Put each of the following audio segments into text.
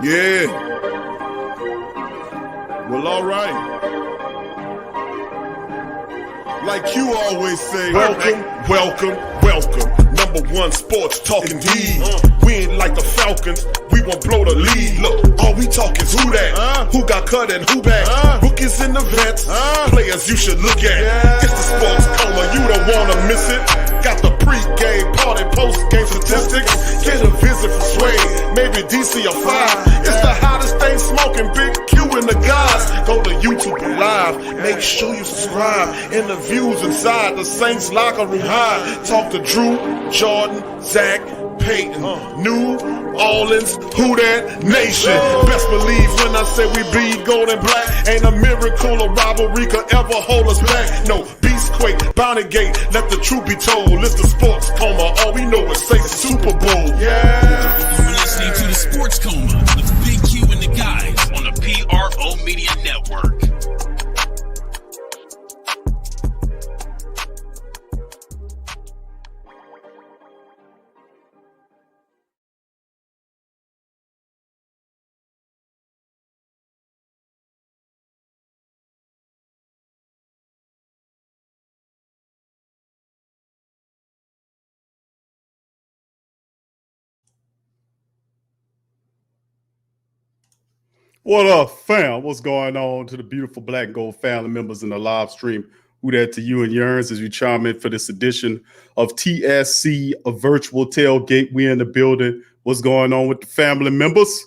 Yeah. Well, all right. Like you always say, welcome, welcome, welcome. Number one sports talking D. We ain't like the Falcons, we won't blow the lead. Look, all we talk is who that, who got cut and who back. Rookies in the vets, players you should look at. It's the sports coma, you don't wanna miss it. Got the pre-game, party, post-game statistics. Get a visit from Sway, maybe DC or 5. It's the hottest thing smoking, Big Q and the guys. Go to YouTube Live, make sure you subscribe. Interviews inside the Saints locker room high. Talk to Drew, Jordan, Zach, Payton, New Orleans, who that nation. Best believe when I say we bleed gold and black. Ain't a miracle or rivalry could ever hold us back. No, Beastquake, Bountygate, let the truth be told. It's the sports coma, all we know is say Super Bowl. Yeah. You're listening to the Sports Coma with Big Q and the guys on the PRO Media Network. What up, fam? What's going on to the beautiful Black and Gold family members in the live stream? Who that to you and yours as we chime in for this edition of TSC, a virtual tailgate. We in the building. What's going on with the family members?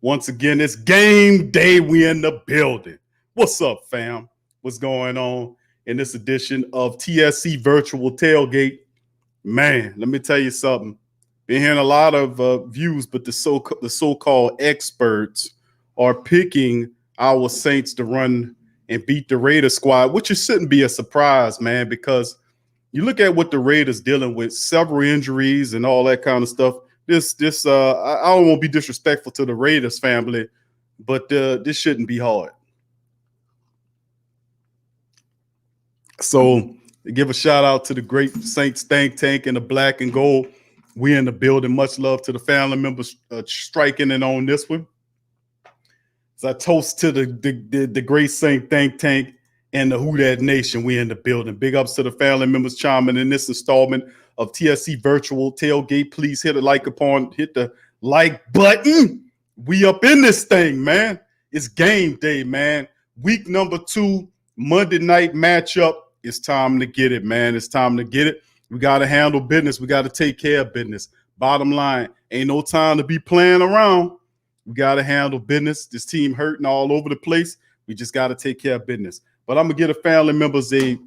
Once again, it's game day. We in the building. What's up, fam? What's going on in this edition of TSC virtual tailgate? Man, let me tell you something. Been hearing a lot of views, but the so-called experts are picking our Saints to run and beat the Raiders squad, which it shouldn't be a surprise, man, because you look at what the Raiders dealing with, several injuries and all that kind of stuff. I don't want to be disrespectful to the Raiders family, but this shouldn't be hard. So give a shout out to the great Saints think tank and the Black and Gold. We in the building. Much love to the family members striking in on this one. So I toast to the great Saint think tank and the Who Dat Nation. We in the building. Big ups to the family members chiming in this installment of TSC Virtual Tailgate. Please hit the like button. We up in this thing, man. It's game day, man. Week number 2, Monday night matchup. It's time to get it, man. It's time to get it. We got to handle business. We got to take care of business. Bottom line, ain't no time to be playing around. We got to handle business. This team hurting all over the place. We just got to take care of business. But I'm going to give the family members a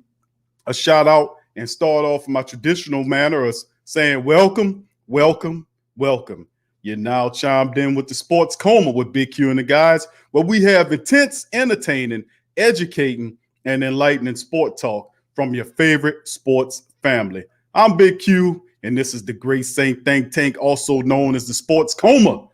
shout out and start off in my traditional manner of saying welcome, welcome, welcome. You're now chimed in with the Sports Coma with Big Q and the guys, where we have intense, entertaining, educating, and enlightening sport talk from your favorite sports family. I'm Big Q, and this is the great Saint think tank, also known as the Sports Coma.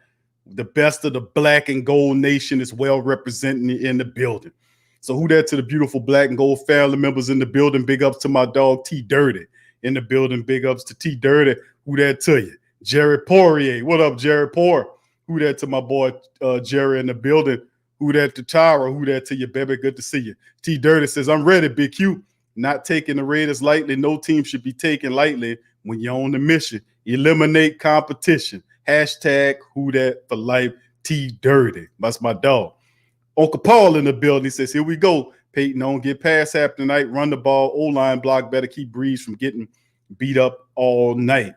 The best of the Black and Gold Nation is well represented in the building. So who that to the beautiful Black and Gold family members in the building? Big ups to my dog T Dirty in the building. Big ups to T Dirty. Who that to you? Jerry Poirier. What up, Jerry Poirier? Who that to my boy Jerry in the building? Who that to Tyra? Who that to you, baby? Good to see you. T Dirty says, I'm ready, Big Q. Not taking the Raiders lightly. No team should be taken lightly when you're on the mission. Eliminate competition. Hashtag who that for life, T Dirty. That's my dog. Uncle Paul in the building. He says, here we go. Payton, don't get past half tonight. Run the ball. O-line block. Better keep Breeze from getting beat up all night.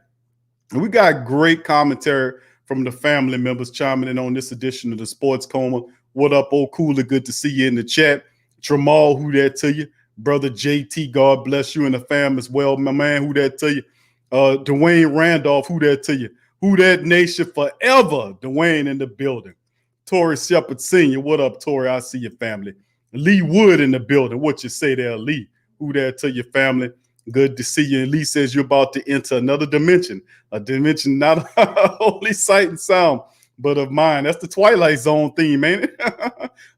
And we got great commentary from the family members chiming in on this edition of the Sports Coma. What up, old Cooler? Good to see you in the chat. Tramal, who that to you? Brother JT, God bless you and the fam as well. My man, who that to you? Dwayne Randolph, who that to you? Who that nation forever? Dwayne in the building. Tori Shepard Sr., what up, Tori? I see your family. Lee Wood in the building. What you say there, Lee? Who that to your family? Good to see you. And Lee says you're about to enter another dimension, a dimension not only sight and sound, but of mind. That's the Twilight Zone theme, ain't it?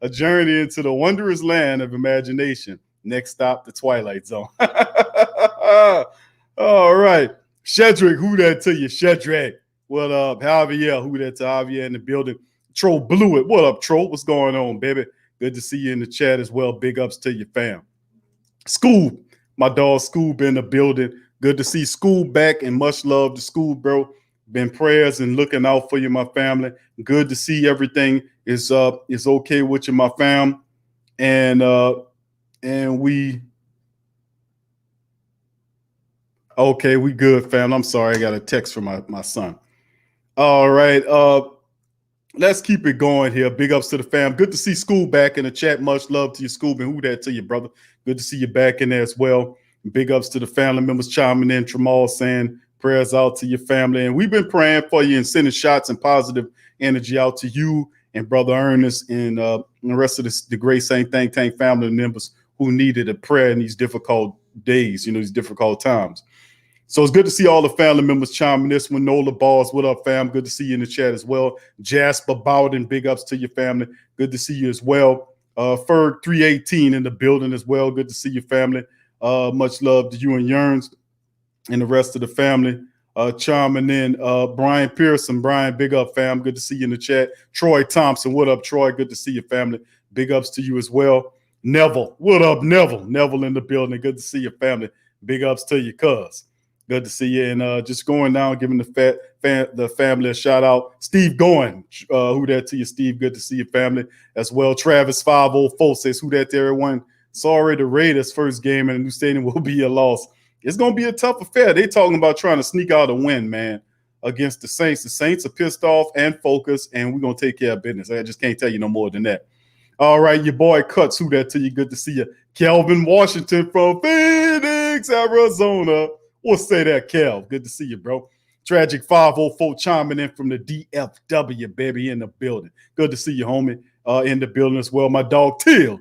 A journey into the wondrous land of imagination. Next stop, the Twilight Zone. All right. Shedrick, who that to you? Shedrick. What up? Javier, who that to Javier in the building? Tro blew it. What up, Tro? What's going on, baby? Good to see you in the chat as well. Big ups to your fam. Scoob, my dog Scoob in the building. Good to see Scoob back, and much love to Scoob, bro. Been prayers and looking out for you, my family. Good to see everything is okay with you, my fam. And we okay, we good, fam. I'm sorry, I got a text from my son. All right, let's keep it going here. Big ups to the fam. Good to see Scoob back in the chat. Much love to you, Scoob, and who that to you, brother. Good to see you back in there as well. Big ups to the family members chiming in. Tramal saying prayers out to your family. And we've been praying for you and sending shots and positive energy out to you and Brother Ernest and the rest of the great Saint Think Tank family members who needed a prayer in these difficult days, these difficult times. So it's good to see all the family members chiming this one. Nola Balls, what up, fam? Good to see you in the chat as well. Jasper Bowden, big ups to your family. Good to see you as well. Ferg 318 in the building as well. Good to see your family. Much love to you and Yearns and the rest of the family. Chiming in. Brian Pearson. Brian, big up, fam. Good to see you in the chat. Troy Thompson, what up, Troy? Good to see your family. Big ups to you as well. Neville, what up, Neville? Neville in the building. Good to see your family. Big ups to you, cuz. Good to see you. And just going down, giving the family a shout out. Steve Goin, who that to you, Steve? Good to see your family as well. Travis 504 says, who that to everyone? Sorry, the Raiders' first game in the new stadium will be a loss. It's going to be a tough affair. They talking about trying to sneak out a win, man, against the Saints. The Saints are pissed off and focused, and we're going to take care of business. I just can't tell you no more than that. All right, your boy Cuts, who that to you? Good to see you. Kelvin Washington from Phoenix, Arizona. We'll say that, Kel. Good to see you, bro. Tragic 504 chiming in from the DFW, baby, in the building. Good to see you, homie, in the building as well. My dog, Teal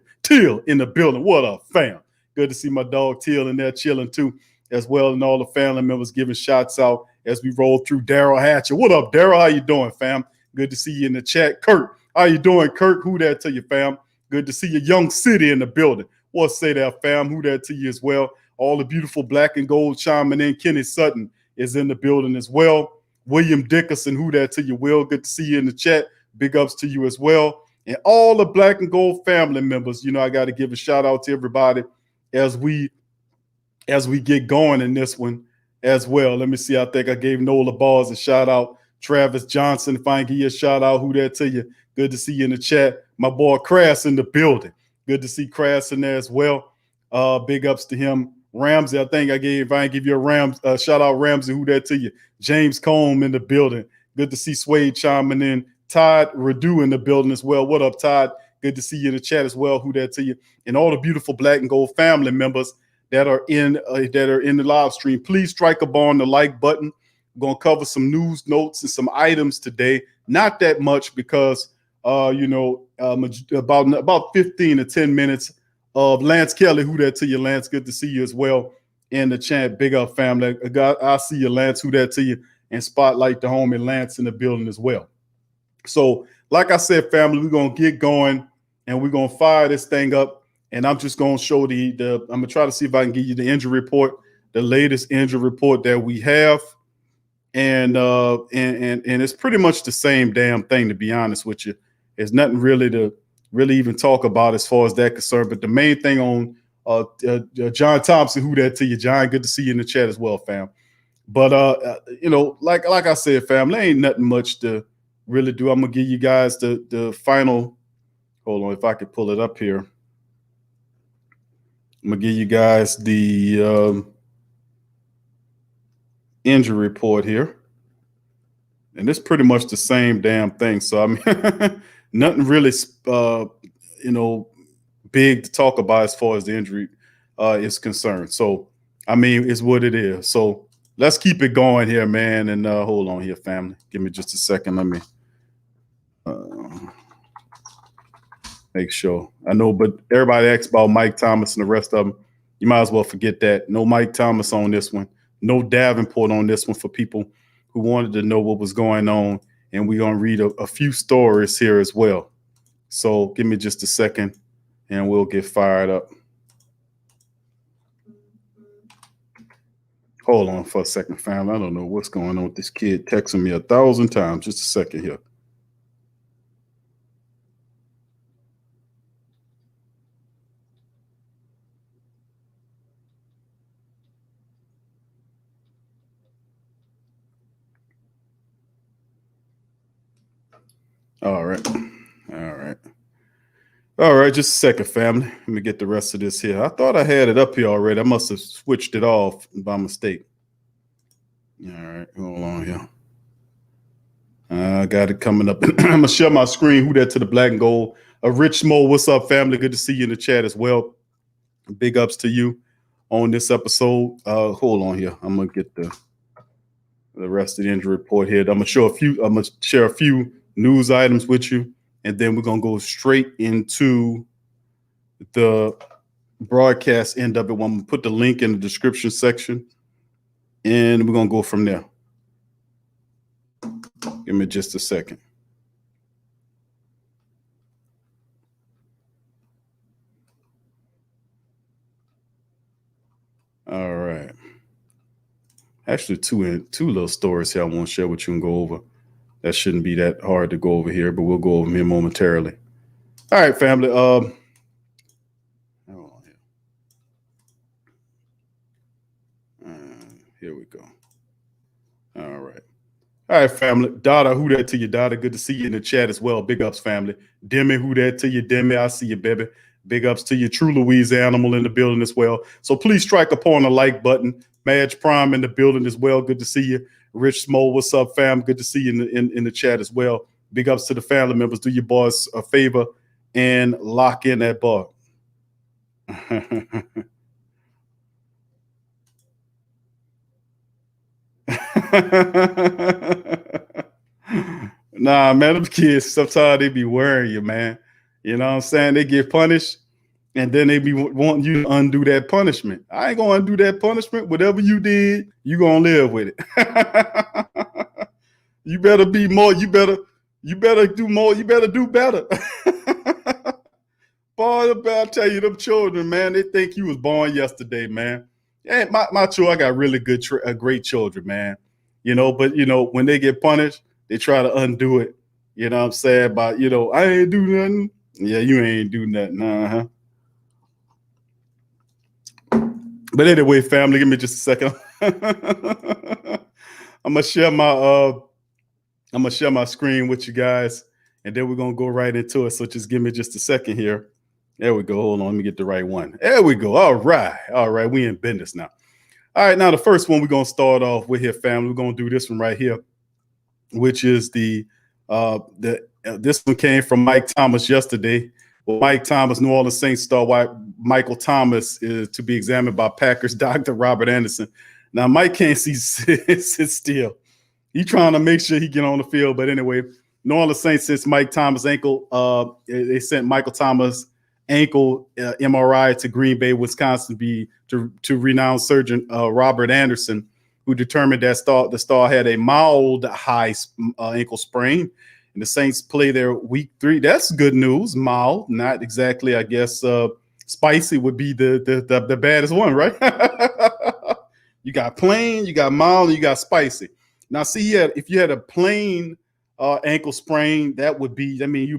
in the building. What up, fam? Good to see my dog, Teal, in there chilling, too, as well, and all the family members giving shots out as we roll through. Daryl Hatcher. What up, Daryl? How you doing, fam? Good to see you in the chat. Kurt, how you doing, Kurt? Who that to you, fam? Good to see you. Young City in the building. We'll say that, fam. Who that to you as well? All the beautiful black and gold chiming in. Kenny Sutton is in the building as well. William Dickerson, who that to you, Will? Good to see you in the chat. Big ups to you as well. And all the black and gold family members, I got to give a shout out to everybody as we get going in this one as well. Let me see. I think I gave Nola Balls a shout out. Travis Johnson, if I can give you a shout out, who that to you? Good to see you in the chat. My boy Crass in the building. Good to see Crass in there as well. Big ups to him. Ramsey, I think if I give you a shout out, Ramsey, who that to you? James Combe in the building. Good to see Swade chiming in. Todd Redu in the building as well. What up, Todd? Good to see you in the chat as well. Who that to you? And all the beautiful black and gold family members that are in the live stream. Please strike upon the like button. We're gonna cover some news notes and some items today. Not that much because about 15 to 10 minutes of Lance Kelly. Who that to you, Lance? Good to see you as well in the chat. Big up, family. I see you, Lance. Who that to you? And spotlight the homie Lance in the building as well. So, like I said, family, we're gonna get going and we're gonna fire this thing up. And I'm just gonna show I'm gonna try to see if I can give you the injury report, the latest injury report that we have. And it's pretty much the same damn thing, to be honest with you. There's nothing really to even talk about as far as that concerned. But the main thing on John Thompson, who that to you, John? Good to see you in the chat as well, fam. But like I said, fam, there ain't nothing much to really do. I'm gonna give you guys the final. Hold on, if I could pull it up here. I'm gonna give you guys the injury report here. And it's pretty much the same damn thing. So, I mean, nothing really, big to talk about as far as the injury is concerned. So, I mean, it's what it is. So, let's keep it going here, man. And hold on here, family. Give me just a second. Let me make sure. I know, but everybody asks about Mike Thomas and the rest of them. You might as well forget that. No Mike Thomas on this one. No Davenport on this one for people who wanted to know what was going on. And we're going to read a few stories here as well. So give me just a second and we'll get fired up. Hold on for a second, family. I don't know what's going on with this kid texting me 1,000 times. Just a second here. All right. All right. All right, just a second, family. Let me get the rest of this here. I thought I had it up here already. I must have switched it off by mistake. All right, hold on here. I got it coming up. I'm going to share my screen. Who that to the black and gold? Rich Mo, what's up, family? Good to see you in the chat as well. Big ups to you on this episode. Hold on here. I'm going to get the rest of the injury report here. I'm going to share a few news items with you. And then we're going to go straight into the broadcast end of it. I'm going to put the link in the description section, and we're going to go from there. Give me just a second. All right. Actually, two little stories here I want to share with you and go over. That shouldn't be that hard to go over here, but we'll go over here momentarily. All right, family. Hold on here. Here we go. All right. All right, family. Dada, who that to you, Dada? Good to see you in the chat as well. Big ups, family. Demi, who that to you, Demi? I see you, baby. Big ups to you. True Louise Animal in the building as well. So please strike upon the like button. Madge Prime in the building as well. Good to see you. Rich Smole, what's up, fam? Good to see you in the chat as well. Big ups to the family members. Do your boys a favor and lock in that bar. Nah, man, them kids, sometimes they be worrying you, man. You know what I'm saying? They get punished, and then they be wanting you to undo that punishment. I ain't gonna undo that punishment. Whatever you did, you gonna live with it. You better be more. You better do more. You better do better. Boy, I'll tell you, them children, man, they think you was born yesterday, man. Yeah, my children, I got really good, great children, man. You know, but you know, when they get punished, they try to undo it. You know what I'm saying? But you know, I ain't do nothing. Yeah, you ain't do nothing. But anyway, family, give me just a second. I'm gonna share my screen with you guys, and then we're gonna go right into it. So just give me just a second here. There we go. Hold on, let me get the right one. There we go. All right. We in business now. All right, now the first one we're gonna start off with here, family. We're gonna do this one right here, which is this one came from Mike Thomas yesterday. Well, Mike Thomas, New Orleans Saints star Michael Thomas is to be examined by Packers doctor Robert Anderson. Now, Mike can't sit still. He trying to make sure he get on the field. But anyway, New Orleans Saints since Mike Thomas ankle, they sent Michael Thomas ankle MRI to Green Bay, Wisconsin, to renowned surgeon Robert Anderson, who determined that the star had a mild high ankle sprain. And the Saints play their week 3. That's good news. Mild, not exactly, I guess, spicy would be the baddest one, right? You got plain, you got mild, and you got spicy. Now, see, if you had a plain ankle sprain, you'd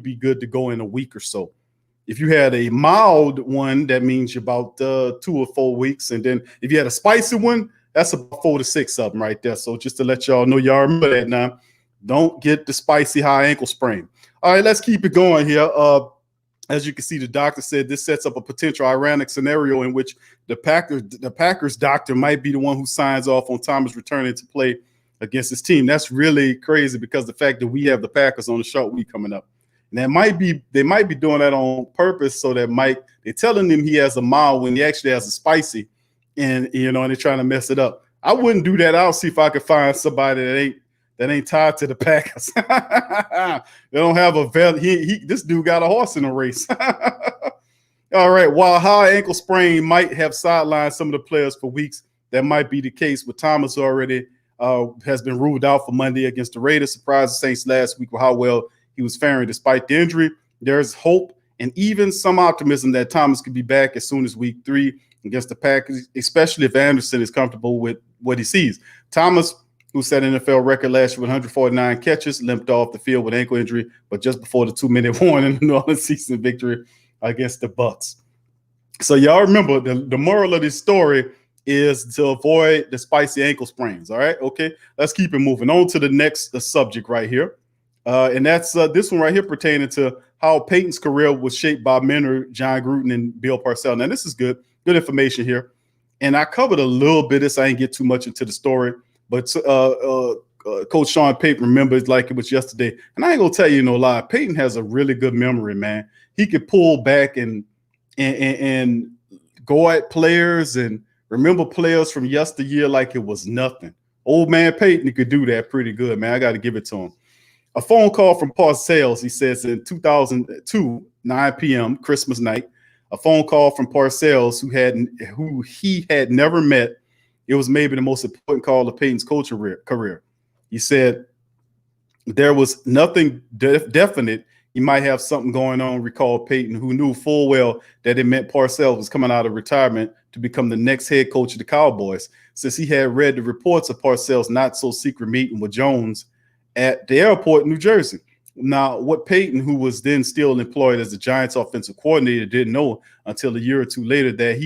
be good to go in a week or so. If you had a mild one, that means you're about 2 or 4 weeks. And then if you had a spicy one, that's about 4 to 6 of them right there. So just to let y'all know, y'all remember that now. Don't get the spicy high ankle sprain. All right, let's keep it going here. As you can see, the doctor said this sets up a potential ironic scenario in which the Packers doctor might be the one who signs off on Thomas returning to play against his team. That's really crazy because the fact that we have the Packers on the short week coming up. And they might be doing that on purpose so that they're telling him he has a mild when he actually has a spicy, and and they're trying to mess it up. I wouldn't do that. I'll see if I could find somebody that ain't tied to the Packers. They don't have a vet. This dude got a horse in a race. All right. While high ankle sprain might have sidelined some of the players for weeks, that might be the case with Thomas already has been ruled out for Monday against the Raiders. Surprised the Saints last week with how well he was faring despite the injury. There's hope and even some optimism that Thomas could be back as soon as week 3 against the Packers, especially if Anderson is comfortable with what he sees. Thomas, who set an NFL record last year with 149 catches, limped off the field with ankle injury, but just before the 2-minute warning, the New Orleans season victory against the Bucs. So y'all remember the moral of this story is to avoid the spicy ankle sprains. All right, okay. Let's keep it moving on to the next subject right here. And that's this one right here pertaining to how Payton's career was shaped by mentor John Gruden and Bill Parcells. Now, this is good information here. And I covered a little bit of this. I didn't get too much into the story, but Coach Sean Payton remembers like it was yesterday. And I ain't gonna tell you no lie. Payton has a really good memory, man. He could pull back and go at players and remember players from yesteryear like it was nothing. Old man Payton could do that pretty good, man. I got to give it to him. A phone call from Parcells, he says, in 2002, 9 p.m., Christmas night. A phone call from Parcells, who he had never met. It was maybe the most important call of Payton's coaching career. He said there was nothing definite. He might have something going on, recalled Payton, who knew full well that it meant Parcells was coming out of retirement to become the next head coach of the Cowboys, since he had read the reports of Parcells' not-so-secret meeting with Jones at the airport in New Jersey. Now, what Payton, who was then still employed as the Giants offensive coordinator, didn't know until a year or two later that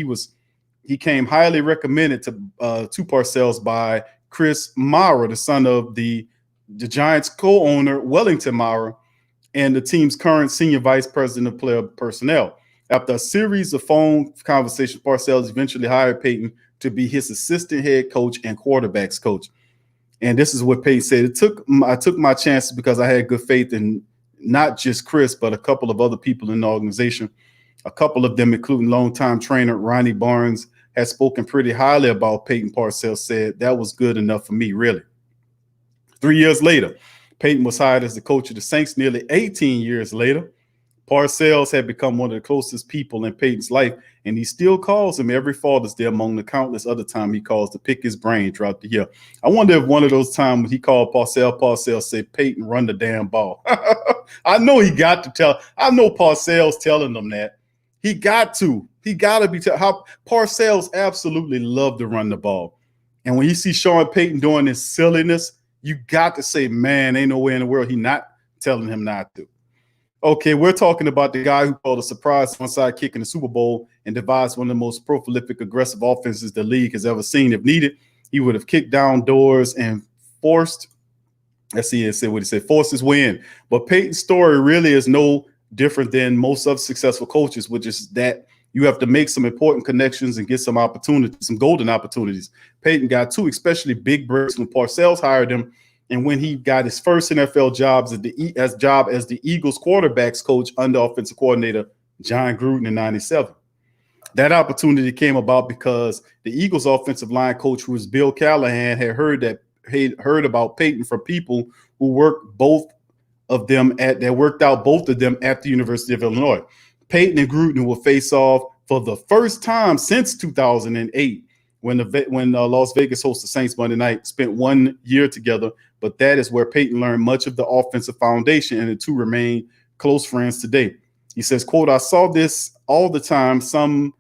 he came highly recommended to Parcells by Chris Maurer, the son of the Giants co-owner Wellington Maurer, and the team's current senior vice president of player personnel. After a series of phone conversations, Parcells eventually hired Payton to be his assistant head coach and quarterbacks coach. And this is what Payton said. I took my chances because I had good faith in not just Chris, but a couple of other people in the organization. A couple of them, including longtime trainer Ronnie Barnes, had spoken pretty highly about Payton. Parcells said that was good enough for me, really. 3 years later, Payton was hired as the coach of the Saints. Nearly 18 years later, Parcells had become one of the closest people in Payton's life, and he still calls him every Father's Day among the countless other times he calls to pick his brain throughout the year. I wonder if one of those times when he called Parcells said, "Payton, run the damn ball." I know he got to tell. I know Parcells telling them that. He got to. He got to be how Parcells absolutely loved to run the ball. And when you see Sean Payton doing this silliness, you got to say, man, ain't no way in the world he not telling him not to. Okay, we're talking about the guy who called a surprise onside kick in the Super Bowl and devised one of the most prolific, aggressive offenses the league has ever seen. If needed, he would have kicked down doors and forced his way in. But Payton's story really is no different than most of successful coaches, which is that you have to make some important connections and get some opportunities, some golden opportunities. Payton got two especially big breaks when Parcells hired him, and when he got his first NFL job as the Eagles quarterbacks coach under offensive coordinator John Gruden in '97. That opportunity came about because the Eagles offensive line coach, who was Bill Callahan, had heard about Payton from people who worked out both of them at the University of Illinois. Payton and Gruden will face off for the first time since 2008. When Las Vegas hosts the Saints Monday night, spent 1 year together, but that is where Payton learned much of the offensive foundation, and the two remain close friends today. He says, quote, "I saw this all the time. Some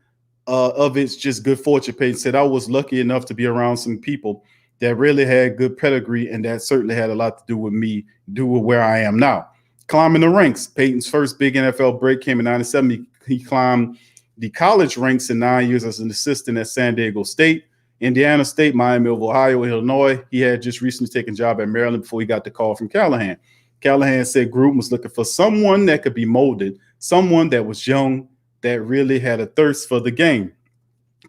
of it's just good fortune." Payton said, "I was lucky enough to be around some people that really had good pedigree, and that certainly had a lot to do with where I am now." Climbing the ranks. Payton's first big NFL break came in '97. He climbed the college ranks in 9 years as an assistant at San Diego State, Indiana State, Miami of Ohio, Illinois. He had just recently taken a job at Maryland before he got the call from Callahan. Callahan said Gruden was looking for someone that could be molded, someone that was young, that really had a thirst for the game.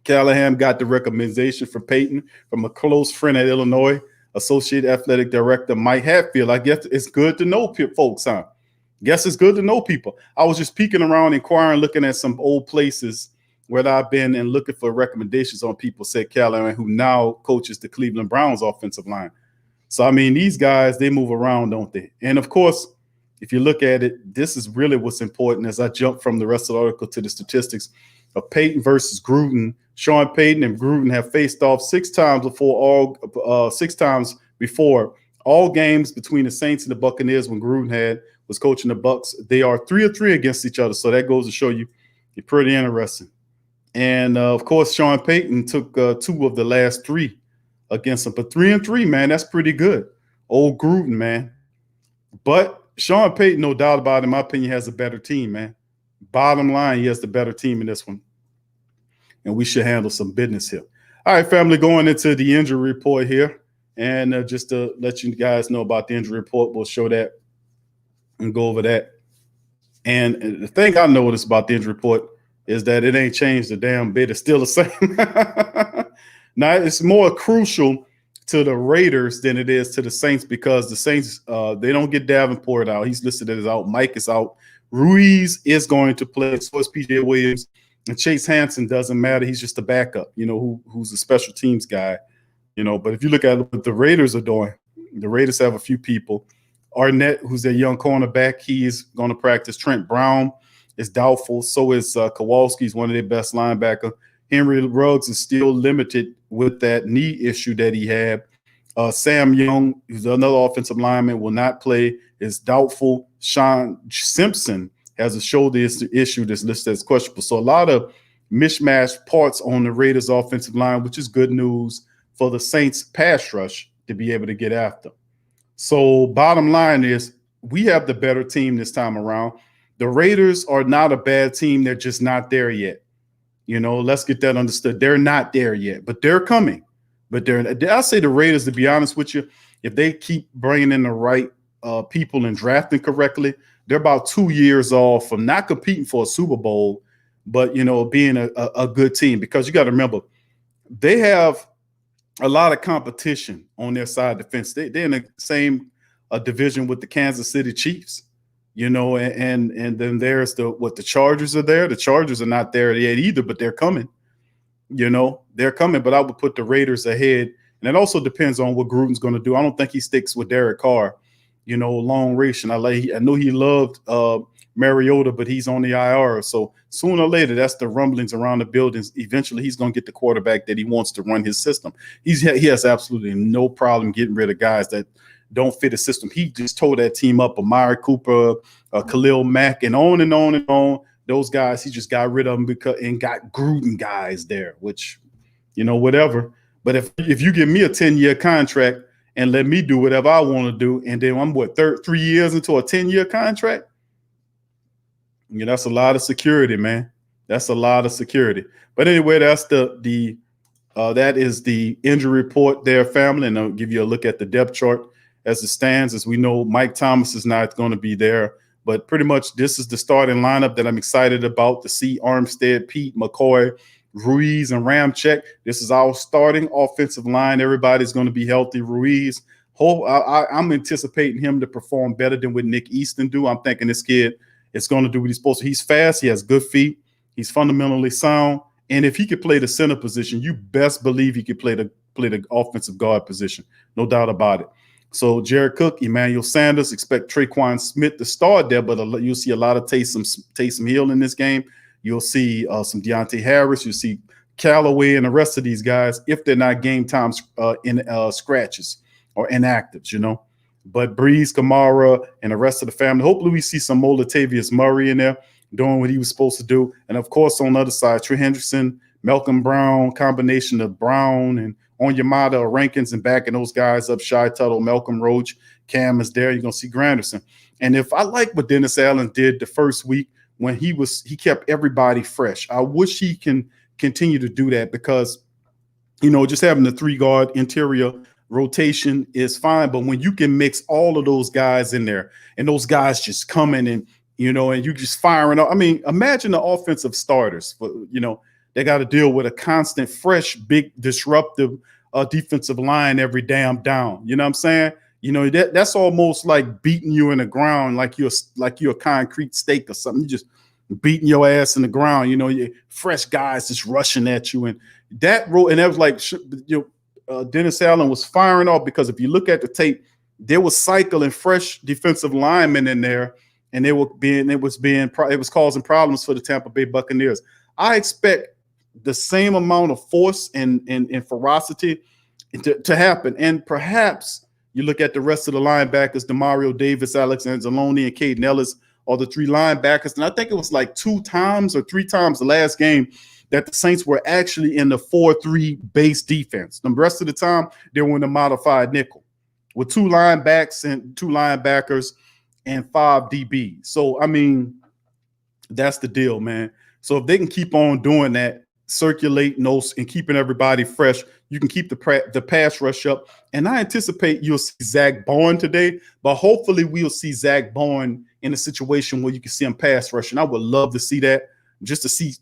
Callahan got the recommendation from Payton from a close friend at Illinois, Associate Athletic Director Mike Hatfield. I guess it's good to know folks, huh? Guess it's good to know people. I was just peeking around, inquiring, looking at some old places where I've been and looking for recommendations on people, said Callahan, who now coaches the Cleveland Browns offensive line. So, I mean, these guys, they move around, don't they? And, of course, if you look at it, this is really what's important as I jump from the rest of the article to the statistics of Payton versus Gruden. Sean Payton and Gruden have faced off 6 times before all games between the Saints and the Buccaneers when Gruden was coaching the Bucs. They are 3-3 against each other, so that goes to show you it's pretty interesting. And, of course, Sean Payton took 2 of the last 3 against him. But 3-3, man, that's pretty good. Old Gruden, man. But Sean Payton, no doubt about it, in my opinion, has a better team, man. Bottom line, he has the better team in this one. And we should handle some business here. All right, family, going into the injury report here. And just to let you guys know about the injury report, we'll show that and go over that. And the thing I noticed about the injury report is that it ain't changed a damn bit. It's still the same. Now, it's more crucial to the Raiders than it is to the Saints because the Saints, they don't get Davenport out. He's listed as out. Mike is out. Ruiz is going to play. So is P.J. Williams. And Chase Hansen doesn't matter. He's just a backup, who's a special teams guy. But if you look at what the Raiders are doing, the Raiders have a few people. Arnett, who's their young cornerback, he is going to practice. Trent Brown is doubtful. So is Kowalski. He's one of their best linebackers. Henry Ruggs is still limited with that knee issue that he had. Sam Young, who's another offensive lineman, will not play, is doubtful. Sean Simpson has a shoulder issue that's listed as questionable. So a lot of mishmash parts on the Raiders offensive line, which is good news for the Saints pass rush to be able to get after. So bottom line is we have the better team this time around. The Raiders are not a bad team. They're just not there yet. Let's get that understood. They're not there yet, but they're coming. But I say the Raiders, to be honest with you, if they keep bringing in the right people and drafting correctly, they're about 2 years off from not competing for a Super Bowl, but, being a good team. Because you got to remember, they have a lot of competition on their side of the fence. They're in the same division with the Kansas City Chiefs. And then there's the Chargers are there. The Chargers are not there yet either, but they're coming. They're coming, but I would put the Raiders ahead. And it also depends on what Gruden's going to do. I don't think he sticks with Derek Carr, long ration. I know he loved Mariota, but he's on the IR. So sooner or later, that's the rumblings around the buildings. Eventually, he's going to get the quarterback that he wants to run his system. He has absolutely no problem getting rid of guys that don't fit his system. He just tore that team up. Amari Cooper, Khalil Mack, and on and on and on. Those guys, he just got rid of them and got Gruden guys there, which, whatever. But if you give me a 10-year contract and let me do whatever I want to do, and then I'm 3 years into a 10-year contract, that's a lot of security, man. That's a lot of security. But anyway, that's that is the injury report there, family, and I'll give you a look at the depth chart as it stands. As we know, Mike Thomas is not going to be there. But pretty much this is the starting lineup that I'm excited about to see. Armstead, Pete, McCoy, Ruiz, and Ramczyk. This is our starting offensive line. Everybody's going to be healthy. Ruiz, I'm anticipating him to perform better than what Nick Easton do. I'm thinking this kid is going to do what he's supposed to. He's fast. He has good feet. He's fundamentally sound. And if he could play the center position, you best believe he could play the offensive guard position. No doubt about it. So Jared Cook, Emmanuel Sanders, expect Traquan Smith to start there, but you'll see a lot of Taysom Hill in this game. You'll see some Deontay Harris. You'll see Callaway and the rest of these guys if they're not game time in scratches or inactives, But Breeze, Kamara, and the rest of the family. Hopefully we see some more Latavius Murray in there doing what he was supposed to do. And, of course, on the other side, Trey Hendrickson, Malcolm Brown, combination of Brown and Onyemata or Rankins and backing those guys up. Shy Tuttle, Malcolm Roach, Cam is there. You're going to see Granderson. And if I like what Dennis Allen did the first week when he kept everybody fresh, I wish he can continue to do that because, just having the 3-guard interior rotation is fine. But when you can mix all of those guys in there and those guys just coming and, and you just firing up. I mean, imagine the offensive starters for, they got to deal with a constant, fresh, big, disruptive defensive line every damn down. You know what I'm saying? That's almost like beating you in the ground, like you're a concrete stake or something. You just beating your ass in the ground. You fresh guys just rushing at you, and that was like Dennis Allen was firing off because if you look at the tape, there was cycling fresh defensive linemen in there, and it was causing problems for the Tampa Bay Buccaneers. I expect the same amount of force and ferocity to happen. And perhaps you look at the rest of the linebackers, Demario Davis, Alexander Zaloni, and Caden Ellis are the 3 linebackers. And I think it was like 2 times or 3 times the last game that the Saints were actually in the 4-3 base defense. The rest of the time, they were in the modified nickel with 2 linebackers and 5 DBs. So, I mean, that's the deal, man. So if they can keep on doing that, circulating those and keeping everybody fresh, you can keep the pass rush up. And I anticipate you'll see Zach Bowen today, but hopefully we'll see Zach Bowen in a situation where you can see him pass rushing. I would love to see that, just to see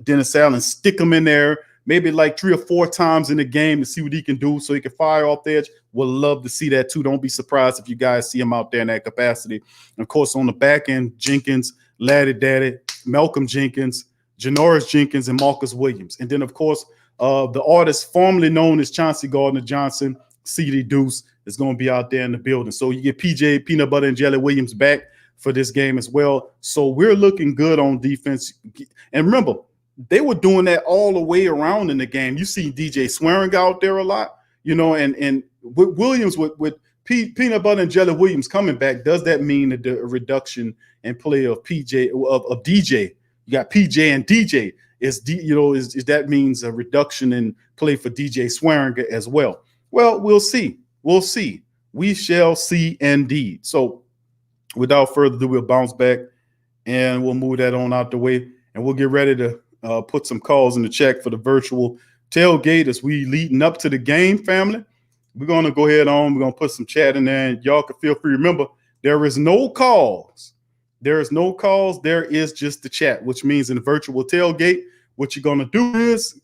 Dennis Allen stick him in there maybe like 3 or 4 times in the game to see what he can do so he can fire off the edge. Would love to see that too. Don't be surprised if you guys see him out there in that capacity. And of course, on the back end, Jenkins, Laddie Daddy, Malcolm Jenkins, Janoris Jenkins, and Marcus Williams. And then, of course, the artist formerly known as Chauncey Gardner-Johnson, CD Deuce, is going to be out there in the building. So you get PJ Peanut Butter and Jelly Williams back for this game as well. So we're looking good on defense. And remember, they were doing that all the way around in the game. You see DJ Swearing out there a lot, and with Williams, with Peanut Butter and Jelly Williams coming back, does that mean that the reduction in play of DJ of DJ? You got PJ and DJ. Is that means a reduction in play for DJ Swearing as well? Well, we'll see. We'll see. We shall see indeed. So without further ado, we'll bounce back and we'll move that on out the way, and we'll get ready to put some calls in the chat for the virtual tailgate as we leading up to the game, family. We're going to go ahead on. We're going to put some chat in there, and y'all can feel free. Remember, there is no calls. There is no calls. There is just the chat, which means in the virtual tailgate, what you're going to do is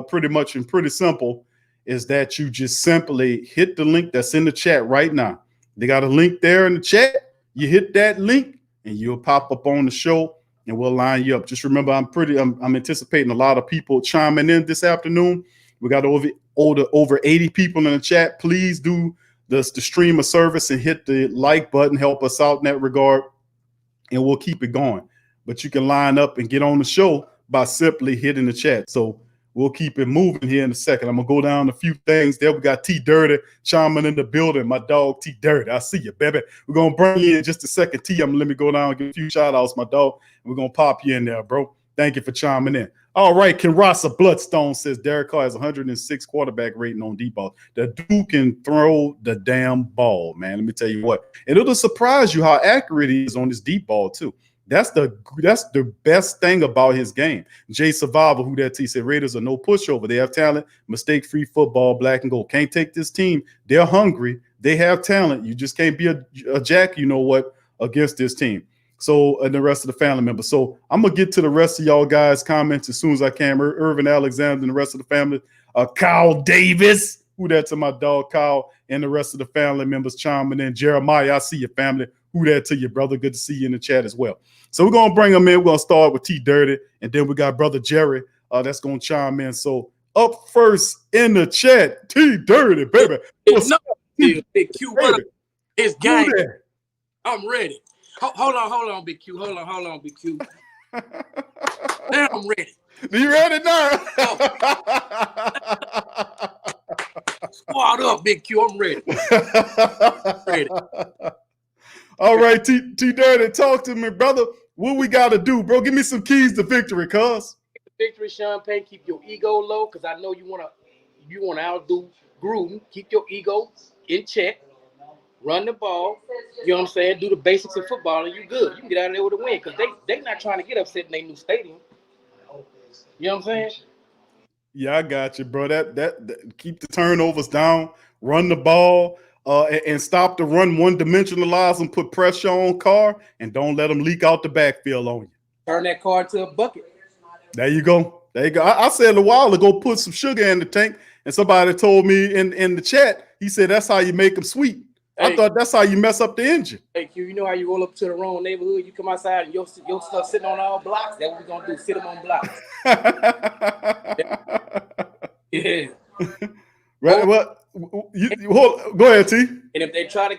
pretty much and pretty simple is that you just simply hit the link that's in the chat right now. They got a link there in the chat. You hit that link, and you'll pop up on the show, and we'll line you up. Just remember, I'm anticipating a lot of people chiming in this afternoon. We got over 80 people in the chat. Please do the stream of service and hit the like button. Help us out in that regard, and we'll keep it going. But you can line up and get on the show by simply hitting the chat. So we'll keep it moving here in a second. I'm going to go down a few things. There we got T Dirty chiming in the building. My dog T Dirty. I see you, baby. We're going to bring you in just a second. T, let me go down and give a few shout outs, my dog. We're going to pop you in there, bro. Thank you for chiming in. All right, Kenrasa Bloodstone says Derek Carr has 106 quarterback rating on deep ball. The dude can throw the damn ball, man. Let me tell you what. And it'll surprise you how accurate he is on this deep ball, too. That's the best thing about his game. Jay Survivor, who that T said, Raiders are no pushover. They have talent, mistake-free football, black and gold. Can't take this team. They're hungry. They have talent. You just can't be a jack, against this team. So, and the rest of the family members. So I'm going to get to the rest of y'all guys' comments as soon as I can. Irvin Alexander and the rest of the family. Kyle Davis, who that to my dog Kyle, and the rest of the family members chiming in. Jeremiah, I see your family. Who that to you, brother? Good to see you in the chat as well. So we're going to bring them in. We're going to start with T Dirty, and then we got brother Jerry that's going to chime in. So up first in the chat, T Dirty, baby. Big Q, baby. It's game. I'm ready. Hold on, Big Q. Hold on, Big Q. Now I'm ready. You ready now? Squad up, Big Q. I'm ready. Ready. All right, T Dirty, talk to me, brother. What we got to do, bro? Give me some keys to victory, cuz. Victory, Sean Payton. Keep your ego low, because I know you wanna outdo Gruden. Keep your ego in check. Run the ball. You know what I'm saying? Do the basics of football, and you good. You can get out of there with a win, because they not trying to get upset in their new stadium. You know what I'm saying? Yeah, I got you, bro. That keep the turnovers down. Run the ball. And stop the run, one-dimensionalize them, put pressure on Carr, and don't let them leak out the backfield on you. Turn that car to a bucket. There you go. I said a while ago, put some sugar in the tank, and somebody told me in the chat, he said that's how you make them sweet. Hey, I thought that's how you mess up the engine. Hey, Q, you know how you roll up to the wrong neighborhood, you come outside and your stuff sitting on all blocks? That's what we're going to do, sit them on blocks. Yeah. Right, well, go ahead, T. And if they try to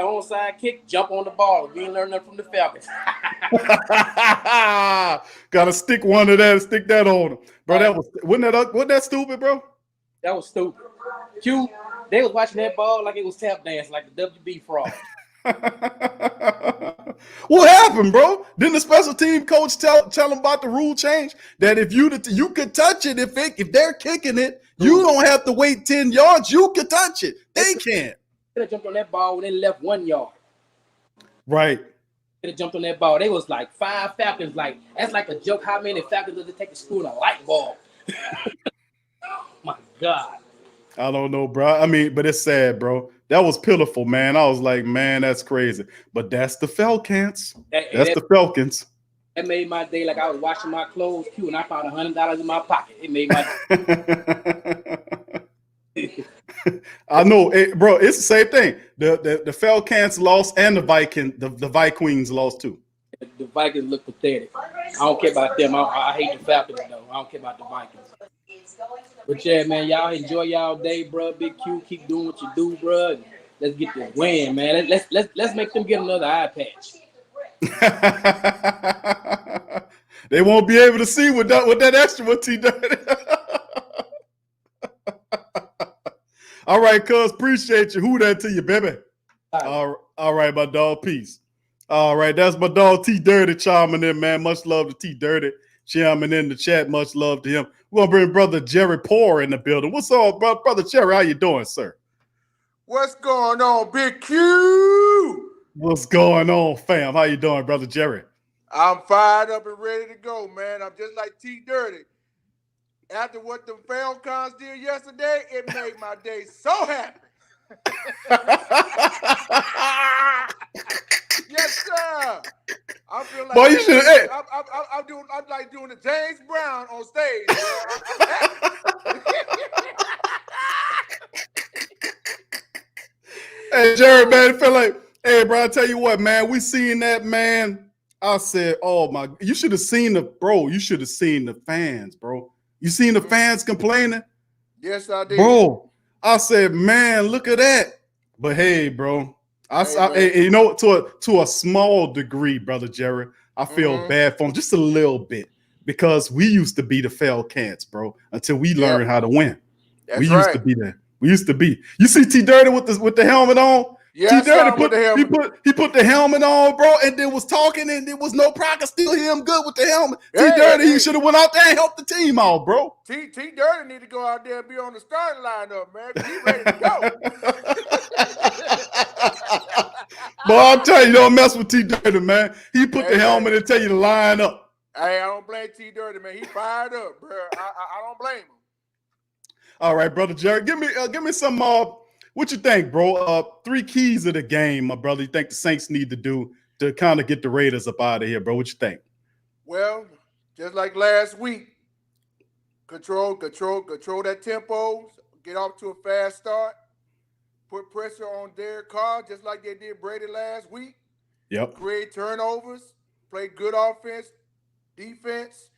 onside kick, jump on the ball. You ain't learned nothing from the Falcons. Gotta stick one of that and stick that on them. Bro, wasn't that stupid, bro? That was stupid. Q, they was watching that ball like it was tap dance, like the WB frog. What happened, bro? Didn't the special team coach tell them about the rule change? That if you could touch it, if they're kicking it, you don't have to wait 10 yards. You can touch it. They can't. They jumped on that ball when they left 1 yard. Right. They jumped on that ball. They was like 5 Falcons. Like, that's like a joke. How many Falcons does it take to screw in a light bulb? My God. I don't know, bro. I mean, but it's sad, bro. That was pitiful, man. I was like, man, that's crazy. But that's the Falcons. That's the Falcons. That made my day. Like I was washing my clothes, Q, and I found $100 in my pocket. It made my day. I know, bro. It's the same thing. The Falcons lost and the Vikings lost too. The Vikings look pathetic. I don't care about them. I hate the Falcons though. I don't care about the Vikings. But yeah, man, y'all enjoy y'all day, bro. Big Q, keep doing what you do, bro. Let's get this win, man. Let's make them get another eye patch. They won't be able to see with that extra what he done. All right, cuz, appreciate you. Who that to you, baby? All right, my dog. Peace. All right, that's my dog T Dirty chiming in, man. Much love to T Dirty chiming in the chat. Much love to him. We're gonna bring brother Jerry Poor in the building. What's up, brother Jerry? How you doing, sir? What's going on, Big Q? What's going on, fam? How you doing, brother Jerry? I'm fired up and ready to go, man. I'm just like T Dirty. After what the Falcons did yesterday, it made my day so happy. Yes, sir. I feel like boy, you should. Hey. I'm like doing the James Brown on stage. Hey, Jerry, man, it feel like, hey, bro, I tell you what, man, we seen that, man. I said, oh my, you should have seen you should have seen the fans, bro. You seen the fans complaining? Yes, I did. Bro, I said, man, look at that. But hey, bro, you know, to a small degree, brother Jerry, I feel bad for him just a little bit because we used to be the Falcons, bro, until we learned how to win. That's we used to be there. We used to be. You see T Dirty with the helmet on? Yeah, T Dirty he put the helmet on, bro, and then was talking, and there was no pride. I could still hear him good with the helmet. T Dirty, he should have went out there and helped the team out, bro. T Dirty need to go out there and be on the starting lineup, man. He's ready to go. But I'll tell you, don't mess with T Dirty, man. He put the helmet and tell you to line up. Hey, I don't blame T Dirty, man. He fired up, bro. I don't blame him. All right, brother Jerry, give me some. What you think, bro? 3 keys of the game, my brother. You think the Saints need to do to kind of get the Raiders up out of here, bro? What you think? Well, just like last week, control that tempo, get off to a fast start, put pressure on Derek Carr, just like they did Brady last week. Yep. Create turnovers, play good offense, defense,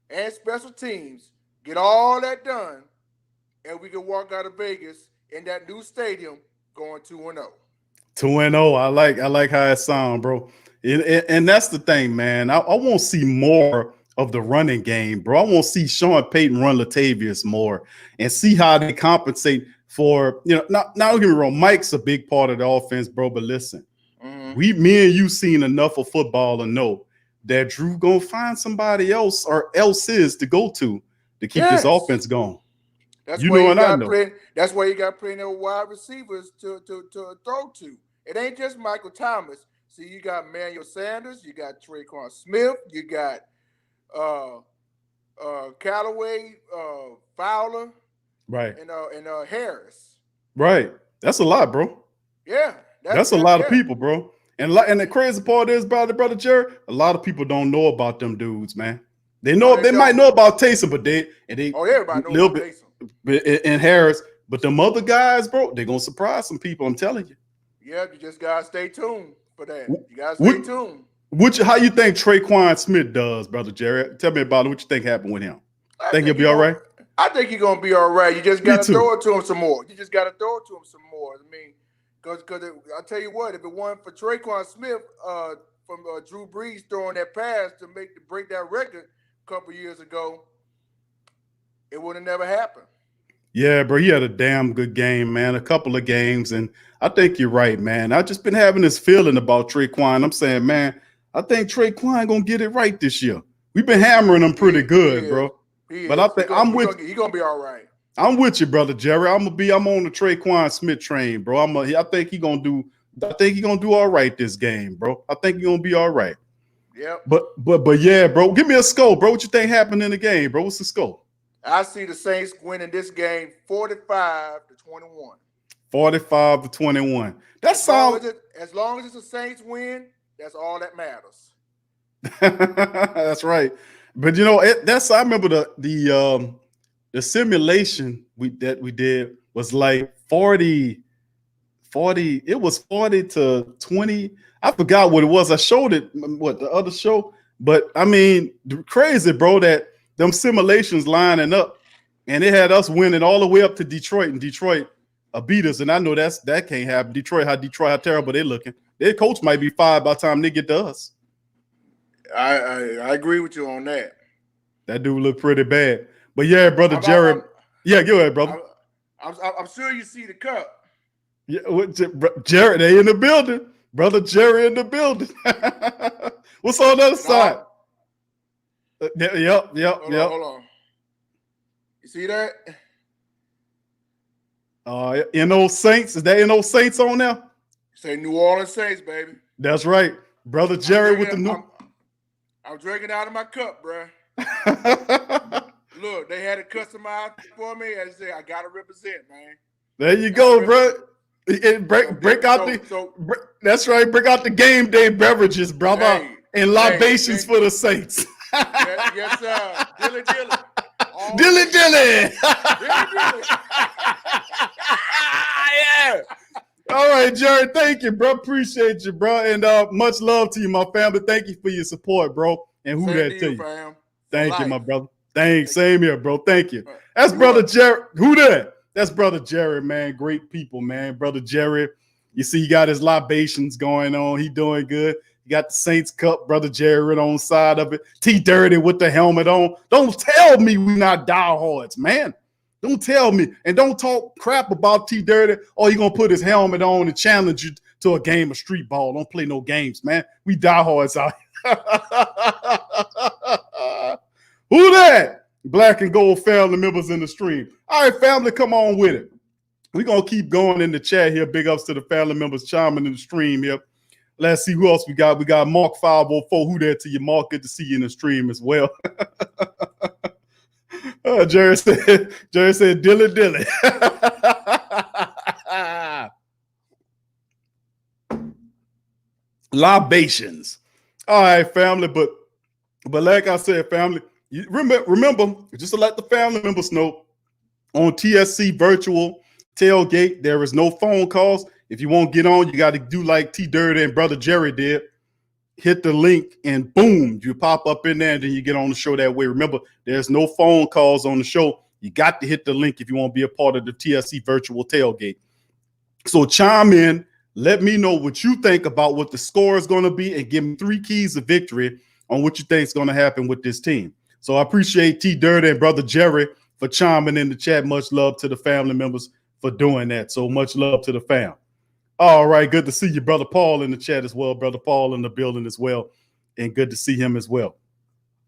and special teams. Get all that done, and we can walk out of Vegas in that new stadium going 2-0. 2-0. I like how it sounds, bro. And that's the thing, man. I want to see more of the running game, bro. I want to see Sean Payton run Latavius more and see how they compensate for, you know, not don't get me wrong, Mike's a big part of the offense, bro. But listen, me and you seen enough of football to know that Drew gonna find somebody else or else's to go to keep this offense going. That's you why know, and I know. That's why you got plenty of wide receivers to throw to. It ain't just Michael Thomas. See, you got Manuel Sanders, you got Traquan Smith, you got Callaway, Fowler, right, and Harris. Right, that's a lot, bro. Yeah, that's a lot of people, bro. And the crazy part is, brother Jerry, a lot of people don't know about them dudes, man. They know they might know about Taysom, but everybody knows about Taysom. And Harris, but them other guys, bro, they're gonna surprise some people. I'm telling you. Yeah, you just gotta stay tuned for that. You gotta stay tuned. How you think Traquan Smith does, brother Jerry? Tell me about it. What you think happened with him? Think he'll be all right? I think he's gonna be all right. You just gotta throw it to him some more. I mean, because I tell you what, if it wasn't for Traquan Smith from Drew Brees throwing that pass to break that record a couple years ago, it would have never happened. Yeah, bro, he had a damn good game, man. A couple of games, and I think you're right, man. I've just been having this feeling about Traquan. I'm saying, man, I think Traquan gonna get it right this year. We've been hammering him pretty good, bro. But I think he's gonna be all right. I'm with you, brother Jerry. I'm on the Traquan Smith train, bro. I think he's gonna do all right this game, bro. I think he's gonna be all right. Yeah. But yeah, bro. Give me a score, bro. What you think happened in the game, bro? What's the score? I see the Saints winning this game 45-21. 45-21. That sounds. As long as it's a Saints win, that's all that matters. That's right. But I remember the simulation we did was like 40. It was 40-20. I forgot what it was. I showed it the other show, but I mean, crazy, bro, that them simulations lining up, and it had us winning all the way up to Detroit, and Detroit beat us. And I know that can't happen. Detroit, how terrible they're looking. Their coach might be fired by the time they get to us. I agree with you on that. That dude looked pretty bad. But yeah, brother Jerry. Yeah, go ahead, brother. I'm sure you see the cup. Yeah, Jerry, they in the building. Brother Jerry in the building. What's on the other side? Yep. Hold on. You see that? NO Saints. Is that NO Saints on there? Say New Orleans Saints, baby. That's right. Brother Jerry with the new. I'm drinking out of my cup, bro. Look, they had it customized for me. I said, I gotta represent, man. There you go, bro. Break out that's right. Break out the game day beverages, brother, and libations for the Saints. Yes, sir. Dilly. Dilly. Yeah. All right, Jerry. Thank you, bro. Appreciate you, bro. And much love to you, my family. Thank you for your support, bro. And who that to you? Fam. Thank you, my brother. Thanks. Same here, bro. Thank you. That's brother Jerry. Who that? That's brother Jerry, man. Great people, man. Brother Jerry. You see, he got his libations going on. He doing good. You got the Saints Cup, brother Jerry on side of it. T Dirty with the helmet on. Don't tell me we not diehards, man. Don't tell me. And don't talk crap about T Dirty, or you gonna put his helmet on and challenge you to a game of street ball. Don't play no games, man. We diehards out here. Who that? Black and gold family members in the stream. All right, family, come on with it. We're going to keep going in the chat here. Big ups to the family members chiming in the stream here. Let's see who else we got. We got Mark 504. Who that to you, Mark? Good to see you in the stream as well. Jerry said, dilly. Libations. All right, family. But like I said, family, remember, just to let the family members know, on TSC virtual tailgate, there is no phone calls. If you won't get on, you got to do like T Dirty and brother Jerry did. Hit the link and boom, you pop up in there and then you get on the show that way. Remember, there's no phone calls on the show. You got to hit the link if you want to be a part of the TSC virtual tailgate. So chime in. Let me know what you think about what the score is going to be and give me 3 keys of victory on what you think is going to happen with this team. So I appreciate T Dirty and brother Jerry for chiming in the chat. Much love to the family members for doing that. So much love to the fam. All right, good to see you, brother Paul, in the chat as well. Brother Paul in the building as well, and good to see him as well.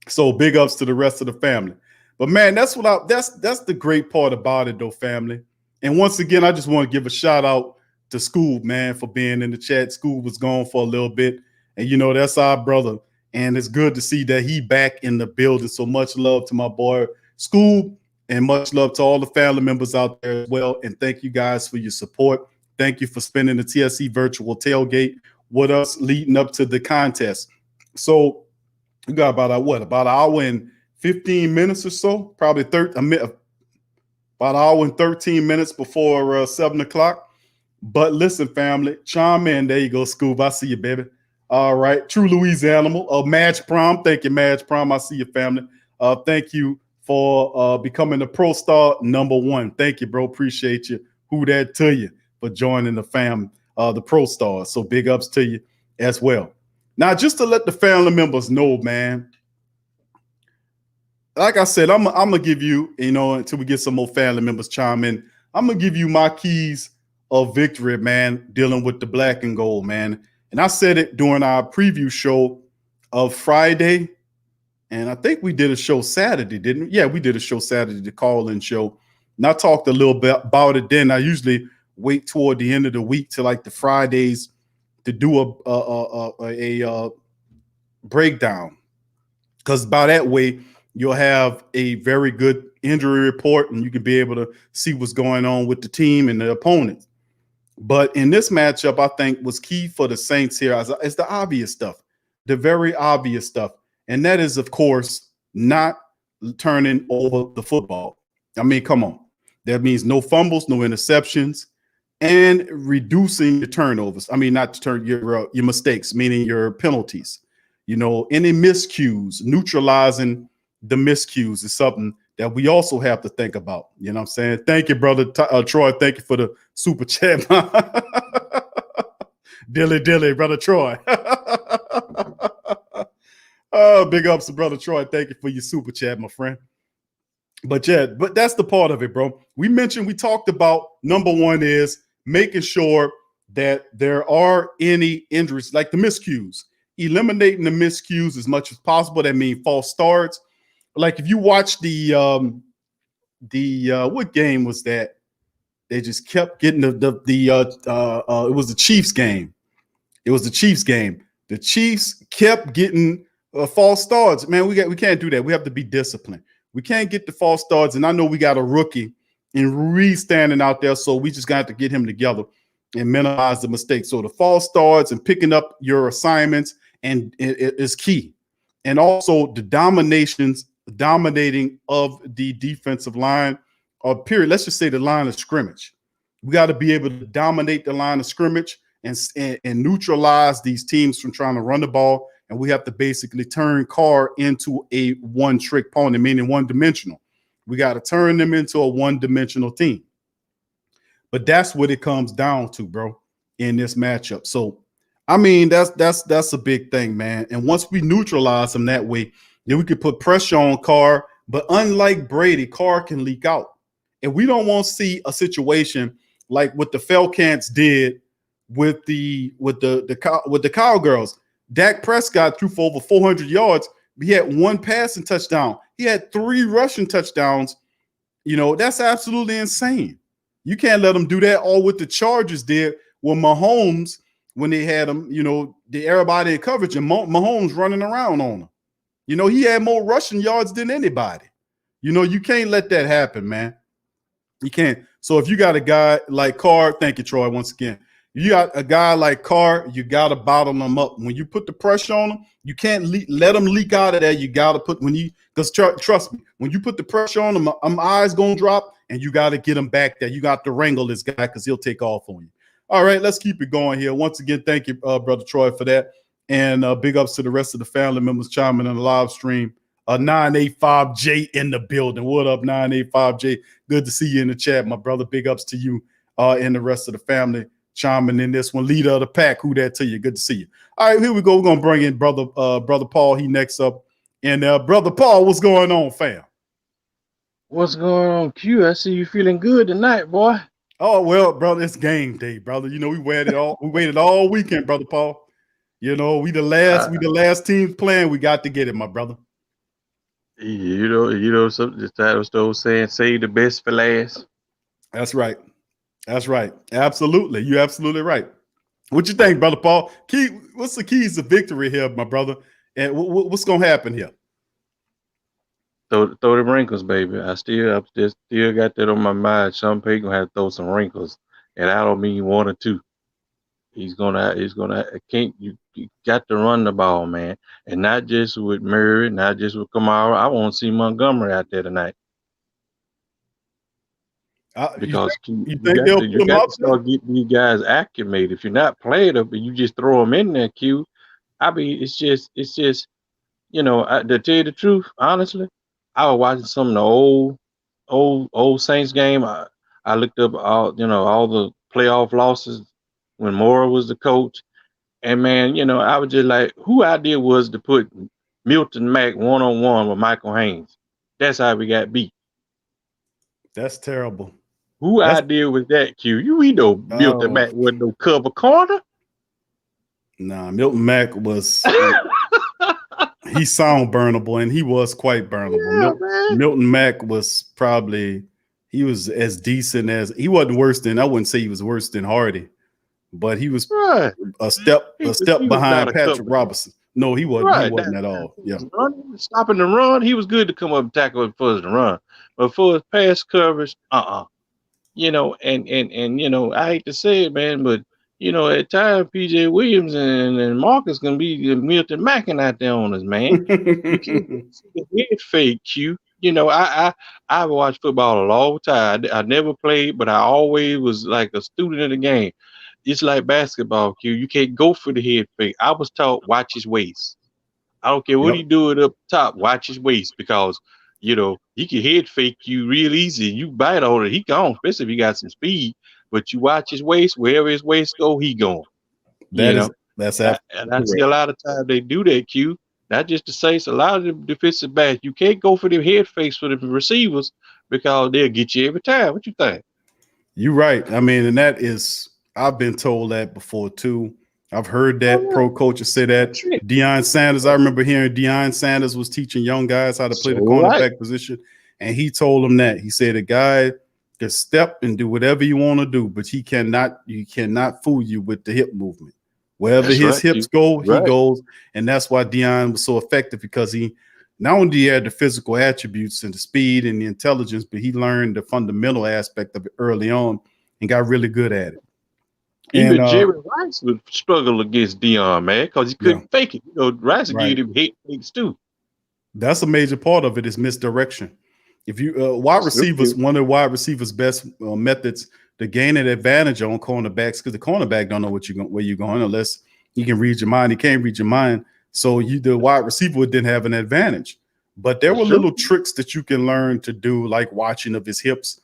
So big ups to the rest of the family. But man, that's the great part about it, though, family. And once again, I just want to give a shout out to Scoob, man, for being in the chat. Scoob was gone for a little bit, and that's our brother. And it's good to see that he back in the building. So much love to my boy Scoob, and much love to all the family members out there as well. And thank you guys for your support. Thank you for spending the TSC virtual tailgate with us leading up to the contest. So we got about an hour and 15 minutes or so, probably about an hour and 13 minutes before 7 o'clock. But listen, family, chime in. There you go, Scoob. I see you, baby. All right. True Louise Animal. Madge Prom. Thank you, Madge Prom. I see you, family. Thank you for becoming the Pro Star #1. Thank you, bro. Appreciate you. Who that to you for joining the fam, the Pro Stars. So big ups to you as well. Now, just to let the family members know, man, like I said, I'm gonna give you, until we get some more family members chime in, I'm gonna give you my keys of victory, man, dealing with the black and gold, man. And I said it during our preview show of Friday, and I think we did a show Saturday, didn't we? Yeah, we did a show Saturday, the call-in show. And I talked a little bit about it then. I usually wait toward the end of the week to like the Fridays to do a breakdown, because by that way you'll have a very good injury report, and you can be able to see what's going on with the team and the opponent. But in this matchup, I think what's key for the Saints here is the obvious stuff, the very obvious stuff. And that is, of course, not turning over the football. I mean, come on. That means no fumbles, no interceptions, and reducing the turnovers. I mean, not to turn your mistakes, meaning your penalties. Any miscues, neutralizing the miscues is something that we also have to think about. You know what I'm saying? Thank you, brother Troy. Thank you for the super chat. Dilly, brother Troy. Big ups to brother Troy. Thank you for your super chat, my friend. But that's the part of it, bro. We talked about number one is making sure that there are any injuries, like the miscues, eliminating the miscues as much as possible. That means false starts. Like if you watch the what game was that? They just kept getting it was the Chiefs game. It was the Chiefs game. The Chiefs kept getting false starts. Man, we can't do that. We have to be disciplined. We can't get the false starts. And I know we got a rookie and Reed standing out there, so we just got to get him together and minimize the mistakes. So the false starts and picking up your assignments and it is key. And also the dominating of the defensive line, or period. Let's just say the line of scrimmage. We got to be able to dominate the line of scrimmage and neutralize these teams from trying to run the ball. And we have to basically turn Carr into a one-trick pony, meaning one-dimensional. We got to turn them into a one-dimensional team. But that's what it comes down to, bro, in this matchup. So, I mean, that's a big thing, man. And once we neutralize them that way, then we could put pressure on Carr. But unlike Brady, Carr can leak out. And we don't want to see a situation like what the Falcons did with the Cowgirls. Dak Prescott threw for over 400 yards. He had one passing touchdown. He had 3 rushing touchdowns. That's absolutely insane. You can't let them do that. All what the Chargers did with Mahomes when they had him, everybody in coverage and Mahomes running around on him. He had more rushing yards than anybody. You can't let that happen, man. You can't. So if you got a guy like Carr, thank you, Troy, once again. You got a guy like Carr, you got to bottle him up. When you put the pressure on him, you can't let him leak out of there. You got to put because trust me, when you put the pressure on him, eyes going to drop and you got to get him back there. You got to wrangle this guy because he'll take off on you. All right, let's keep it going here. Once again, thank you, Brother Troy, for that. And big ups to the rest of the family members chiming in the live stream. 985J in the building. What up, 985J? Good to see you in the chat, my brother. Big ups to you and the rest of the family chiming in this one. Leader of the pack. Who that to you? Good to see you. All right, here we go. We're going to bring in brother Paul. He next up. And Brother Paul, what's going on, fam? What's going on, Q? I see you feeling good tonight, boy. Oh, well, brother, it's game day, brother. We waited all weekend, Brother Paul. We the last team playing. We got to get it, my brother. Something that was the old saying, save the best for last. That's right. Absolutely. You're absolutely right. What you think, Brother Paul? What's the keys to victory here, my brother? And what's going to happen here? Throw the wrinkles, baby. I still got that on my mind. Sean Payton gonna have to throw some wrinkles, and I don't mean 1 or 2. He's gonna. You got to run the ball, man, and not just with Murray, not just with Kamara. I want to see Montgomery out there tonight. Because you got to start getting these guys acclimated. If you're not playing them, but you just throw them in there, Q. I mean, it's just. To tell you the truth, honestly, I was watching some of the old Saints game. I looked up all the playoff losses when Mora was the coach, and man, I was just like, who idea was to put Milton Mack 1-on-1 with Michael Haynes? That's how we got beat. That's terrible. Who idea was that, Q? Milton Mack wasn't no cover corner. Nah, Milton Mack was. He sound burnable, and he was quite burnable. Yeah, Milton Mack was he was as decent as he wasn't worse than I wouldn't say he was worse than Hardy, but he was a step behind Patrick Robinson. No, he wasn't. Right. He wasn't at all. Yeah. Stopping the run, he was good to come up and tackle it for us to run. But for his pass coverage, you know, and you know, I hate to say it, man, but you know, at times PJ Williams and Marcus gonna be Milton Mackin out there on us, man. You can't see the head fake, Q. You know, I've watched football a long time. I never played, but I always was like a student of the game. It's like basketball, Q. You can't go for the head fake. I was taught watch his waist. I don't care what he do it up top, watch his waist, because you know he can head fake you real easy. You bite on it, he gone, especially if he got some speed. But you watch his waist, wherever his waist go, he going. That's and I see a lot of times they do that, Q. Not just to say, it's a lot of the defensive backs. You can't go for them head fakes for the receivers because they'll get you every time. What you think? You're right. I mean, and that is, I've been told that before too. I've heard that pro coaches say that. Deion Sanders, I remember hearing Deion Sanders was teaching young guys how to play the cornerback position, and he told them that. He said a guy can step and do whatever you want to do, but you cannot fool you with the hip movement. Wherever his hips go, he goes, and that's why Deion was so effective, because he not only had the physical attributes and the speed and the intelligence, but he learned the fundamental aspect of it early on and got really good at it. Even Jerry Rice would struggle against Deion, man, because he couldn't fake it. You know, Rice would give him hit fakes too. That's a major part of it, is misdirection. If you wide receivers, one of the wide receivers' best methods to gain an advantage on cornerbacks, because the cornerback don't know where you're going unless he can read your mind. He can't read your mind, so the wide receiver didn't have an advantage. But there were little tricks that you can learn to do, like watching of his hips.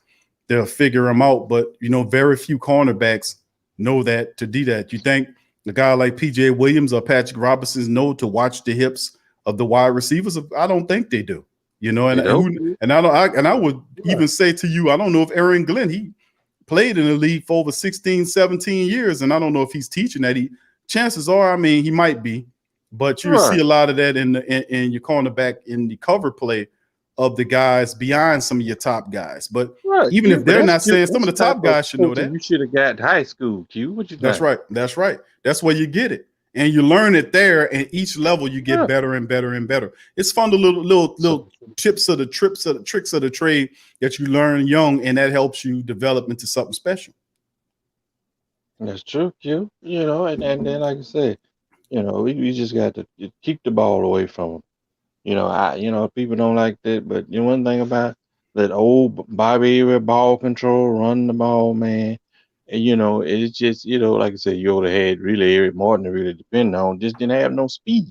They'll figure them out, but you know, very few cornerbacks know that to do that. You think a guy like PJ Williams or Patrick Robinson know to watch the hips of the wide receivers? I don't think they do. You know, and I would even say to you, I don't know if Aaron Glenn, he played in the league for over 16, 17 years, and I don't know if he's teaching that. Chances are, I mean, he might be, but you see a lot of that in your cornerback in the cover play of the guys beyond some of your top guys. But even if they're not saying, some of the top guys should know that. You should have got high school, Q. What you think? That's right. That's right. That's where you get it. And you learn it there, and each level you get better and better and better. It's fun, the little tricks of the trade that you learn young, and that helps you develop into something special. That's true, Q. You know, and then like I said, you know, we just got to keep the ball away from them. You know, people don't like that, but you know one thing about that old Bobby ball control, run the ball, man. And, you know, it's just, you know, like I said, you would have had really Eric Martin to really depend on, just didn't have no speed.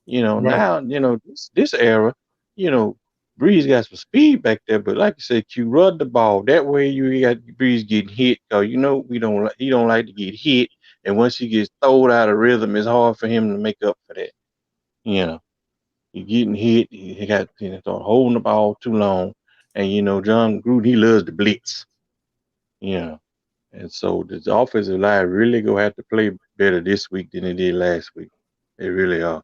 You know, now, you know, this era, you know, Breeze got some speed back there, but like you said, Q, run the ball. That way you got Breeze getting hit, because you know he don't like to get hit. And once he gets thrown out of rhythm, it's hard for him to make up for that. You know, he getting hit, he got start holding the ball too long. And you know, John Gruden, he loves the blitz. You know. And so the offensive line really gonna have to play better this week than it did last week. They really are.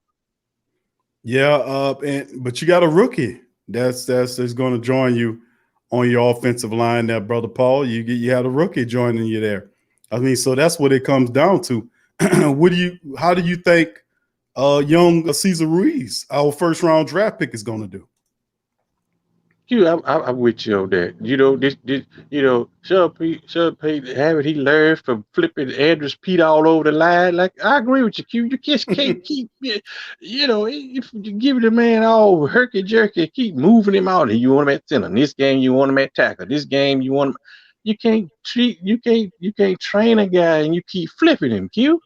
Yeah, but you got a rookie that's going to join you on your offensive line there, brother Paul. You had a rookie joining you there. I mean, so that's what it comes down to. How do you think young Cesar Ruiz, our first round draft pick, is going to do? I'm with you on that. You know, you know, Sean Payton, haven't he learned from flipping Andrews Pete all over the line? Like, I agree with you, Q. You just can't keep, you know, if you give the man all herky jerky, keep moving him out. You want him at center. This game, you want him at tackle. This game, you want him. You can't train a guy and you keep flipping him, Q.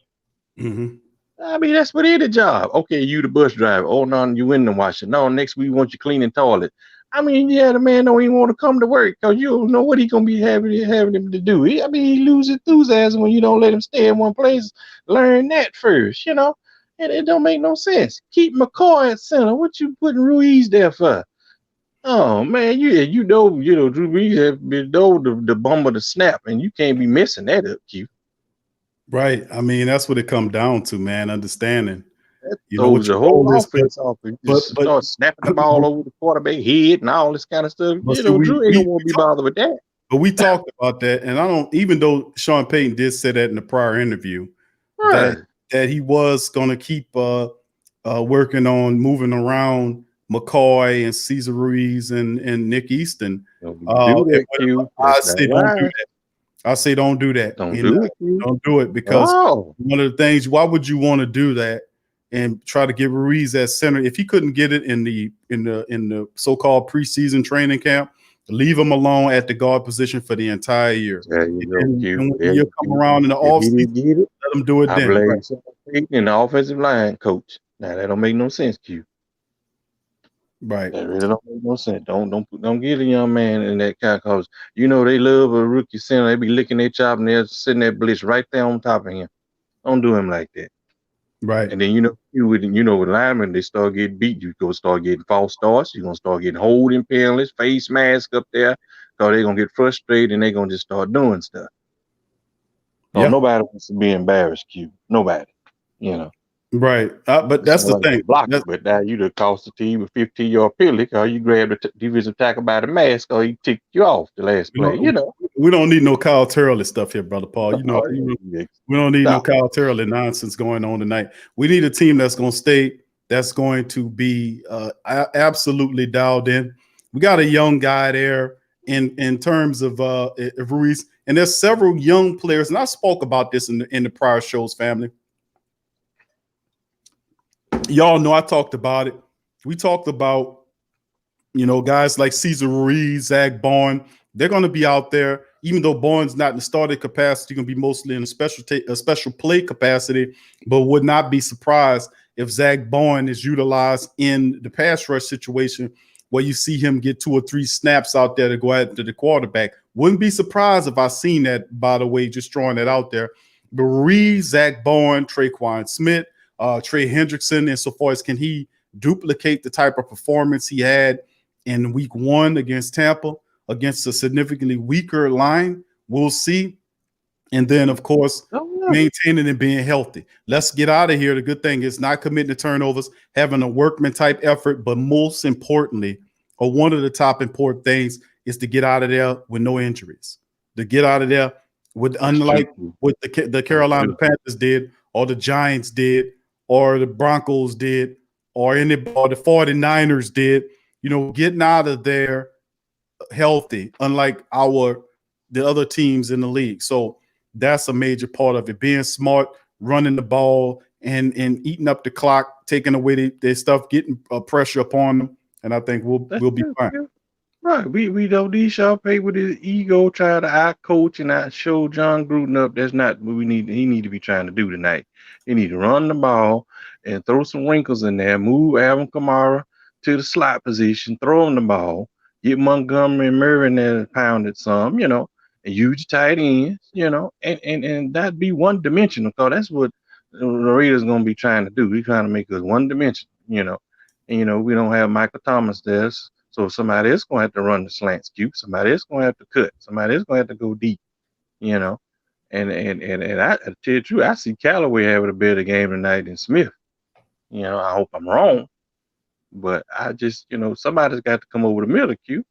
Mm-hmm. I mean, that's what is the job. Okay, you the bus driver. Oh, no, you in the washer. No, next week we want you cleaning toilet. I mean, yeah, the man don't even want to come to work because you don't know what he gonna be having him to do. I mean, he loses enthusiasm when you don't let him stay in one place. Learn that first, you know. And it don't make no sense. Keep McCoy at center. What you putting Ruiz there for? Oh man, you know, Drew Brees has been the bum of the snap, and you can't be messing that up, Q. Right. I mean, that's what it comes down to, man. Understanding. You know, the whole offense off. Just start snapping the ball over the quarterback head and all this kind of stuff. You know, Drew ain't gonna want to be bothered with that. But we talked about that, and I don't. Even though Sean Payton did say that in the prior interview, that he was going to keep working on moving around McCoy and Cesar Ruiz and Nick Easton. Don't do that, Q. I say don't do that. I say don't do that. Don't do it. Q. Don't do it because one of the things. Why would you want to do that and try to get Ruiz at center if he couldn't get it in the so-called preseason training camp? Leave him alone at the guard position for the entire year. There you go, Q. And when you come around in the offseason, let him do it then. I blame Payton and the offensive line coach. Now that don't make no sense, Q. Right. That really don't make no sense. Don't get a young man in that kind of cause they love a rookie center. They be licking their chop and they're sitting that blitz right there on top of him. Don't do him like that. Right. And then with linemen, they start getting beat. You go start getting false starts. You're gonna start getting holding penalties, face mask up there, because they're gonna get frustrated and they're gonna just start doing stuff. Yeah. Nobody wants to be embarrassed, Q. Nobody. Right. But that's the thing. But now you done cost the team a 15-yard penalty because you grabbed the defensive tackle by the mask or he ticked you off the last play. We don't need no Kyle Turley stuff here, Brother Paul. We don't need no Kyle Turley nonsense going on tonight. We need a team that's going to stay, that's going to be absolutely dialed in. We got a young guy there in terms of Ruiz, and there's several young players, and I spoke about this in the prior shows, family. Y'all know I talked about it. We talked about, guys like Cesar Ruiz, Zach Bourne. They're going to be out there, even though Bourne's not in the starting capacity, going to be mostly in a special play capacity, but would not be surprised if Zach Bourne is utilized in the pass rush situation where you see him get 2 or 3 snaps out there to go after the quarterback. Wouldn't be surprised if I seen that, by the way, just throwing that out there. But Ruiz, Zach Bourne, Traquan Smith, Trey Hendrickson, insofar as can he duplicate the type of performance he had in week 1 against Tampa, against a significantly weaker line. We'll see. And then, of course, maintaining and being healthy. Let's get out of here. The good thing is not committing to turnovers, having a workman type effort, but most importantly, or one of the top important things is to get out of there with no injuries. To get out of there with, unlike what the Carolina Panthers did, or the Giants did, or the Broncos did, or the 49ers did, getting out of there healthy, unlike the other teams in the league. So that's a major part of it. Being smart, running the ball, and eating up the clock, taking away their stuff, getting pressure upon them, and I think we'll be fine. Right. We don't need Sean Payton with his ego trying to out-coach and out-show John Gruden up. That's not what he need to be trying to do tonight. He need to run the ball and throw some wrinkles in there, move Alvin Kamara to the slot position, throw him the ball, get Montgomery and Murray in there pounded some, and use your tight ends, and that'd be one-dimensional, because that's what the Raiders going to be trying to do. We're trying to make us one-dimensional, and, we don't have Michael Thomas there. So somebody is going to have to run the slant scoop. Somebody is going to have to cut. Somebody is going to have to go deep, And I tell you the truth, I see Callaway having a better game tonight than Smith. I hope I'm wrong, but I just, somebody's got to come over the middle, Q.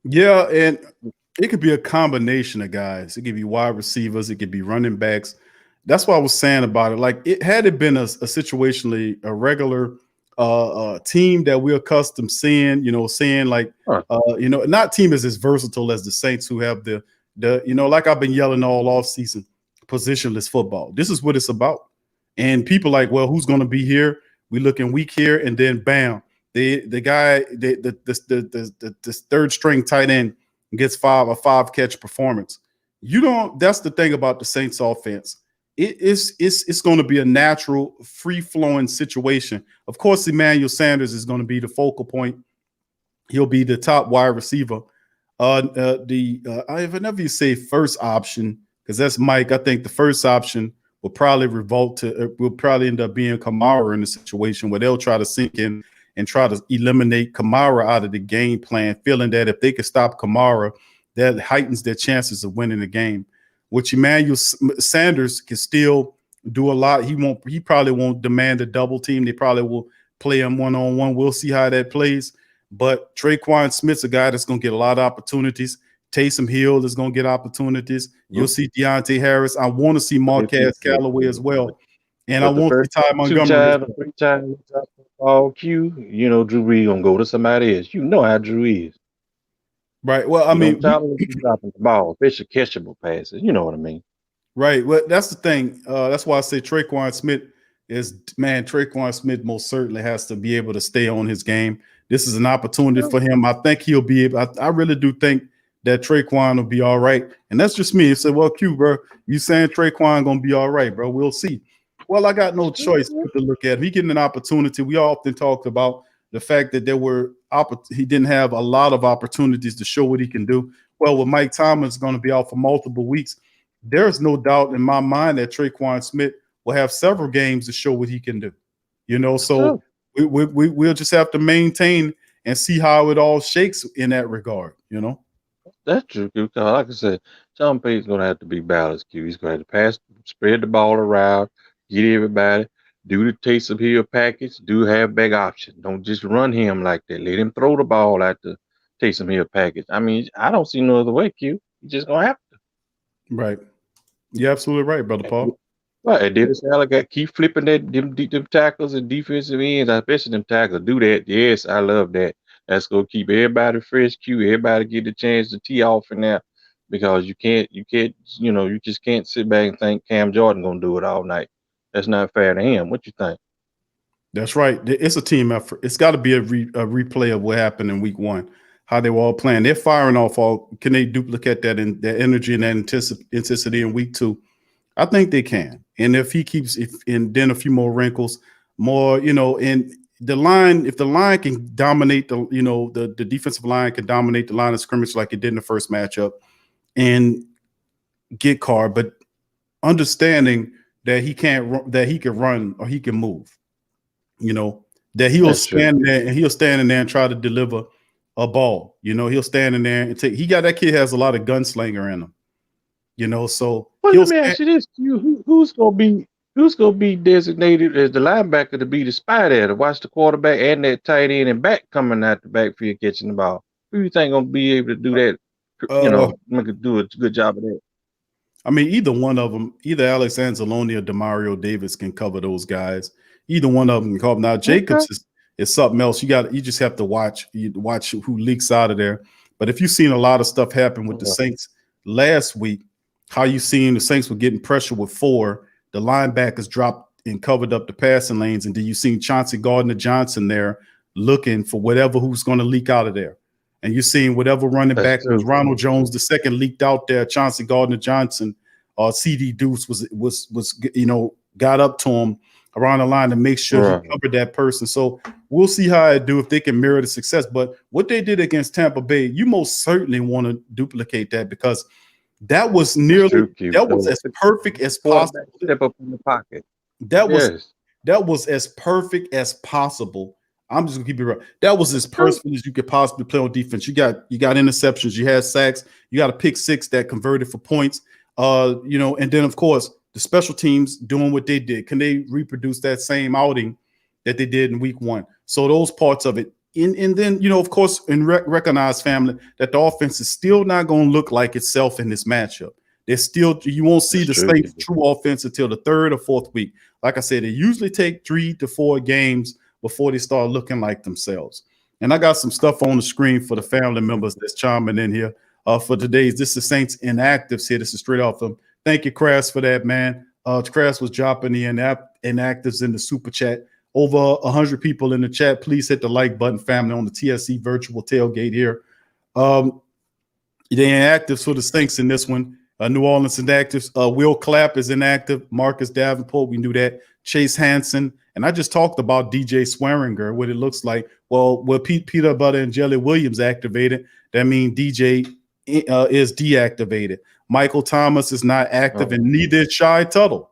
Yeah, and it could be a combination of guys. It could be wide receivers. It could be running backs. That's what I was saying about it. Like, had it been a situationally a regular team that we're accustomed seeing, not team is as versatile as the Saints, who have the like I've been yelling all off season, positionless football. This is what it's about. And people like, well, who's going to be here? We looking weak here, and then bam, the third string tight end gets a 5-catch performance. That's the thing about the Saints offense. It's going to be a natural, free-flowing situation. Of course, Emmanuel Sanders is going to be the focal point. He'll be the top wide receiver. Whenever you say first option, because that's Mike, I think the first option will probably end up being Kamara in the situation where they'll try to sink in and try to eliminate Kamara out of the game plan, feeling that if they could stop Kamara, that heightens their chances of winning the game. Which Emmanuel Sanders can still do a lot. He probably won't demand a double team. They probably will play him one-on-one. We'll see how that plays. But Traquan Smith's a guy that's going to get a lot of opportunities. Taysom Hill is going to get opportunities. You'll see Deontay Harris. I want to see Marquez Callaway as well. And I the won't see first Ty two Montgomery. times or three times you drop the ball, Q, you know Drew Brees gonna go to somebody else. You know how Drew is. Right. Well, I He don't mean, tolerate you dropping the ball, especially catchable passes. You know what I mean? right. Well, that's the thing. That's why I say Traquan Smith Traquan Smith most certainly has to be able to stay on his game. This is an opportunity for him. I think he'll be able. I really do think that Traquan will be all right. And that's just me. He said, well, Q, bro, you saying Traquan gonna be all right, bro? We'll see. Well, I got no choice but to look at him. He getting an opportunity. We often talked about the fact that he didn't have a lot of opportunities to show what he can do. Well, with Mike Thomas going to be out for multiple weeks, there's no doubt in my mind that Traquan Smith will have several games to show what he can do. You know, so we'll just have to maintain and see how it all shakes in that regard. You know, That's true, Q. 'Cause like I said, Sean Payton's gonna have to be balanced, Q. He's gonna have to pass, spread the ball around, get everybody, do the Taysom Hill package, do halfback option. Don't just run him like that. Let him throw the ball at the Taysom Hill package. I mean, I don't see no other way, Q. You just gonna have to. right? You're absolutely right, brother Paul. Right, and Dennis Allen got keep flipping them tackles and defensive ends, especially them tackles. Do that. Yes, I love that. That's gonna keep everybody fresh, Q. Everybody get the chance to tee off in there because you can't, you just can't sit back and think Cam Jordan gonna do it all night. That's not fair to him. What you think? That's right. It's a team effort. It's got to be a replay of what happened in week one, how they were all playing. They're firing off all. Can they duplicate that in that energy and that intensity in week two? I think they can. And if he keeps, and then a few more wrinkles, more, and the line, if the line can dominate the defensive line can dominate the line of scrimmage like it did in the first matchup and get Carr, but understanding that he can't, that he can run or he can move, that he'll stand there and he'll stand in there and try to deliver a ball. He'll stand in there and that kid has a lot of gunslinger in him. So well, let me ask you this: who's gonna be designated as the linebacker to be the spider to watch the quarterback and that tight end and back coming out the backfield catching the ball? Who you think gonna be able to do that? Do a good job of that. I mean, either one of them, either Alex Anzalone or Demario Davis can cover those guys. Either one of them can cover. Now Jacobs is something else. You just have to watch who leaks out of there. But if you've seen a lot of stuff happen with the Saints last week, how you seen the Saints were getting pressure with 4, the linebackers dropped and covered up the passing lanes, and then you seen Chauncey Gardner-Johnson there looking for who's going to leak out of there. And you're seeing whatever running back was Ronald Jones, the second leaked out there, Chauncey Gardner-Johnson, CD Deuce was got up to him around the line to make sure he covered that person. So we'll see how I do if they can mirror the success. But what they did against Tampa Bay, you most certainly want to duplicate that because that was as perfect as possible. Step up in the pocket. That was as perfect as possible. I'm just gonna keep it right. That was as perfect as you could possibly play on defense. You got interceptions, you had sacks, you got a pick 6 that converted for points. And then of course the special teams doing what they did. Can they reproduce that same outing that they did in week 1? So those parts of it. And then, of course, and recognize, family, that the offense is still not going to look like itself in this matchup. You won't see the Saints' true offense until the 3rd or 4th week. Like I said, they usually take 3 to 4 games before they start looking like themselves. And I got some stuff on the screen for the family members that's chiming in here for today's. This is Saints inactives here. This is straight off them. Thank you, Crass, for that, man. Crass was dropping the inactives in the super chat. Over 100 people in the chat. Please hit the like button, family, on the TSC virtual tailgate here. The inactives for the Saints in this one. New Orleans inactives. Will Clapp is inactive. Marcus Davenport, we knew that. Chase Hansen. And I just talked about DJ Swearinger, what it looks like. Well, Peter Butter and Jelly Williams activated. That means DJ is deactivated. Michael Thomas is not active, and neither is Shy Tuttle.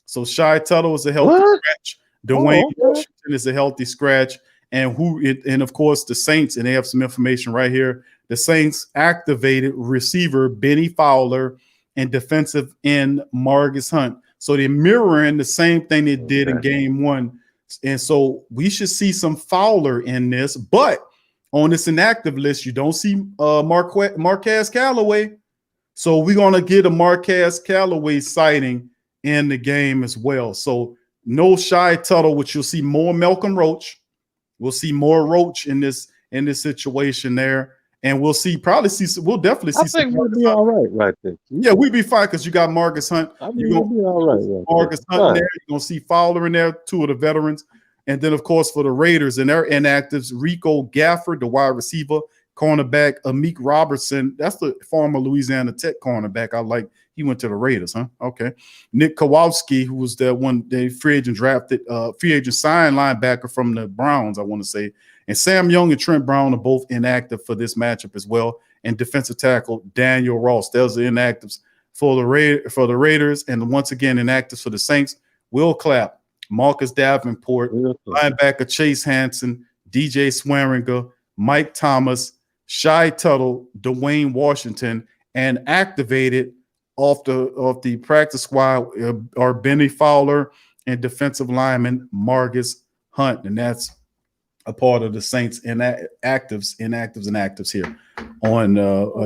So Shy Tuttle is a healthy scratch. Dwayne Washington is a healthy scratch. And of course, the Saints, and they have some information right here. The Saints activated receiver Benny Fowler and defensive end Marcus Hunt. So they're mirroring the same thing they did in game 1. And so we should see some Fowler in this. But on this inactive list, you don't see Marquez Callaway. So we're going to get a Marquez Callaway sighting in the game as well. So No Shy Tuttle, which you'll see more Malcolm Roach. We'll see more Roach in this situation there. And we'll definitely see. I think we'll be all right there. Yeah, we'll be fine because you got Marcus Hunt. We'll be all right. Marcus Hunt in there. You're going to see Fowler in there, two of the veterans. And then, of course, for the Raiders and their inactives, Rico Gafford, the wide receiver, cornerback, Amik Robertson. That's the former Louisiana Tech cornerback. He went to the Raiders, huh? Okay. Nick Kowalski, who was the free agent signed linebacker from the Browns, I want to say. And Sam Young and Trent Brown are both inactive for this matchup as well. And defensive tackle Daniel Ross. Those are inactives for the Raiders. And once again, inactives for the Saints. Will Clapp, Marcus Davenport, linebacker Chase Hansen, DJ Swearinger, Mike Thomas, Shy Tuttle, Dwayne Washington, and activated off the practice squad are Benny Fowler and defensive lineman Marcus Hunt. And that's a part of the Saints inactives here on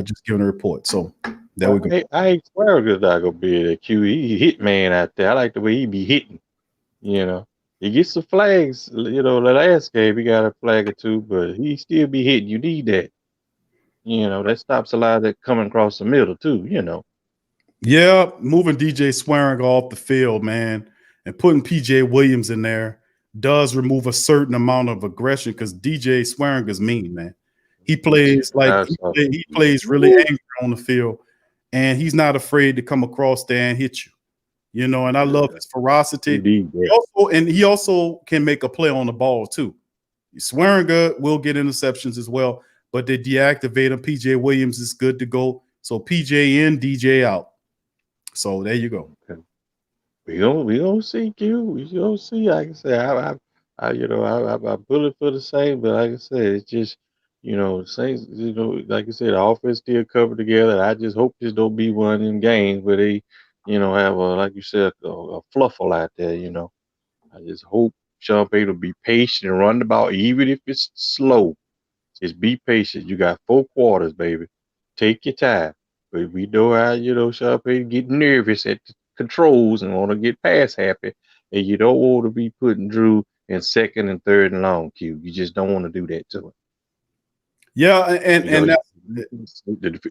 just giving a report. So there we go. I ain't Swearinger not gonna be a Q. He hit man out there. I like the way he be hitting. He gets some flags. The last game he got a flag or two, but he still be hitting. You need that. That stops a lot of that coming across the middle too. Yeah, moving DJ Swearinger off the field, man, and putting PJ Williams in there does remove a certain amount of aggression because DJ Swearinger's mean, man. He plays he plays really angry on the field, and he's not afraid to come across there and hit you. And I love his ferocity. He also can make a play on the ball too. Swearinger will get interceptions as well, but they deactivate him. PJ Williams is good to go. So PJ in, DJ out. So there you go. Okay. We gonna see Q. We gonna see. Like I said, I bullet for the same, but like I said, it's just the Saints. Like I said, the offense still covered together. I just hope this don't be one of them games where they have like you said, a fluffle out there. I just hope Sean Payton will be patient and run the ball, even if it's slow. Just be patient. You got 4 quarters, baby. Take your time. But we know how, Sean Payton get nervous at the controls and want to get pass happy. And you don't want to be putting Drew in 2nd and 3rd and long, Q. You just don't want to do that to him. Yeah, and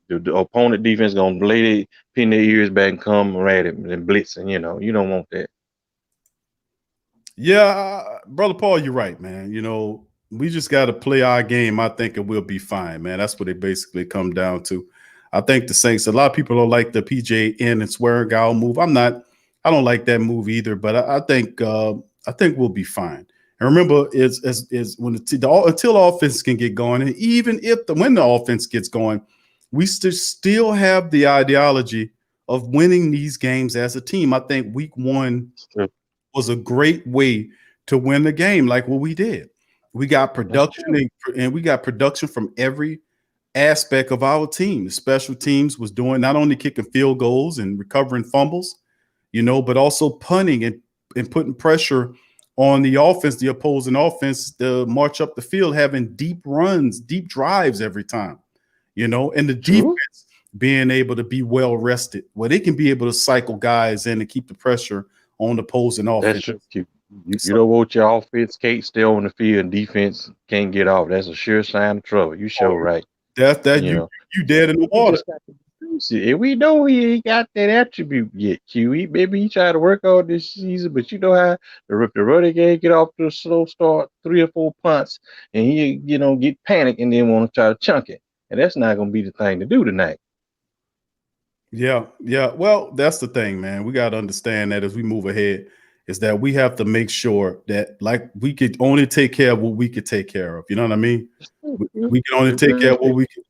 the opponent defense going to pin their ears back and come at him and blitzing. You don't want that. Yeah, Brother Paul, you're right, man. We just got to play our game. I think it will be fine, man. That's what it basically come down to. I think the Saints, a lot of people don't like the PJ in and Swearinger move. I don't like that move either, but I think we'll be fine. And remember, is when until offense can get going, and even when the offense gets going, we still have the ideology of winning these games as a team. I think week 1 was a great way to win the game, like what we did. We got production and we got production from every aspect of our team. The special teams was doing not only kicking field goals and recovering fumbles, but also punting and putting pressure on the offense, the opposing offense, to march up the field, having deep runs, deep drives every time, and the defense being able to be well rested, where they can be able to cycle guys in and keep the pressure on the opposing offense. That's true. You don't want your offense can't stay on the field and defense can't get off. That's a sure sign of trouble. You sure right. You dead in the water. And we know he ain't got that attribute yet, Q. Maybe he tried to work on this season, but you know how the running game get off to a slow start, 3 or 4 punts, and he, get panicked and then want to try to chunk it. And that's not going to be the thing to do tonight. Yeah. Well, that's the thing, man. We got to understand that as we move ahead, is that we have to make sure that we could only take care of what we could take care of. You know what I mean? We can only take care of what we can.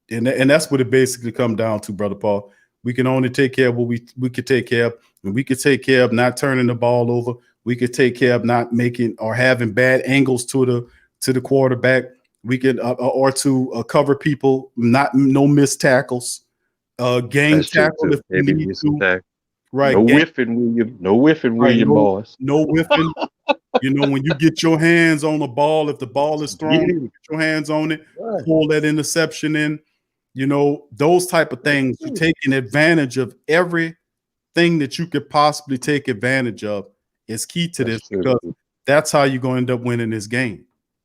And that's what it basically come down to, Brother Paul. We can only take care of what we could take care of. And we could take care of not turning the ball over. We could take care of not making or having bad angles to the quarterback. We could or to cover people, no missed tackles, game tackle if we need to. Right. No whiffing, William boys. No whiffing. When you get your hands on the ball, if the ball is thrown, you get your hands on it, pull that interception in. Those type of things. You're taking advantage of everything that you could possibly take advantage of is key to this because that's how you're going to end up winning this game.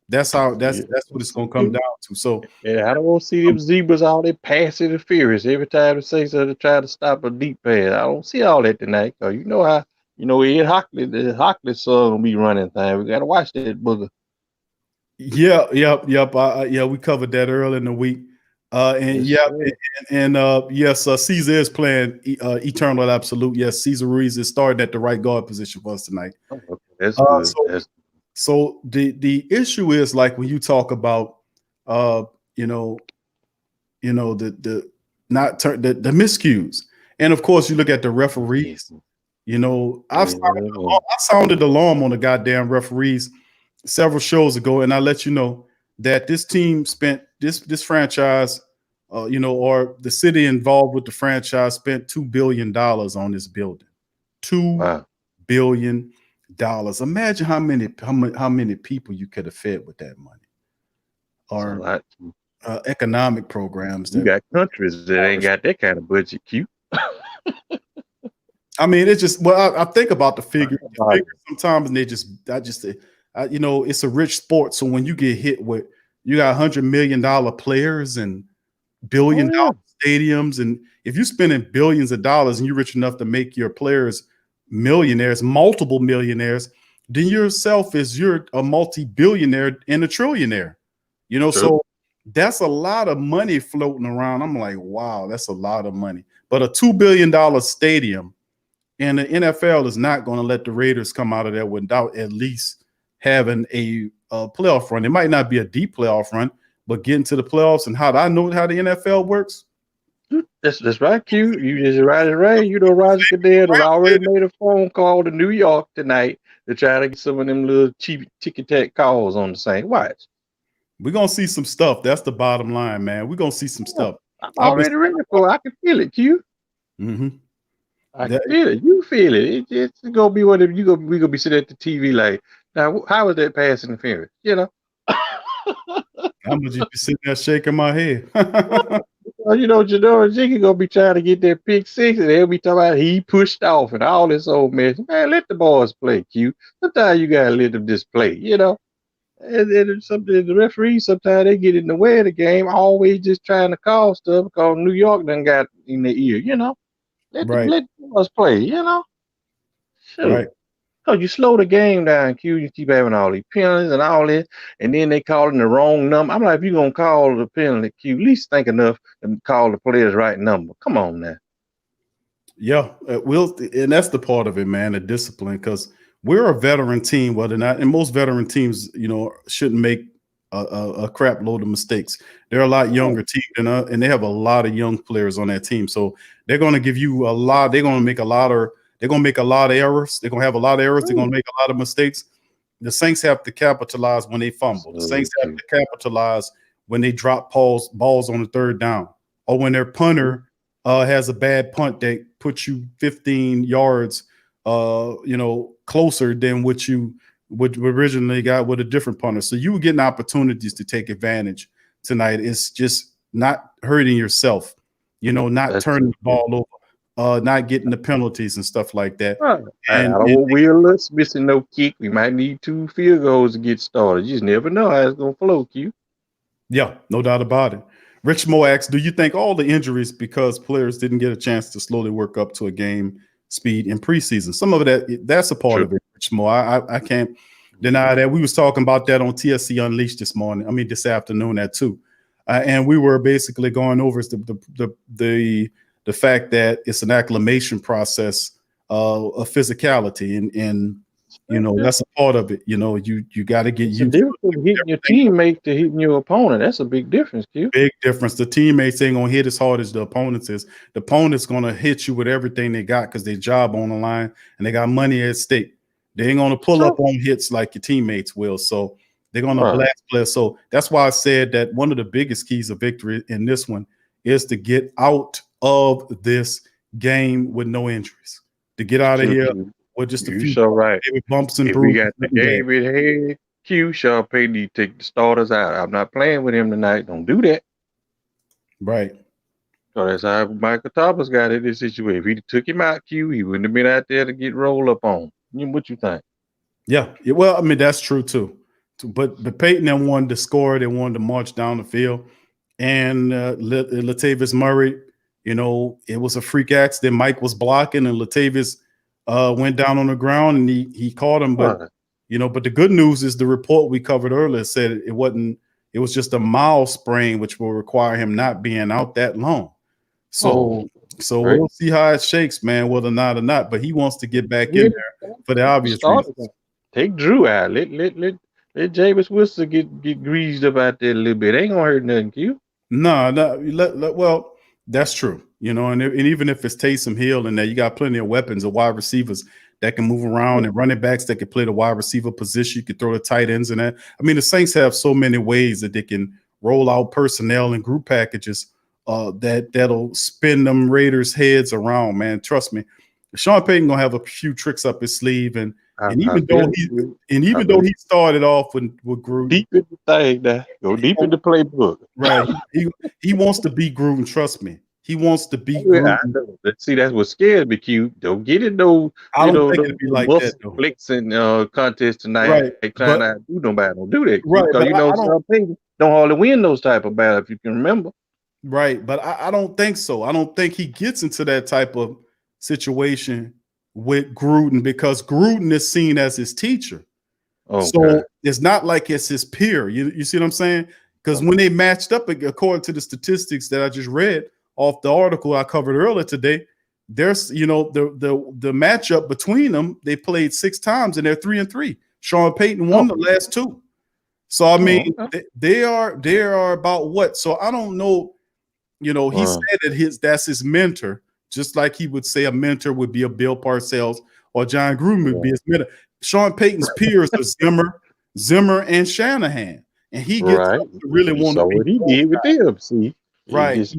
That's what it's going to come down to. So yeah, I don't want to see them zebras all that pass interference every time they say so to try to stop a deep pass. I don't see all that tonight. Cause you know how Ed Hockley's son be running thing. We got to watch that booger. Yeah, yep. We covered that early in the week. Yes, Caesar is playing Eternal Absolute. Yes, Cesar Ruiz is starting at the right guard position for us tonight. Oh, okay. That's good. So the issue is like when you talk about the miscues, and of course you look at the referees. I sounded the alarm on the goddamn referees several shows ago, and I let you know that this team spent this franchise, or the city involved with the franchise spent $2 billion on this building. $2 billion. Imagine how many people you could have fed with that money, or economic programs. You got countries that ain't got that kind of budget, Q. I mean, it's just I think about the figure sometimes, and it's a rich sport. So when you get hit with, you got $100 million players and billion-dollar stadiums, and if you're spending billions of dollars and you're rich enough to make your players millionaires, multiple millionaires, then you're a multi-billionaire and a trillionaire. So that's a lot of money floating around. I'm like, wow, that's a lot of money. But a $2 billion stadium, and the NFL is not going to let the Raiders come out of there without at least having a playoff run. It might not be a deep playoff run, but getting to the playoffs. And how do I know how the NFL works? That's right, Q. You just right. Roger Goodell has already made a phone call to New York tonight to try to get some of them little cheap ticky-tack calls on the same. Watch. We're going to see some stuff. That's the bottom line, man. We're going to see some stuff. I'm already ready for it. I can feel it, Q. Mm-hmm. I can feel it. You feel it. It's going to be whatever. We're going to be sitting at the TV like, now, how is that pass interference? I'm going to be sitting there shaking my head. Janoris Jiggy gonna be trying to get that pick six, and they'll be talking about he pushed off and all this old mess. Man, let the boys play, Q. Sometimes you gotta let them just play, And the referees sometimes they get in the way of the game, always just trying to call stuff because New York done got in their ear, Let the boys play, Sure. Right. Because you slow the game down, Q, you keep having all these penalties and all this, and then they calling the wrong number. I'm like, if you're going to call the penalty, Q, at least think enough to call the player's right number. Come on now. Yeah, and that's the part of it, man, the discipline, because we're a veteran team, whether or not, and most veteran teams, shouldn't make a crap load of mistakes. They're a lot younger team than us, and they have a lot of young players on that team. So they're going to give you a lot. They're going to make a lot of errors. They're going to have a lot of errors. They're going to make a lot of mistakes. The Saints have to capitalize when they fumble. The Saints have to capitalize when they drop balls on the third down, or when their punter has a bad punt that puts you 15 yards, closer than what you would originally got with a different punter. So you were getting opportunities to take advantage tonight. It's just not hurting yourself, not turning the ball over, not getting the penalties and stuff like that. Right. And I don't want Will missing no kick. We might need 2 field goals to get started. You just never know how it's going to flow, Q. Yeah, no doubt about it. Rich Mo asks, do you think all the injuries because players didn't get a chance to slowly work up to a game speed in preseason? Some of that's a part of it, Rich Mo. I can't deny that. We was talking about that on TSC Unleashed this afternoon at 2. And we were basically going over the fact that it's an acclimation process of physicality, and that's a part of it. You got to get used to hitting your teammate to hitting your opponent. That's a big difference, Q. Big difference. The teammates ain't gonna hit as hard as the opponents is. The opponent's gonna hit you with everything they got because their job on the line and they got money at stake. They ain't gonna pull up on hits like your teammates will. So they're gonna blast players. So that's why I said that one of the biggest keys of victory in this one is to get out of this game with no injuries. To get out of here with just a few bumps and bruises. We got the game in hand. Q, Sean Payton need to take the starters out. I'm not playing with him tonight. Don't do that. Right. So that's how Michael Thomas got in this situation. If he took him out, Q, he wouldn't have been out there to get rolled up on. What you think? Yeah. Well, I mean, that's true too. But Payton then wanted to score. They wanted to march down the field. And Latavius Murray, it was a freak accident. Mike was blocking, and Latavius went down on the ground, and he caught him. But but the good news is the report we covered earlier said it wasn't. It was just a mild sprain, which will require him not being out that long. So we'll see how it shakes, man, whether or not. But he wants to get back in there for the obvious reasons. Take Drew out. Let Jameis Winston get greased up out there a little bit. Ain't gonna hurt nothing, Q. No. Well, that's true. And even if it's Taysom Hill in there, you got plenty of weapons of wide receivers that can move around and running backs that can play the wide receiver position. You can throw the tight ends in there. I mean, the Saints have so many ways that they can roll out personnel and group packages that'll spin them Raiders' heads around, man. Trust me. Sean Payton gonna have a few tricks up his sleeve, and even though he started off with Gruden, deep in the thing, now go deep in the playbook. Right, he wants to be Gruden. Trust me, he wants to be Gruden. See, that's what scares me. Q, don't get it. No, I don't think it'd be like that. Flicks and contest tonight. Right, trying to do nobody. Don't do that. Right, because Sean Payton don't hardly win those type of battles. If you can remember. Right, but I don't think so. I don't think he gets into that type of situation with Gruden because Gruden is seen as his teacher. Okay. So it's not like it's his peer. You see what I'm saying? Because when they matched up, according to the statistics that I just read off the article I covered earlier today, there's the matchup between them. They played 6 times and they're 3-3. Sean Payton won the last 2. So I mean, they are about what? So I don't know. He said that that's his mentor, just like he would say a mentor would be a Bill Parcells or John Gruden would be his mentor. Sean Payton's peers are Zimmer and Shanahan, and he gets to really want to be. What he did with them, see, right? Just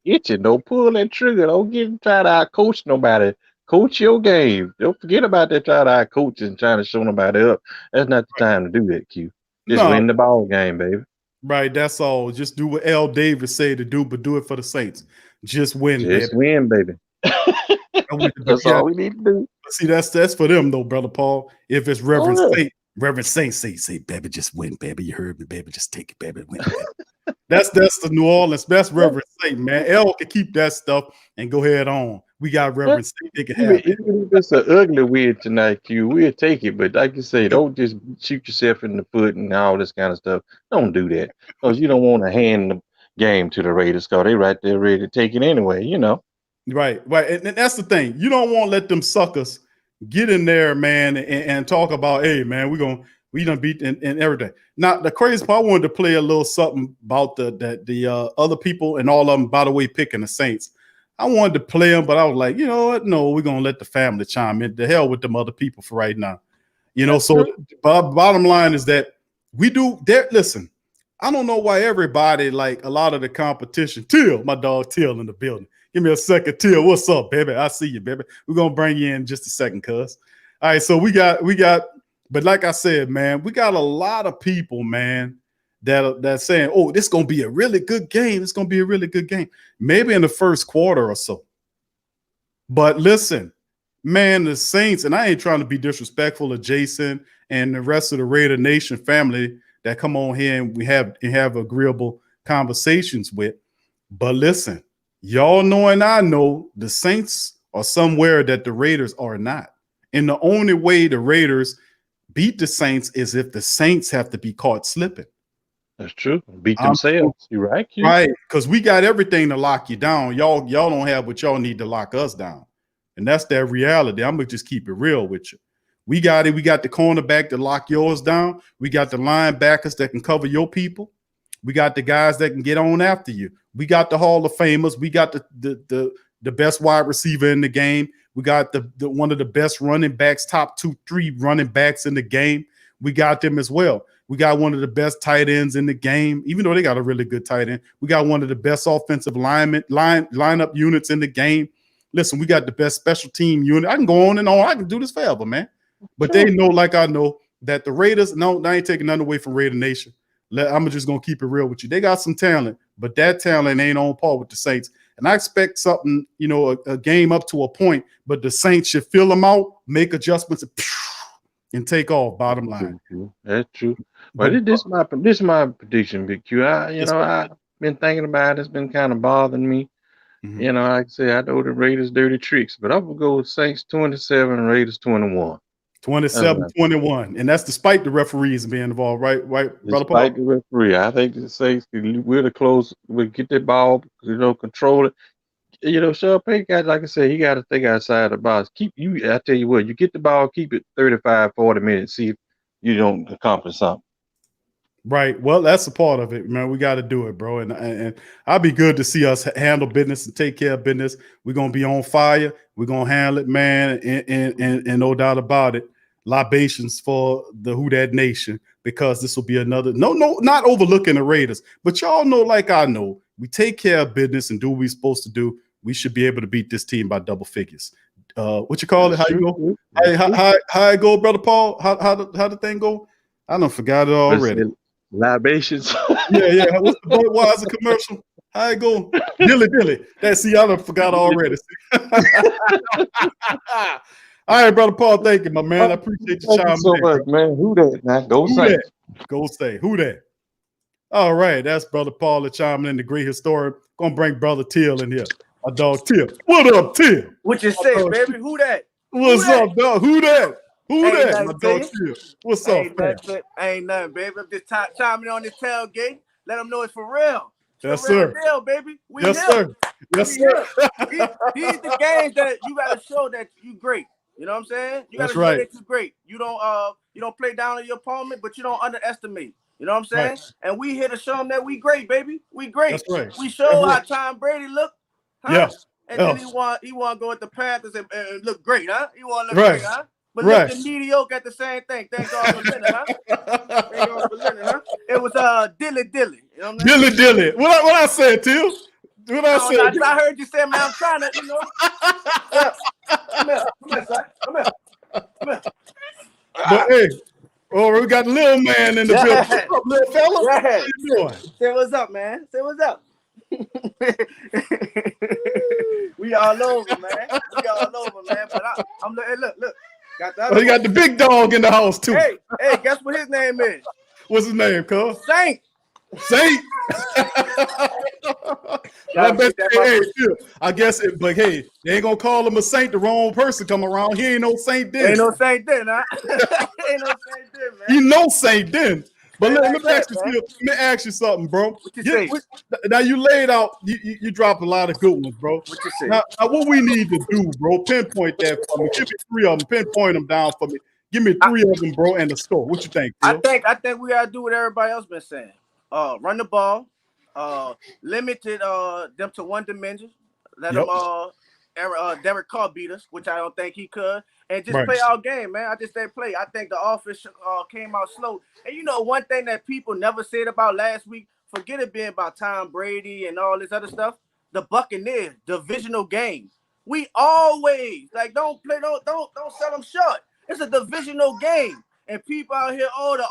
itching. Don't pull that trigger. Don't try to out coach nobody. Coach your game. Don't forget about that. Try to out coach and trying to show nobody up. That's not the time to do that, Q. Just win the ball game, baby. Right, that's all. Just do what L. Davis said to do, but do it for the Saints. Just win, Just win, baby. That's all we need to do. See, that's for them, though, Brother Paul. If it's Reverend Saint, say, baby, just win, baby. You heard me, baby. Just take it, baby. Win, baby. That's the New Orleans. That's Reverend Saint, man. L can keep that stuff and go ahead on. We got Reverend Saint. They can have it. Even if it's an ugly win tonight, Q, we'll take it. But like you say, don't just shoot yourself in the foot and all this kind of stuff. Don't do that. Because you don't want to hand the game to the Raiders because they right there ready to take it anyway, Right. And that's the thing. You don't want to let them suckers get in there, man, and talk about, hey, man, we done beat and everything. Now, the crazy part, I wanted to play a little something about the other people and all of them, by the way, picking the Saints. I wanted to play them, but I was like, you know what? No, we're going to let the family chime in. The hell with them other people for right now. So bottom line is that we do that. Listen, I don't know why everybody, like a lot of the competition, Till, my dog Till in the building. Give me a second, Till. What's up, baby? I see you, baby. We're going to bring you in just a second, cuz. All right, so we got, but like I said, man, we got a lot of people, man, that's saying, oh, this is going to be a really good game. It's going to be a really good game. Maybe in the first quarter or so. But listen, man, the Saints, and I ain't trying to be disrespectful of Jason and the rest of the Raider Nation family that come on here and we have agreeable conversations with. But listen, y'all know and I know the Saints are somewhere that the Raiders are not. And the only way the Raiders beat the Saints is if the Saints have to be caught slipping. That's true. Beat themselves. You're right, Q. Right, because we got everything to lock you down. Y'all don't have what y'all need to lock us down. And that's that reality. I'm going to just keep it real with you. We got it. We got the cornerback to lock yours down. We got the linebackers that can cover your people. We got the guys that can get on after you. We got the Hall of Famers. We got the best wide receiver in the game. We got the one of the best running backs, top 2-3 running backs in the game. We got them as well. We got one of the best tight ends in the game, even though they got a really good tight end. We got one of the best offensive lineup units in the game. Listen, we got the best special team unit. I can go on and on. I can do this forever, man. But they know, like I know, that the Raiders, no, I ain't taking nothing away from Raider Nation. I'm just going to keep it real with you. They got some talent, but that talent ain't on par with the Saints. And I expect something, a game up to a point, but the Saints should fill them out make adjustments, and take off. Bottom line. That's true. But this is my prediction, Big Q. I've been thinking about it. It's been kind of bothering me. Mm-hmm. Like I say, I know the Raiders dirty tricks, but I'm gonna go with Saints 27, Raiders 21. 27-21, and that's despite the referees being involved, right, brother Paul? Despite the referee, I think the Saints we're the close. We get the ball, control it. Sean Payton got, like I said, he got to think outside the box. I tell you what, you get the ball, keep it 35, 40 minutes, see if you don't accomplish something. Right. Well, that's a part of it, man. We got to do it, bro. And I'll be good to see us handle business and take care of business. We're gonna be on fire. We're gonna handle it, man. And no doubt about it. Libations for the Who Dat Nation, because this will be another not overlooking the Raiders, but y'all know, like I know, we take care of business and do what we're supposed to do. We should be able to beat this team by double figures. What you call it? How you go? How it go, brother Paul? How the thing go? I don't forgot it already. Libations. Yeah. What's the Budweiser commercial? How it go? Dilly. I done forgot already. All right, brother Paul, thank you, my man. I appreciate you chiming in. So much, man. Who that? Now go say. Go say. Who that? All right, that's brother Paul the chiming in, the great historian. Gonna bring brother Till in here. My dog Till. What up, Till? What you say, baby? Who that? What's up, dog? Who that? Who that? My dog Till. What's up, Ain't nothing, baby. I'm just chiming on this tailgate. Let them know it's for real. Yes, sir. Deal, baby. Yes, sir. Yes, sir. These the games that you gotta show that you great. You know what I'm saying? You gotta show that you're great. You don't play down on your opponent, but you don't underestimate. You know what I'm saying? Right. And we here to show them that we great, baby. We great. That's right. We show how Tom Brady look. Huh? Yeah. And then he want to go at the Panthers and look great, huh? He want to look great, huh? But look, the mediocre at the same thing. Thank God for winning, huh? Thank God for winning, huh? It was dilly. You know what I'm saying? Dilly. What I said, Till? What I said? I heard you say, man, I'm trying to, Yeah. Come here, son. Come here. But hey, we got the little man in the building. What's up, little fella? Yeah. How you doing? Say what's up, man. Say what's up. We all over, man. But I'm hey, look. He got the big dog in the house too. Hey, guess what his name is? What's his name, cuz? Saint. I guess it, but hey, they ain't gonna call him a saint. The wrong person come around. He ain't no Saint then. Ain't no Saint then, huh? Ain't no Saint then, man. He no Saint then. But let me ask you something, bro. What you say? Now you laid out, you dropped a lot of good ones, bro. What you say? Now what we need to do, bro, pinpoint that for me. Give me 3 of them, pinpoint them down for me. Give me 3 of them, bro, and the score. What you think, Phil? I think we gotta do what everybody else been saying. Run the ball, limited them to one dimension. Let them Derek Carr beat us, which I don't think he could, and just play our game, man. I just didn't play. I think the offense came out slow. And one thing that people never said about last week, forget it being about Tom Brady and all this other stuff. The Buccaneers divisional game. We always don't sell them short. It's a divisional game, and people out here, the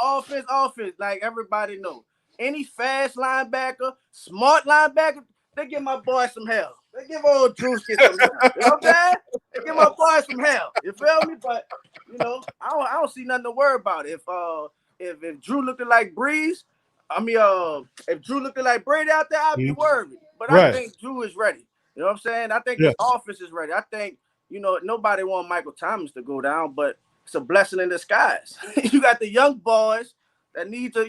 offense. Like everybody knows. Any fast linebacker, smart linebacker, they give my boy some hell. They give old Drewski some hell. You know what I'm saying? They give my boy some hell. You feel me? But I don't see nothing to worry about. If Drew looked like Breeze, if Drew looked like Brady out there, I'd be worried. But I think Drew is ready. You know what I'm saying? I think the offense is ready. I think nobody want Michael Thomas to go down, but it's a blessing in disguise. You got the young boys that need to,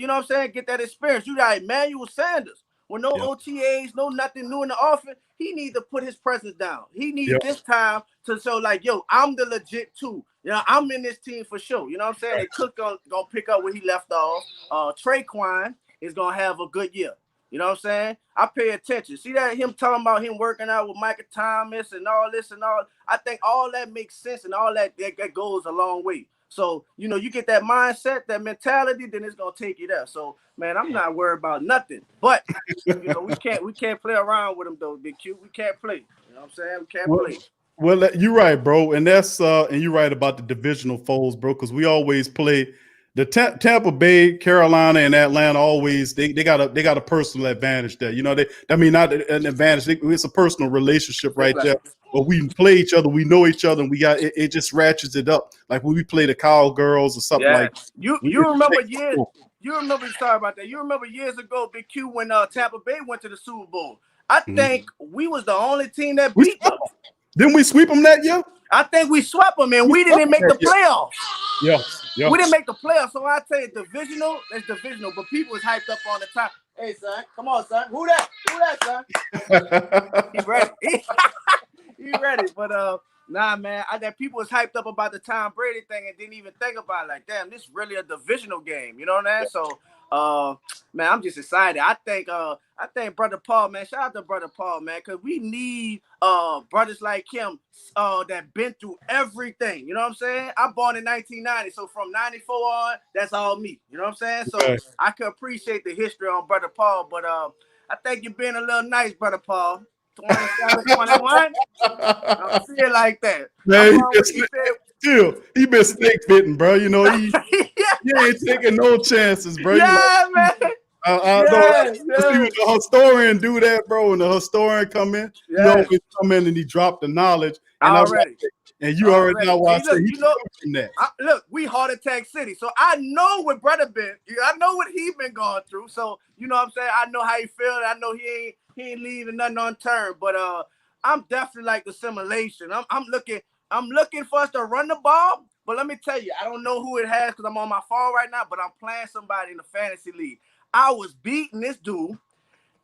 get that experience. You got Emmanuel Sanders with no OTAs, no nothing new in the offense. He needs to put his presence down. He needs this time to show I'm the legit too. I'm in this team for sure. You know what I'm saying? And Cook gonna pick up where he left off. Traquan is gonna have a good year. You know what I'm saying? I pay attention. See that him talking about him working out with Michael Thomas and all this and all. I think all that makes sense and all that goes a long way. So, you get that mindset, that mentality, then it's gonna take you there. So, man, I'm not worried about nothing. But we can't play around with them though, Big Q. We can't play. You know what I'm saying? We can't play. Well, you're right, bro. And that's and you're right about the divisional foes, bro, because we always play the Tampa Bay, Carolina, and Atlanta. Always they got a personal advantage there. Not an advantage. It's a personal relationship right there. but we play each other. We know each other, and it just ratchets it up. Like when we play the Cowgirls or something like that. You remember years. You remember, sorry about that. You remember years ago, Big Q, when Tampa Bay went to the Super Bowl. I think we was the only team that beat them. Didn't we sweep them that year? I think we swept them, and we didn't make the playoffs. Yeah. We didn't make the playoffs, so I tell you, divisional, that's divisional. But people was hyped up on the top. Hey, son, come on, son. Who that, son? He's ready. He's ready. But nah, man, people was hyped up about the Tom Brady thing and didn't even think about it. Like, damn, this is really a divisional game. You know what I'm saying? So, man, I'm just excited. I think Brother Paul, man, shout out to Brother Paul, man, because we need brothers like him that been through everything. You know what I'm saying? I'm born in 1990, so from 94 on, that's all me. You know what I'm saying? So I can appreciate the history on Brother Paul, but I think you're being a little nice, Brother Paul. 27, 21. I don't see it like that. Man, he been snake bitten, bro. You know, he ain't taking no chances, bro. Yeah, man. I see when the historian do that, bro. When the historian come in, he always come in and he drop the knowledge. And you already know why I say he's from that. Look, we Heart Attack City, so I know what brother been. I know what he been going through. So you know what I'm saying. I know how he feel. I know he ain't leaving nothing unturned. But I'm definitely like the simulation. I'm looking for us to run the ball. But let me tell you, I don't know who it has because I'm on my phone right now. But I'm playing somebody in the fantasy league. I was beating this dude,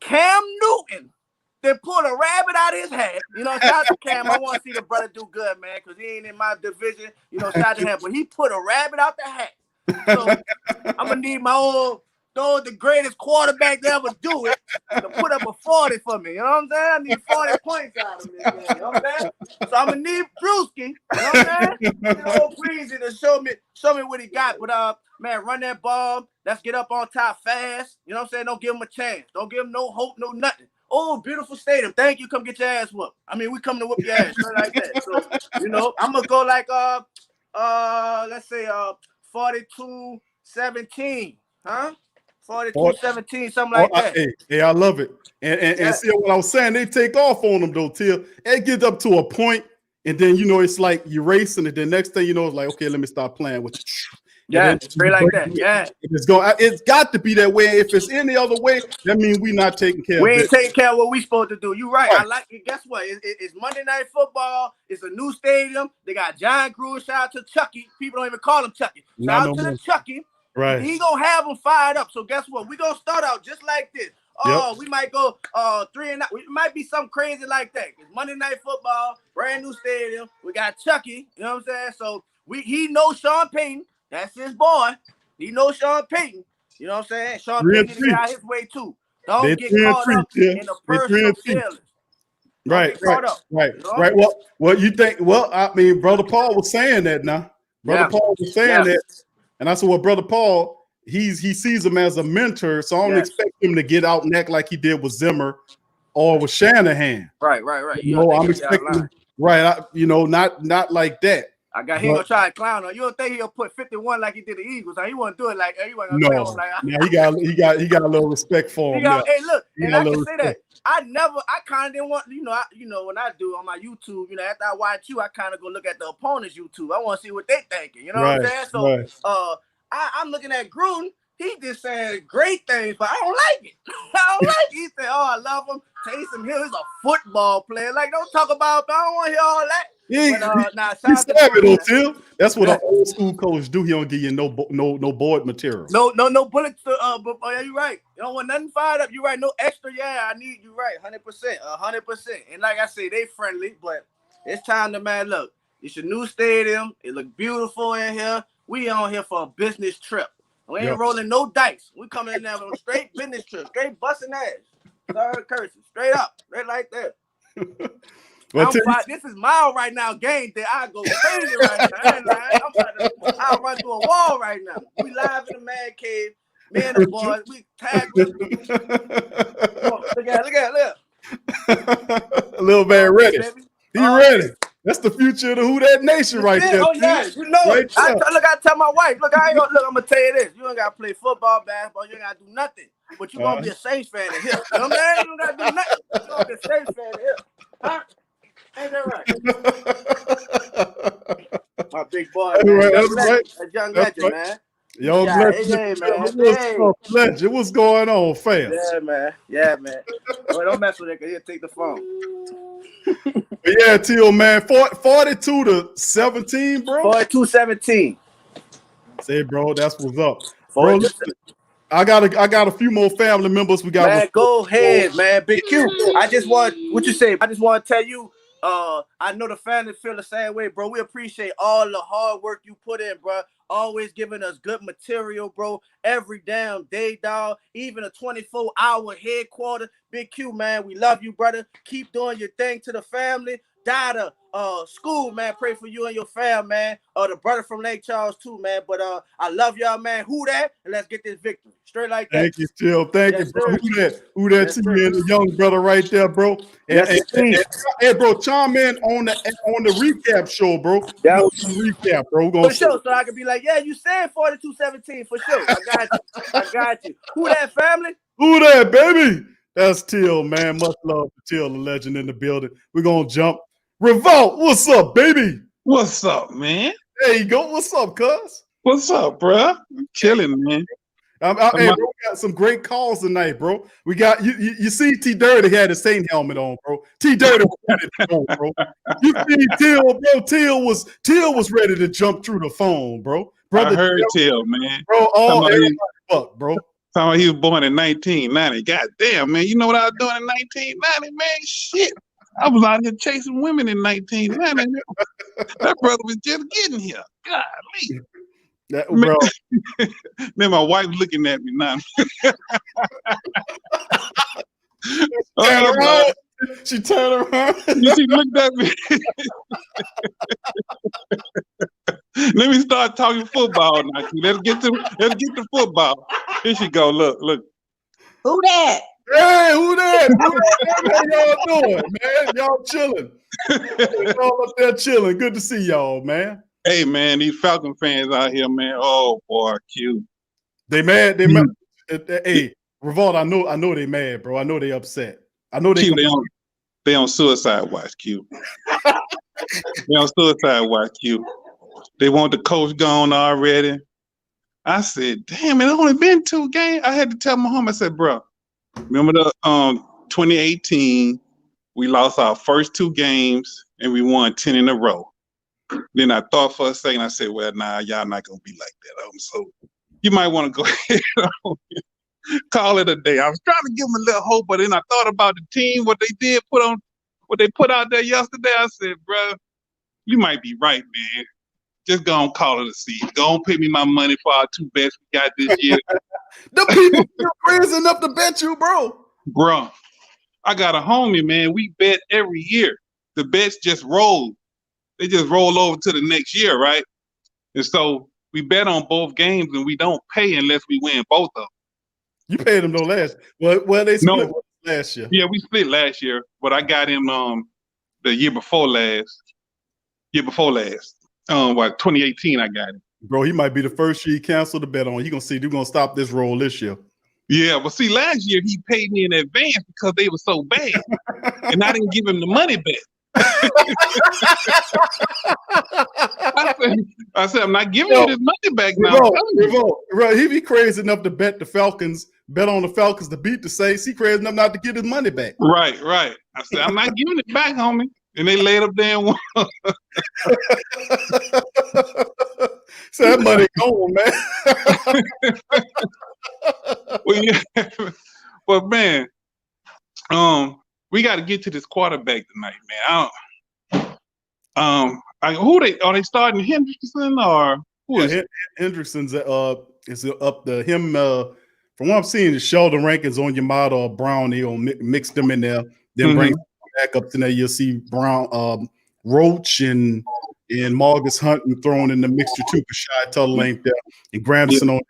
Cam Newton. Then pulled a rabbit out of his hat. You know, shout out to Cam. I want to see the brother do good, man, because he ain't in my division. You know, shout out to him. But he put a rabbit out the hat. So I'm going to need my old, the greatest quarterback to ever do it, to put up a 40 for me. You know what I'm saying? I need 40 points out of this, man. You know what I'm saying? So I'm going to need Drewski. You know what I'm saying? You know, Breezy to show me what he got. But, man, run that ball. Let's get up on top fast. You know what I'm saying? Don't give him a chance. Don't give him no hope, no nothing. Oh, beautiful stadium. Thank you. Come get your ass whooped. I mean, we coming to whoop your ass like that. So, you know, I'm gonna go like let's say 42-17. Huh? 42-17, something like that. Hey, I love it. And see what I was saying, they take off on them though, Till. It gets up to a point, and then you know it's like you're racing, and the next thing you know, it's like, okay, let me start playing with you. Yeah, straight like that. Yeah, it's got to be that way. If it's any other way, that means we're not taking care of it. We ain't taking care of what we supposed to do. You're right. I like it. Guess what? It's Monday Night Football. It's a new stadium. They got giant crews. Shout out to Chucky. People don't even call him Chucky. Shout out to the Chucky. Right. He gonna have them fired up. So guess what? We gonna start out just like this. We might go 3-9. It might be something crazy like that. It's Monday Night Football, brand new stadium. We got Chucky. You know what I'm saying? So he knows Sean Payton. That's his boy. He knows Sean Payton. You know what I'm saying? Sean Payton get out his way too. Don't get caught up in the personal feelings. Right. Well, you think? Well, I mean, Brother Paul was saying that now. Paul was saying that, and I said, well, Brother Paul, he sees him as a mentor, so I don't expect him to get out and act like he did with Zimmer or with Shanahan. Right. You know, I'm expecting not like that. He gonna try to clown on. You don't think he'll put 51 like he did the Eagles? He won't do it like he wasn't gonna clown like. He got a little respect for him. Hey, look, and I can say that I kind of didn't want when I do on my YouTube, after I watch you, I kind of go look at the opponent's YouTube. I want to see what they thinking. You know what I'm saying? So I'm looking at Gruden. He just saying great things, but I don't like it. I don't like it. He said, "Oh, I love him. Taysom Hill is a football player. Like, don't talk about. I don't want to hear all that." That's what an old school coach do. He don't give you no board material. No bullets. But you're right. You don't want nothing fired up. You're right. No extra. Yeah, I need you right. 100%. And like I say, they friendly, but it's time to look. It's a new stadium. It look beautiful in here. We on here for a business trip. We ain't rolling no dice. We coming in there on a straight business trip, straight busting ass. Third cursing, straight up, straight like that. This is mild right now, game day. I go crazy right now. I'll run through a wall right now. We live in the man cave. Me and the boys, we tag with Look at. A little man ready. He ready. That's the future of the Who That Nation right there. Oh, yeah, you know it. I tell my wife, I'm going to tell you this. You ain't got to play football, basketball. You ain't got to do nothing. But you're going to be a Saints fan in here. You know what I'm saying? You don't got to do nothing. You're going to be a Saints fan in here. Huh? Ain't that right? My big boy, That's man. right, Young that's legend. right. That young That's legend, right. man. Young Yeah, legend. hey, man. What's Hey. up, legend? What's going on, fans? Yeah, man. Yeah, man. Boy, don't mess with it, because he'll take the phone. But yeah, Teal, man, 42-17, bro. 42-17. Say, bro, that's what's up, bro. Listen, I got a few more family members. We got. Man, go ahead, man. Big Q. I just want what you say. I just want to tell you. I know the family feel the same way, bro. We appreciate all the hard work you put in, bro. Always giving us good material, bro. Every damn day, dog. Even a 24-hour headquarters. Big Q, man. We love you, brother. Keep doing your thing to the family. Dada, school, man. Pray for you and your fam, man. The brother from Lake Charles too, man. But I love y'all, man. Who that? And let's get this victory. Straight like that. Thank you, Till. Thank you, bro. Who that to you and the young brother right there, bro. And hey, bro, chime in on the recap show, bro. Yeah. Recap, bro. For sure. So I can be like, yeah, you said 42-17 for sure. I got you. I got you. Who that, family? Who that, baby? That's Till, man. Much love to Till, the legend in the building. We're gonna jump. Revolt, what's up, baby? What's up, man? There you go. What's up, cuz? What's up, bro? I'm chilling, man. Hey, bro, we got some great calls tonight, bro. We got you see T Dirty had the Saint helmet on, bro. T Dirty was ready to go, bro. You see Till, bro. Till was ready to jump through the phone, bro. Brother, I heard Till, man. Bro, everybody fuck, bro. Talking about he was born in 1990. God damn, man. You know what I was doing in 1990, man? Shit. I was out here chasing women in 1990. That brother was just getting here. Golly. Bro. Man, my wife looking at me now. She turned around. She looked at me. Let me start talking football now. Let's get to football. Here she go. Look. Who that? Hey, who that? How y'all doing, man? Y'all chilling. Y'all up there chilling. Good to see y'all, man. Hey, man, these Falcon fans out here, man. Oh boy, Q. They mad. They mad. Hey, Revolt, I know they mad, bro. I know they upset. I know Q, they on suicide watch, Q. They on suicide watch, Q. They want the coach gone already. I said, damn, it only been 2 games. I had to tell my home. I said, bro, remember the 2018, we lost our first 2 games and we won 10 in a row. Then I thought for a second, I said, well, nah, y'all not going to be like that. So you might want to go ahead and call it a day. I was trying to give them a little hope, but then I thought about the team, what they put out there yesterday. I said, bro, you might be right, man. Just go and call it a season. Go and pay me my money for our 2 bets we got this year. The people feel crazy enough to bet you, bro. Bro, I got a homie, man. We bet every year. The bets just roll. They just roll over to the next year, right? And so we bet on both games, and we don't pay unless we win both of them. You paid them no last. Well, they split last year. Yeah, we split last year, but I got him the year before last. 2018, I got him. Bro, he might be the first year he canceled the bet on. You're gonna see they're gonna stop this roll this year. Yeah, but see, last year he paid me in advance because they were so bad, and I didn't give him the money back. I said, I'm not giving you this money back now. Revolt. He be crazy enough to bet on the Falcons to beat the Saints. He crazy enough not to get his money back. Right. I said, I'm not giving it back, homie. And they laid up there and won. So that money gone, man. Well, yeah. But man, we got to get to this quarterback tonight, man. Are they starting Hendrickson or who is it? Hendrickson's is up to him. From what I'm seeing, the Sheldon Rankins on Yamada or Brown. He'll mix them in there, then bring back up to there. You'll see Brown, Roach, and Marcus Hunt thrown in the mixture too. Kashai Tuttle ain't there, and Granderson on.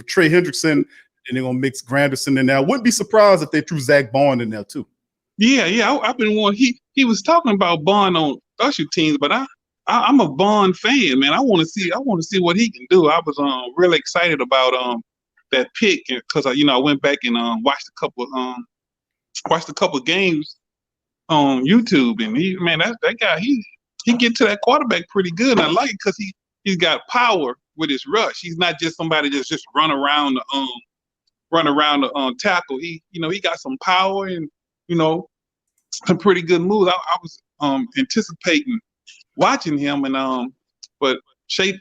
Trey Hendrickson, and they're gonna mix Granderson in there. I wouldn't be surprised if they threw Zach Bond in there too. Yeah. I've been wanting. He was talking about Bond on Usher teams, but I'm a Bond fan, man. I want to see what he can do. I was really excited about that pick because I went back and watched a couple games on YouTube, and that guy he get to that quarterback pretty good. And I like it because he's got power with his rush. He's not just somebody that's just run around the tackle. He got some power and some pretty good moves. I was anticipating watching him, and but Sean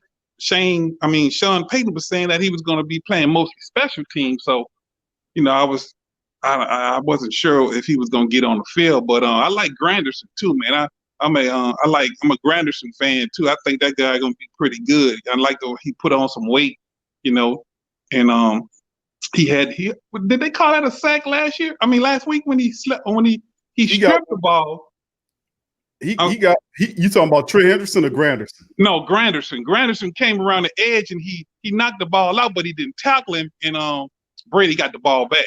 Payton was saying that he was going to be playing mostly special teams. So I wasn't sure if he was going to get on the field, but I like Granderson too, man. I'm a Granderson fan too. I think that guy going to be pretty good. I like the way he put on some weight, and did they call that a sack last week when he stripped the ball. You talking about Trey Henderson or Granderson? No, Granderson. Granderson came around the edge and he knocked the ball out, but he didn't tackle him, and Brady got the ball back.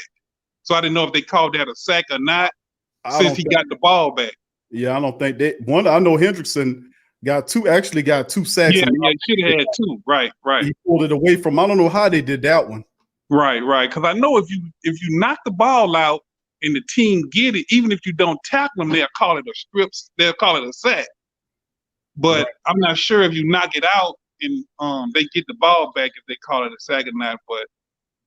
So I didn't know if they called that a sack or not since he got the ball back. Yeah, I don't think that one. I know Hendrickson got two sacks. Yeah, should have had two. Right. He pulled it away from. I don't know how they did that one. Right. Because I know if you knock the ball out and the team get it, even if you don't tackle them, they'll call it a strip. They'll call it a sack. But I'm not sure if you knock it out and they get the ball back if they call it a sack or not. But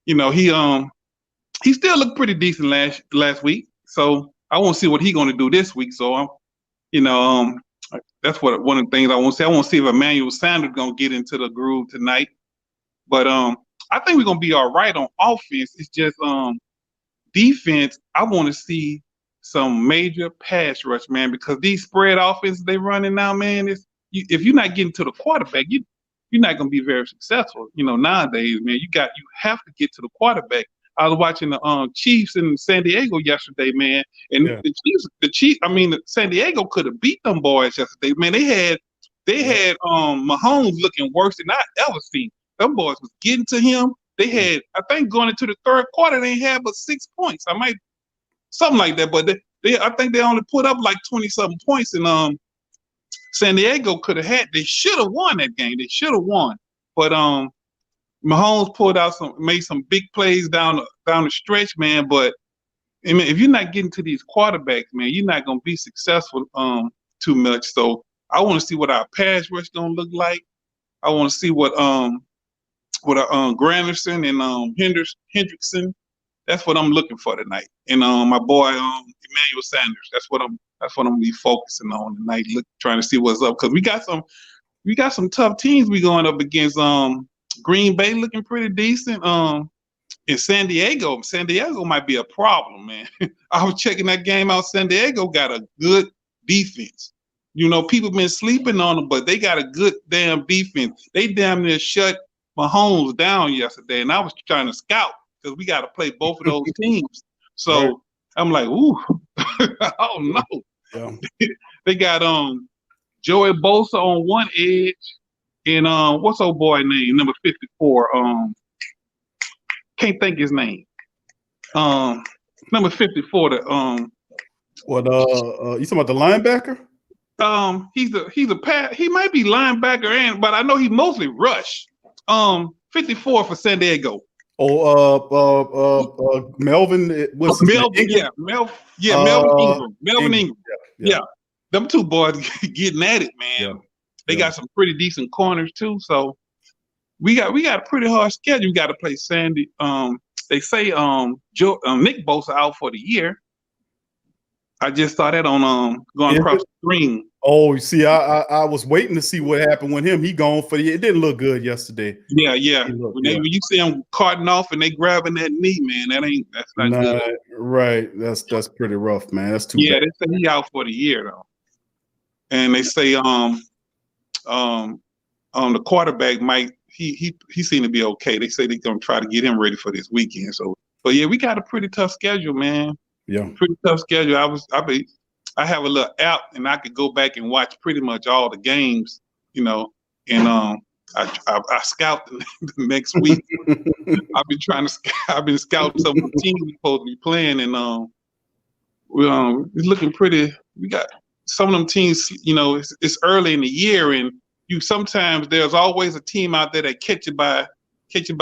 he still looked pretty decent last week. So I want to see what he's going to do this week. So that's one of the things I want to see. I want to see if Emmanuel Sanders going to get into the groove tonight. But I think we're going to be all right on offense. It's just defense. I want to see some major pass rush, man, because these spread offenses they running now, man, if you're not getting to the quarterback, you're not going to be very successful. Nowadays, man, you have to get to the quarterback. I was watching the Chiefs in San Diego yesterday, man, and San Diego could have beat them boys yesterday, man. They had Mahomes looking worse than I ever seen. Them boys was getting to him. They had, I think, going into the third quarter, they had but 6 points. Something like that. But I think they only put up like 20-something points, and San Diego they should have won that game. They should have won, but Mahomes made some big plays down the stretch, man. But if you're not getting to these quarterbacks, man, you're not gonna be successful too much. So I want to see what our pass rush gonna look like. I want to see what Granderson and Hendrickson. That's what I'm looking for tonight. And my boy Emmanuel Sanders. That's what I'm gonna be focusing on tonight. Trying to see what's up, because we got some tough teams we going up against. Green Bay looking pretty decent. In San Diego might be a problem, man. I was checking that game out. San Diego got a good defense. People been sleeping on them, but they got a good damn defense. They damn near shut Mahomes down yesterday, and I was trying to scout because we got to play both of those teams. So I'm like, ooh, oh no. Yeah. They got Joey Bosa on one edge. And what's old boy name? Number 54. Can't think his name. Number 54. You talking about the linebacker? He might be linebacker, but I know he mostly rush. 54 for San Diego. Melvin. Melvin Ingram. Melvin Ingram. Yeah. Them two boys getting at it, man. Yeah. They got some pretty decent corners too, so we got a pretty hard schedule. We got to play Sandy. They say Nick Bosa out for the year. I just saw that on going across the screen. Oh, you see, I was waiting to see what happened with him. He gone for the year. It didn't look good yesterday. Yeah. When you see him carting off and they grabbing that knee, man, that's not good. Right, that's pretty rough, man. That's too bad. Yeah, they say he out for the year though, and they say the quarterback might he seemed to be okay. They say they're gonna try to get him ready for this weekend. So, but yeah, we got a pretty tough schedule, man. Yeah, pretty tough schedule. I have a little app and I could go back and watch pretty much all the games, and I scout the next week. I've been scouting some of the teams we're supposed to be playing, and it's looking pretty. We got some of them teams, it's early in the year, and sometimes there's always a team out there that catch you by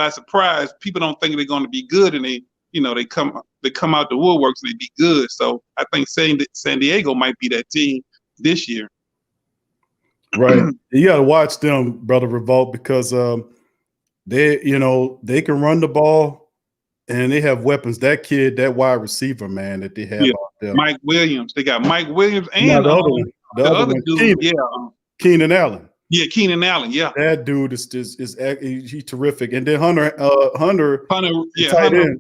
surprise. People don't think they're going to be good, and they come they come out the woodworks and they be good. So I think San Diego might be that team this year. Right. You got to watch them, Brother Revolt, because they can run the ball and they have weapons. That kid, that wide receiver, man, that they have out there. Mike Williams. They got Mike Williams and the other one. The other one, dude. Keenan Allen. Yeah, Keenan Allen. Yeah, that dude is he's terrific. And then Hunter, Hunter Henry.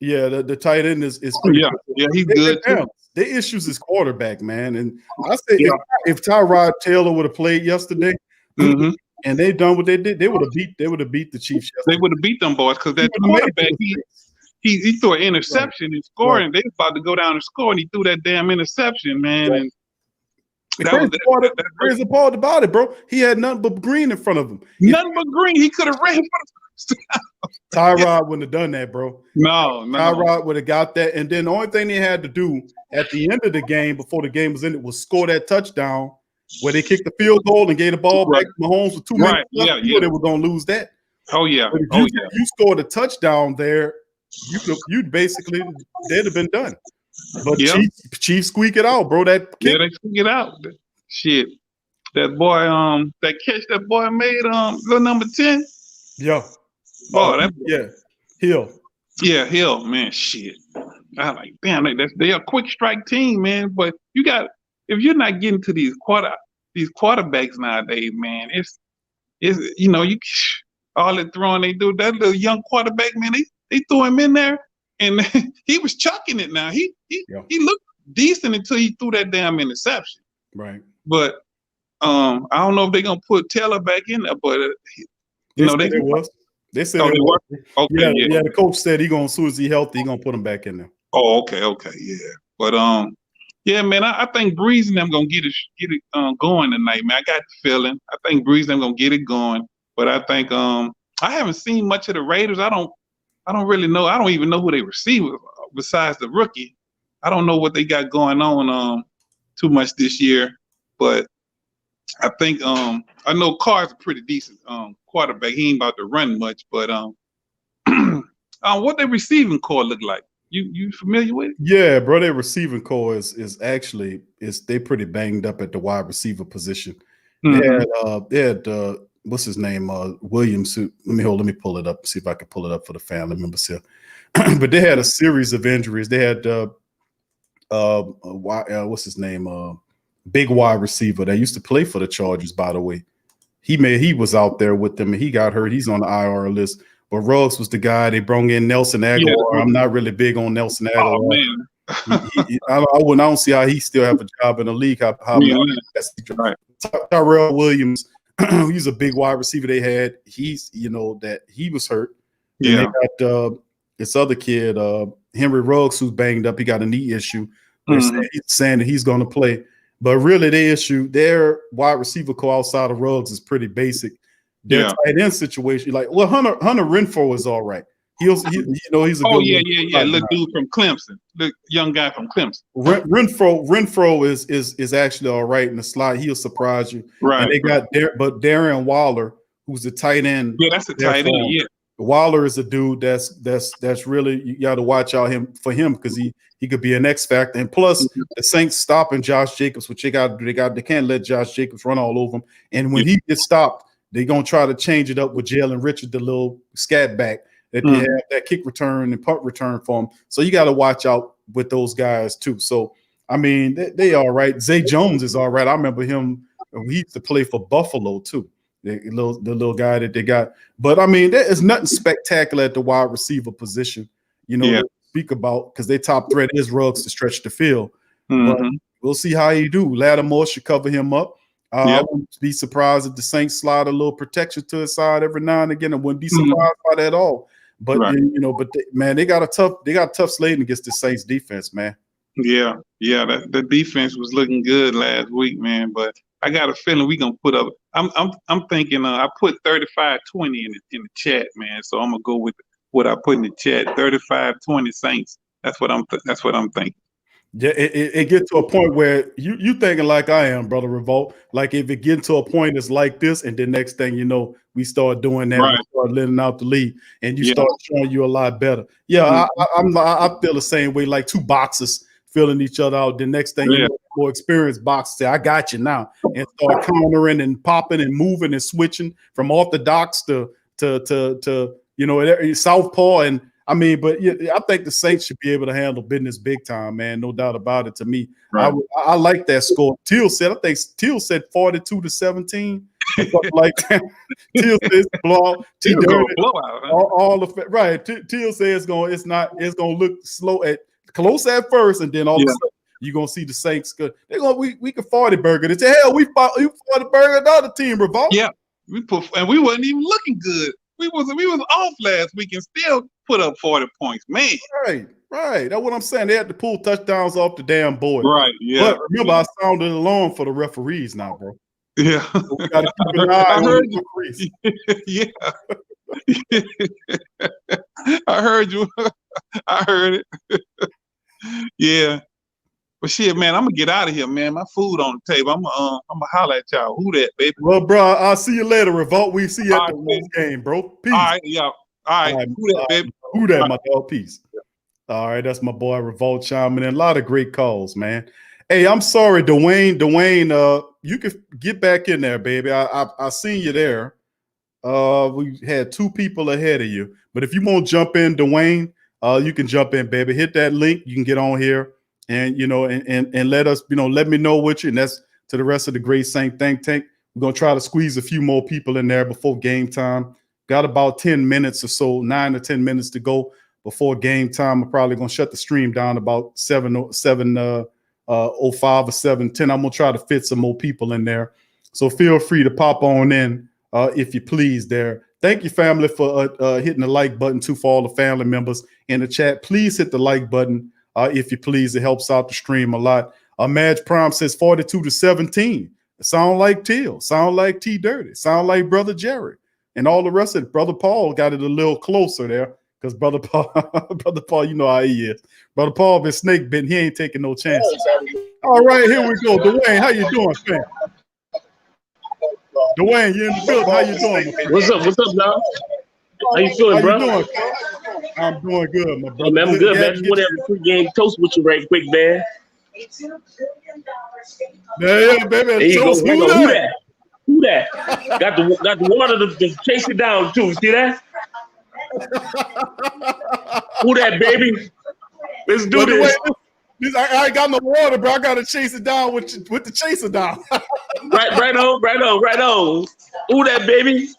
Yeah, the tight end is pretty good. He's good too. The issues is quarterback, man. And I say if Tyrod Taylor would have played yesterday, and they done what they did, they would have beat the Chiefs yesterday. They would have beat them boys because that quarterback he threw an interception and scored, and they was about to go down and score, and he threw that damn interception, man. And the crazy part about it, bro. He had nothing but green in front of him. Nothing but green. He could have ran for the Tyrod wouldn't have done that, bro. No. Tyrod would have got that. And then the only thing they had to do at the end of the game, before the game was ended, was score that touchdown where they kicked the field goal and gave the ball back to Mahomes with 2 minutes left. They were going to lose that. Oh, yeah. But if you scored a touchdown there, you'd basically, they'd have been done. But Chiefs squeak it out, bro. That kick. Yeah, they squeak it out. Shit. That boy, that catch that boy made, little number 10. Yeah. Hill. Yeah, Hill, man. Shit. I'm like, damn, they're a quick strike team, man. But if you're not getting to these quarterbacks nowadays, man, it's all the throwing they do. That little young quarterback, man, they threw him in there, and he was chucking it. Now he looked decent until he threw that damn interception. Right. But I don't know if they're gonna put Taylor back in there, but they said they were. Okay, yeah. The coach said as soon as he's healthy, he's gonna put him back in there. Oh, okay, yeah. But yeah, man, I think Breeze and them gonna get it going tonight, man. I got the feeling. I think Breeze and them gonna get it going. But I think I haven't seen much of the Raiders. I don't really know. I don't even know who they receive besides the rookie. I don't know what they got going on too much this year. But I think I know Carr's a pretty decent quarterback. He ain't about to run much, but what their receiving core look like? You familiar with it? Yeah, bro. Their receiving core is actually they pretty banged up at the wide receiver position. They had what's his name? Williams. Let me pull it up. See if I can pull it up for the family members here. But they had a series of injuries. They had what's his name? Big wide receiver that used to play for the Chargers, by the way. He was out there with them and he got hurt. He's on the IR list. But Ruggs was the guy. They brought in Nelson Aguilar. Yeah. I'm not really big on Nelson Aguilar. Oh, man. I don't see how he still have a job in the league. Right. Tyrell Williams, he's a big wide receiver they had. He's, that he was hurt. Yeah. And they got this other kid, Henry Ruggs, who's banged up. He got a knee issue. They're saying that he's going to play. But really, their wide receiver core outside of Ruggs is pretty basic. Their tight end situation, Hunter Renfro is all right. He's a good little dude from Clemson, the young guy from Clemson. Renfro is actually all right in the slot. He'll surprise you. Right. And they got Darren Waller, who's the tight end. Yeah, that's a tight end. Yeah. Waller is a dude that's really, you got to watch out for him because he could be an X factor. And plus, the Saints stopping Josh Jacobs, which they can't let Josh Jacobs run all over him. And when he gets stopped, they're gonna try to change it up with Jalen Richard, the little scat back that they have that kick return and punt return for him. So you got to watch out with those guys too. So I mean, they all right. Zay Jones is all right. I remember him. He used to play for Buffalo too. The little guy that they got. But I mean, there is nothing spectacular at the wide receiver position, to speak about because their top threat is Ruggs to stretch the field. But we'll see how he do. Lattimore should cover him up. I wouldn't be surprised if the Saints slide a little protection to his side every now and again. I wouldn't be surprised by that at all. But they got a tough slating against the Saints defense, man. Yeah, the defense was looking good last week, man. But I got a feeling we gonna put up. I'm thinking. I put 35-20 in the chat, man. So I'm gonna go with what I put in the chat. 35-20 Saints. That's what I'm thinking. Yeah, it get to a point where you thinking like I am, brother Revolt. Like if it get to a point it's like this, and then next thing you know, we start doing that, Right. we start letting out the lead, and you Yeah. start showing you a lot better. Yeah, I feel the same way, like two boxers filling each other out. The next thing you know, more experienced boxers say, "I got you now," and start countering and popping and moving and switching from orthodox to southpaw. And I mean, but yeah, I think the Saints should be able to handle business big time, man. No doubt about it. To me, Right. I like that score. Teal said 42-17, or something like that. Teal says blowout. Right. Teal says it's gonna look slow close at first, and then all of a sudden you're gonna see the Saints good. We can 40 burger. They say, hell, we 40 burger another team, Revolt. Yeah, we wasn't even looking good. We was off last week and still put up 40 points, man. Right. That's what I'm saying. They had to pull touchdowns off the damn board. Right. Yeah. But remember, I sounded alarm for the referees now, bro. Yeah. So we got to keep an eye on the referees. Yeah. I heard you. I heard it. Yeah. But shit, man, I'm gonna get out of here, man. My food on the table. I'm gonna holler at y'all. Who that, baby? Well, bro, I'll see you later, Revolt. We see you at the post game, bro. Peace. All right, yeah. All right. Who that, baby? Who that, my dog? Peace. All right, that's my boy Revolt chiming in. A lot of great calls, man. Hey, I'm sorry, Dwayne. You can get back in there, baby. I seen you there. We had two people ahead of you, but if you want to jump in, Dwayne, you can jump in, baby. Hit that link. You can get on here. And and let us, let me know what you, and that's to the rest of the Great Saint Think Tank. We're gonna try to squeeze a few more people in there before game time. Got about 10 minutes or so, 9 or 10 minutes to go before game time. I'm probably gonna shut the stream down about 7:05 or 7:10. I'm gonna try to fit some more people in there. So feel free to pop on in if you please there. Thank you, family, for hitting the like button too, for all the family members in the chat. Please hit the like button. If you please, it helps out the stream a lot. Madge Prime says 42-17. Sound like Teal, sound like T Dirty, sound like Brother Jerry, and all the rest of it. Brother Paul got it a little closer there because Brother Paul, you know how he is. Brother Paul been snake bitten. He ain't taking no chances. All right, here we go. Dwayne, how you doing, fam? Dwayne, you in the building. How you doing? What's up, dog? How you feeling, bro? Doing? I'm doing good, my brother. Hey, man, I'm good, man. Just want to have a pre-game toast with you right quick, man. Yeah, baby. There you go. Who that? Got the water to chase it down, too. See that? Who that, baby? Let's do this. I ain't got no water, bro. I got to chase it down with the chaser down. Right on. Who that, baby?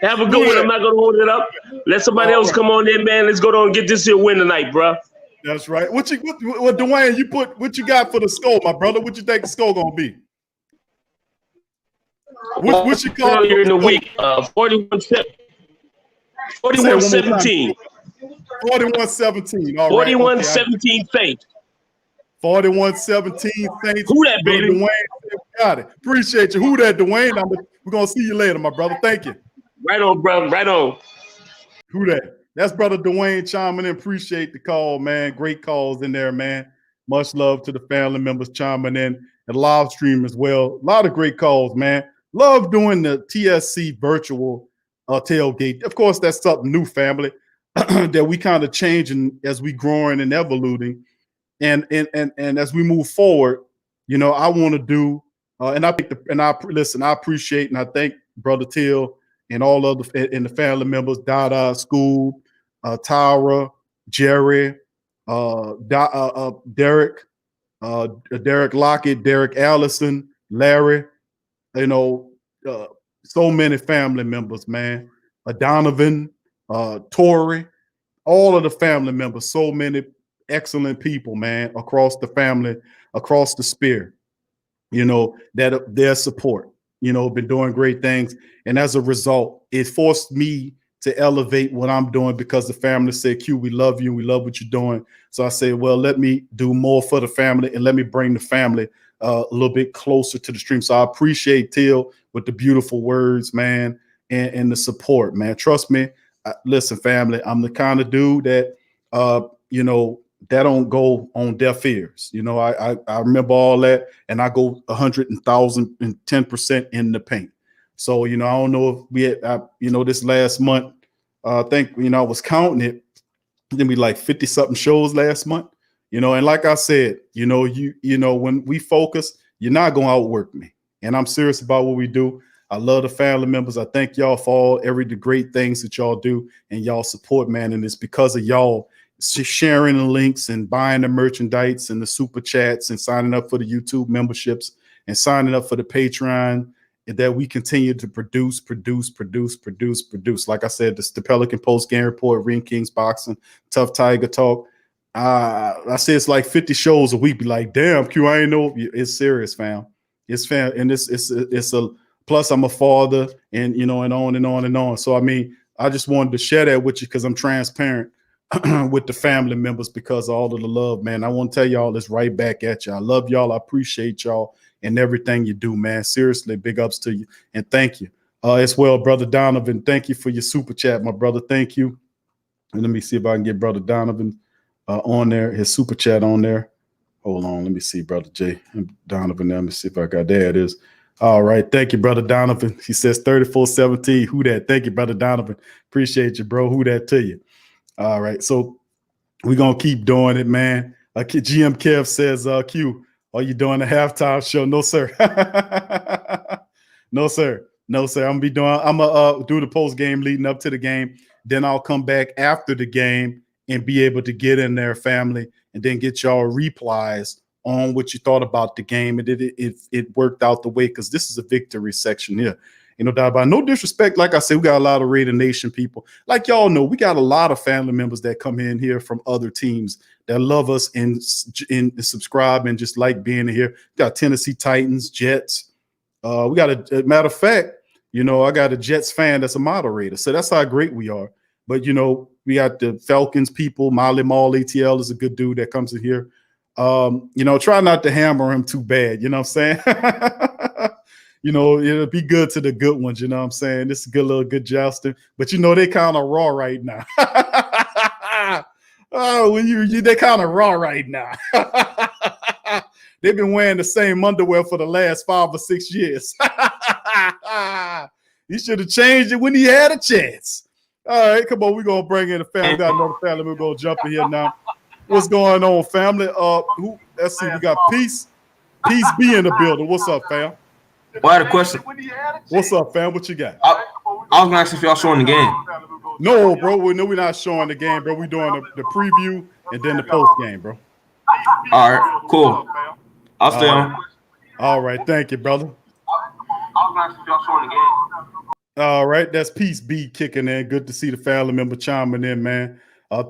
Have a good one. I'm not gonna hold it up. Let somebody else come on in, man. Let's go down and get this here win tonight, bro. That's right. What Dwayne? What you got for the score, my brother? What you think the score gonna be? What you call earlier in the week? 41-17. 41-17. All right. 41-17 Saints. 41-17 Saints. Who that, baby? Dwayne, got it. Appreciate you. Who that, Dwayne? We're gonna see you later, my brother. Thank you. Right on, brother. Right on. Who that? That's brother Dwayne chiming in. Appreciate the call, man. Great calls in there, man. Much love to the family members chiming in and live stream as well. A lot of great calls, man. Love doing the TSC virtual tailgate. Of course, that's something new, family, that we kind of changing as we growing and evoluting. And as we move forward, I want to do, I appreciate and I thank Brother Till and all of the family members, Dada, School, Tyra, Jerry, Derek Lockett, Derek Allison, Larry, so many family members, man. Donovan, Tori, all of the family members, so many excellent people, man, across the family, across the sphere, that their support, been doing great things. And as a result, it forced me to elevate what I'm doing because the family said, Q, we love you. We love what you're doing. So I said, well, let me do more for the family and let me bring the family a little bit closer to the stream. So I appreciate Till with the beautiful words, man, and the support, man. Trust me. Listen, family, I'm the kind of dude that, that don't go on deaf ears. You know, I remember all that, and I go 110% in the paint. So, you know, I don't know if we had, you know, this last month, I think, you know, I was counting it, then we like 50 something shows last month, you know, and like I said, you know, you know, when we focus, you're not going to outwork me. And I'm serious about what we do. I love the family members. I thank y'all for the great things that y'all do and y'all support, man. And it's because of y'all sharing the links and buying the merchandise and the super chats and signing up for the YouTube memberships and signing up for the Patreon, that we continue to produce. Like I said, the Pelican Post Game Report, Ring Kings Boxing, Tough Tiger Talk. I say it's like 50 shows a week. Be like, damn, Q, I ain't know. It's serious, fam. It's fam, and it's a plus. I'm a father, and you know, and on and on and on. So I mean, I just wanted to share that with you because I'm transparent with the family members because of all of the love, man. I want to tell y'all this right back at you. I love y'all. I appreciate y'all and everything you do, man. Seriously, big ups to you and thank you as well, Brother Donovan. Thank you for your super chat, my brother. Thank you. And let me see if I can get Brother Donovan on there, his super chat on there. Hold on, let me see, Brother Jay Donovan. Let me see if I got, there it is. All right, thank you, Brother Donovan. He says 3417. Who that? Thank you, Brother Donovan. Appreciate you, bro. Who that to you? All right, so we're gonna keep doing it, man. GM Kev says, Q, are you doing a halftime show? No, sir. No, sir. No, sir. I'm gonna do the post game leading up to the game. Then I'll come back after the game and be able to get in there, family, and then get y'all replies on what you thought about the game. And it worked out the way, because this is a victory section here. You know, about no disrespect. Like I said, we got a lot of Raider Nation people. Like y'all know, we got a lot of family members that come in here from other teams that love us and subscribe and just like being here. We got Tennessee Titans, Jets. We got a matter of fact, you know, I got a Jets fan that's a moderator. So that's how great we are. But, you know, we got the Falcons people. Molly Mall ATL is a good dude that comes in here. You know, try not to hammer him too bad. You know what I'm saying? You know, it'll be good to the good ones. You know what I'm saying? This is a good jousting. But, you know, they kind of raw right now. Oh, they kind of raw right now. They've been wearing the same underwear for the last 5 or 6 years. He should have changed it when he had a chance. All right, come on. We're going to bring in the family. We got another family. We're going to jump in here now. What's going on, family? Let's see. We got Peace. Peace be in the building. What's up, fam? Well, I had a question. What's up, fam? What you got? I was going to ask if y'all showing the game. No, bro. No, we're not showing the game, bro. We're doing the preview and then the post game, bro. All right, cool. I'll stay on. All right. Thank you, brother. I was going to ask if y'all showing the game. All right. That's Peace B kicking in. Good to see the family member chiming in, man.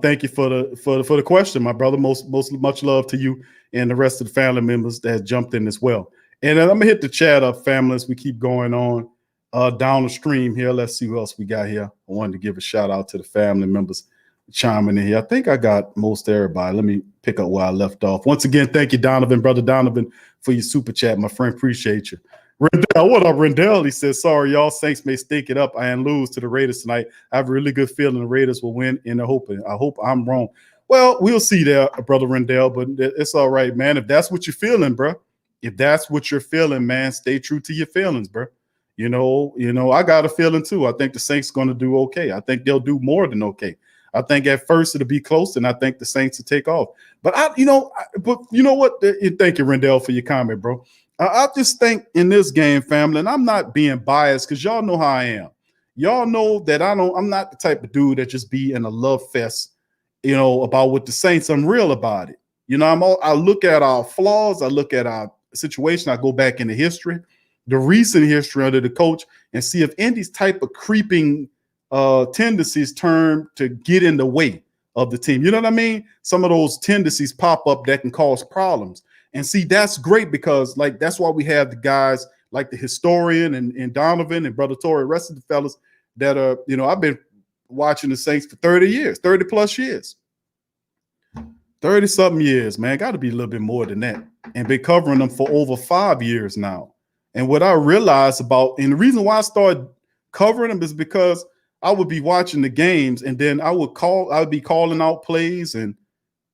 Thank you for the question, my brother. Much love to you and the rest of the family members that jumped in as well. And then I'm gonna hit the chat up, family, as we keep going on down the stream here. Let's see who else we got here. I wanted to give a shout out to the family members chiming in here. I think I got most everybody. Let me pick up where I left off. Once again, thank you, Donovan, brother Donovan, for your super chat, my friend. Appreciate you. Rendell, what up, Rendell? He says, sorry, y'all Saints may stake it up and lose to the Raiders tonight. I have a really good feeling the Raiders will win, and I hope I'm wrong. Well, we'll see there, brother Rendell, but it's all right, man. If that's what you're feeling, bro, if that's what you're feeling, man, stay true to your feelings, bro. You know, I got a feeling too. I think the Saints are going to do okay. I think they'll do more than okay. I think at first it'll be close, and I think the Saints will take off. But you know what? Thank you, Rendell, for your comment, bro. I just think in this game, family, and I'm not being biased because y'all know how I am. Y'all know that I'm not the type of dude that just be in a love fest, you know, about what the Saints. I'm real about it. You know, I look at our flaws. I look at our situation. I go back into history, the recent history under the coach, and see if Indy's type of creeping tendencies turn to get in the way of the team. You know what I mean? Some of those tendencies pop up that can cause problems. And see, that's great because, like, that's why we have the guys like the historian and Donovan and Brother Torrey, the rest of the fellas that are, you know, I've been watching the Saints for 30 years, 30 plus years. 30-something years, man. Got to be a little bit more than that. And been covering them for over 5 years now. And what I realized about, and the reason why I started covering them is because I would be watching the games and then I would be calling out plays and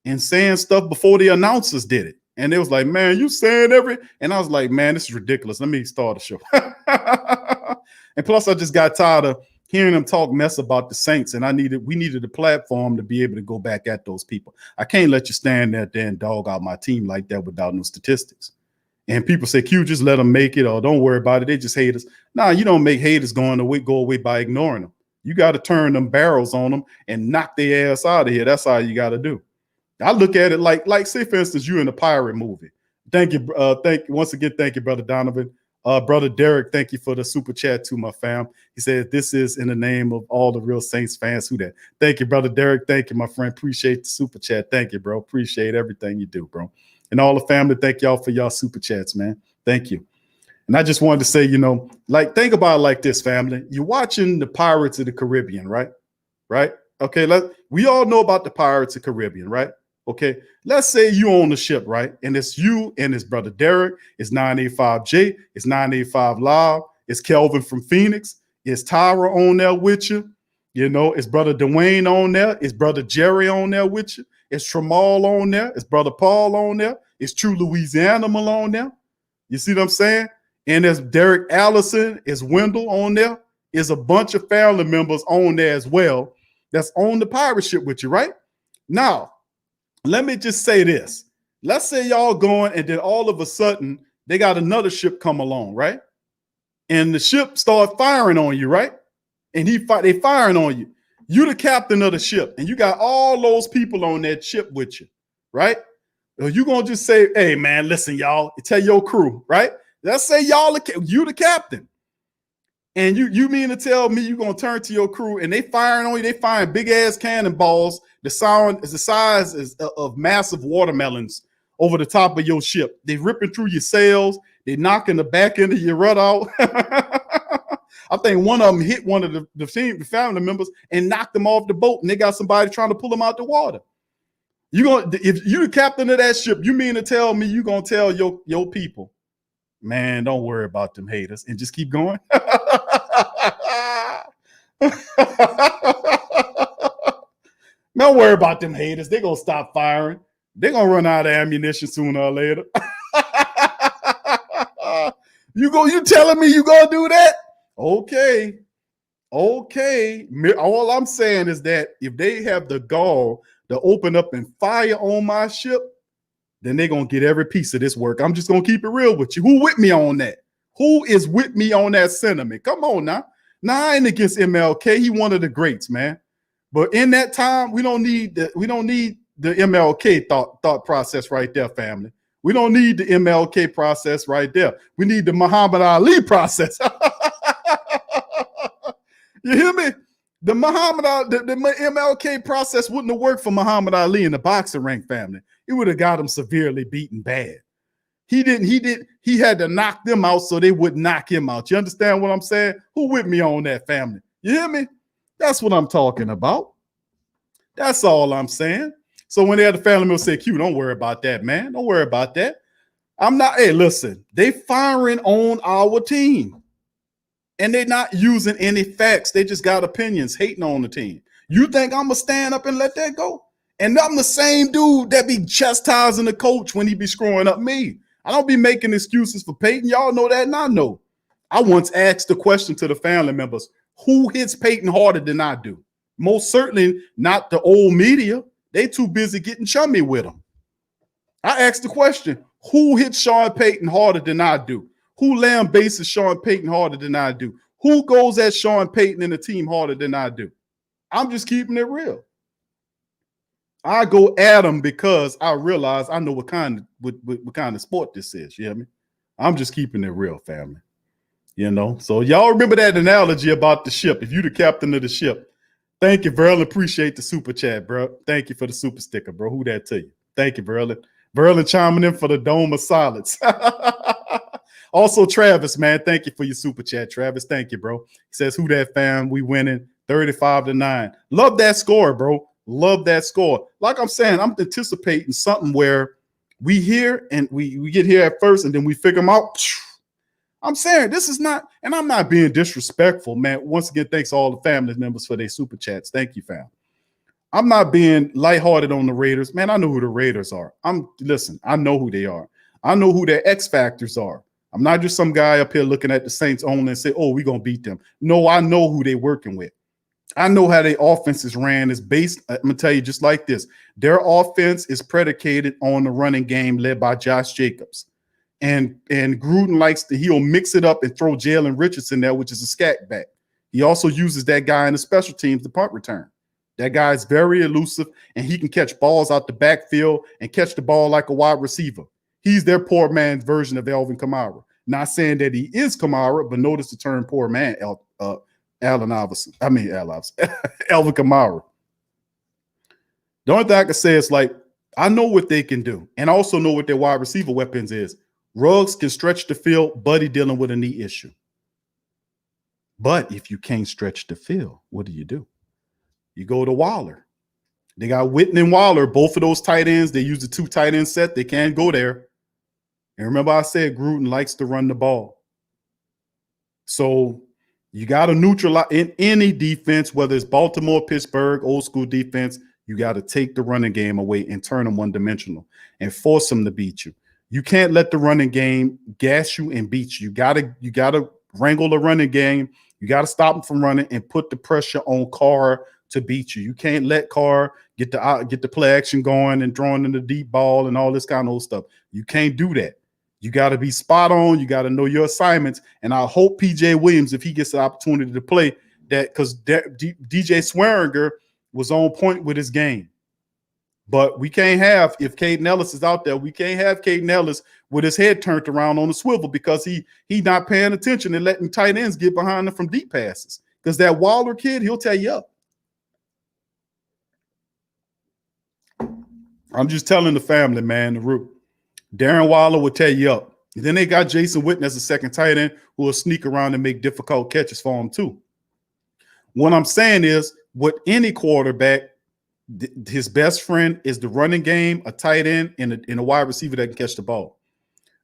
and saying stuff before the announcers did it. And it was like, man, you saying and I was like, man, this is ridiculous. Let me start a show. And plus, I just got tired of hearing them talk mess about the Saints, and we needed a platform to be able to go back at those people. I can't let you stand there and dog out my team like that without no statistics. And people say, Q, just let them make it, or don't worry about it. They just haters. Nah, you don't make haters go away by ignoring them. You got to turn them barrels on them and knock their ass out of here. That's all you got to do. I look at it like say, for instance, you in a pirate movie. Thank you. Once again, thank you, Brother Donovan. Brother Derek, thank you for the super chat to my fam. He said, this is in the name of all the real Saints fans. Who that? Thank you, Brother Derek. Thank you, my friend. Appreciate the super chat. Thank you, bro. Appreciate everything you do, bro. And all the family, thank y'all for y'all super chats, man. Thank you. And I just wanted to say, think about it like this, family. You're watching the Pirates of the Caribbean, right? Right? Okay, we all know about the Pirates of the Caribbean, right? Okay, let's say you own the ship, right? And it's you and his brother Derek, it's 985J, it's 985 Live, it's Kelvin from Phoenix, it's Tyra on there with you, it's brother Dwayne on there, it's brother Jerry on there with you, it's Tramal on there, it's brother Paul on there, it's True Louisiana on there. You see what I'm saying? And there's Derek Allison, it's Wendell on there, is a bunch of family members on there as well that's on the pirate ship with you, right? Now, let me just say this. Let's say y'all going and then all of a sudden they got another ship come along, right? And the ship start firing on you, right? And they firing on you. You the captain of the ship and you got all those people on that ship with you, right? Or you gonna just say, hey man, listen, y'all, tell your crew, right? Let's say you the captain. And you mean to tell me you gonna turn to your crew and they firing on you, they firing big ass cannonballs. The size of massive watermelons over the top of your ship. They ripping through your sails. They knocking the back end of your rudder out. I think one of them hit one of the family members and knocked them off the boat, and they got somebody trying to pull them out the water. If you the captain of that ship, you mean to tell me you gonna tell your people, man, don't worry about them haters and just keep going? Don't worry about them haters. They're going to stop firing. They're going to run out of ammunition sooner or later. You telling me you going to do that? Okay. All I'm saying is that if they have the gall to open up and fire on my ship, then they're going to get every piece of this work. I'm just going to keep it real with you. Who with me on that? Who is with me on that sentiment? Come on now. Now, I ain't against MLK. He one of the greats, man. But in that time, we don't need the MLK thought process right there, family. We don't need the MLK process right there. We need the Muhammad Ali process. You hear me? The MLK process wouldn't have worked for Muhammad Ali in the boxing ring, family. It would have got him severely beaten bad. He had to knock them out so they would knock him out. You understand what I'm saying? Who with me on that, family? You hear me? That's what I'm talking about. That's all I'm saying. So when they had the family members say, Q, don't worry about that, man. Don't worry about that. I'm not, hey, listen, they firing on our team. And they're not using any facts. They just got opinions, hating on the team. You think I'm going to stand up and let that go? And I'm the same dude that be chastising the coach when he be screwing up me. I don't be making excuses for Payton. Y'all know that, and I know. I once asked the question to the family members, who hits Payton harder than I do? Most certainly not the old media. They too busy getting chummy with him. I asked the question, who hits Sean Payton harder than I do? Who lambases Sean Payton harder than I do? Who goes at Sean Payton and the team harder than I do? I'm just keeping it real. I go at him because I realize I know what kind of sport this is. You hear me? I'm just keeping it real, family. So y'all remember that analogy about the ship. If you the captain of the ship, thank you, Verlin. Appreciate the super chat, bro. Thank you for the super sticker, bro. Who that to you? Thank you, Verlin. Verlin chiming in for the dome of silence. Also, Travis, man, thank you for your super chat, Travis. Thank you, bro. He says, who that fam? We winning 35-9. Love that score, bro. Love that score. Like I'm saying, I'm anticipating something where we hear and we get here at first and then we figure them out. I'm saying this is not, and I'm not being disrespectful, man. Once again, thanks to all the family members for their super chats. Thank you, fam. I'm not being lighthearted on the Raiders. Man, I know who the Raiders are. Listen, I know who they are. I know who their X factors are. I'm not just some guy up here looking at the Saints only and say, oh, we're going to beat them. No, I know who they're working with. I know how their offense is ran. Is based, I'm going to tell you just like this. Their offense is predicated on the running game led by Josh Jacobs. And Gruden he'll mix it up and throw Jalen Richardson there, which is a scat back. He also uses that guy in the special teams, the punt return. That guy is very elusive, and he can catch balls out the backfield and catch the ball like a wide receiver. He's their poor man's version of Alvin Kamara. Not saying that he is Kamara, but notice the term poor man, Alvin Kamara. The only thing I can say is, like, I know what they can do, and I also know what their wide receiver weapons is. Ruggs can stretch the field, Buddy dealing with a knee issue. But if you can't stretch the field, what do? You go to Waller. They got Witten and Waller, both of those tight ends. They use the 2 tight end set. They can't go there. And remember I said Gruden likes to run the ball. So you got to neutralize in any defense, whether it's Baltimore, Pittsburgh, old school defense, you got to take the running game away and turn them one-dimensional and force them to beat you. You can't let the running game gas you and beat you. You gotta wrangle the running game. You got to stop them from running and put the pressure on Carr to beat you. You can't let Carr get the play action going and throwing in the deep ball and all this kind of stuff. You can't do that. You got to be spot on. You got to know your assignments. And I hope PJ Williams, if he gets the opportunity to play, that because DJ Swearinger was on point with his game. But we can't have, if Caden Ellis is out there, we can't have Caden Ellis with his head turned around on the swivel because he not paying attention and letting tight ends get behind him from deep passes. Because that Waller kid, he'll tear you up. I'm just telling the family, man, the root. Darren Waller will tear you up. And then they got Jason Witten as a second tight end who will sneak around and make difficult catches for him too. What I'm saying is, with any quarterback, his best friend is the running game, a tight end, and a wide receiver that can catch the ball.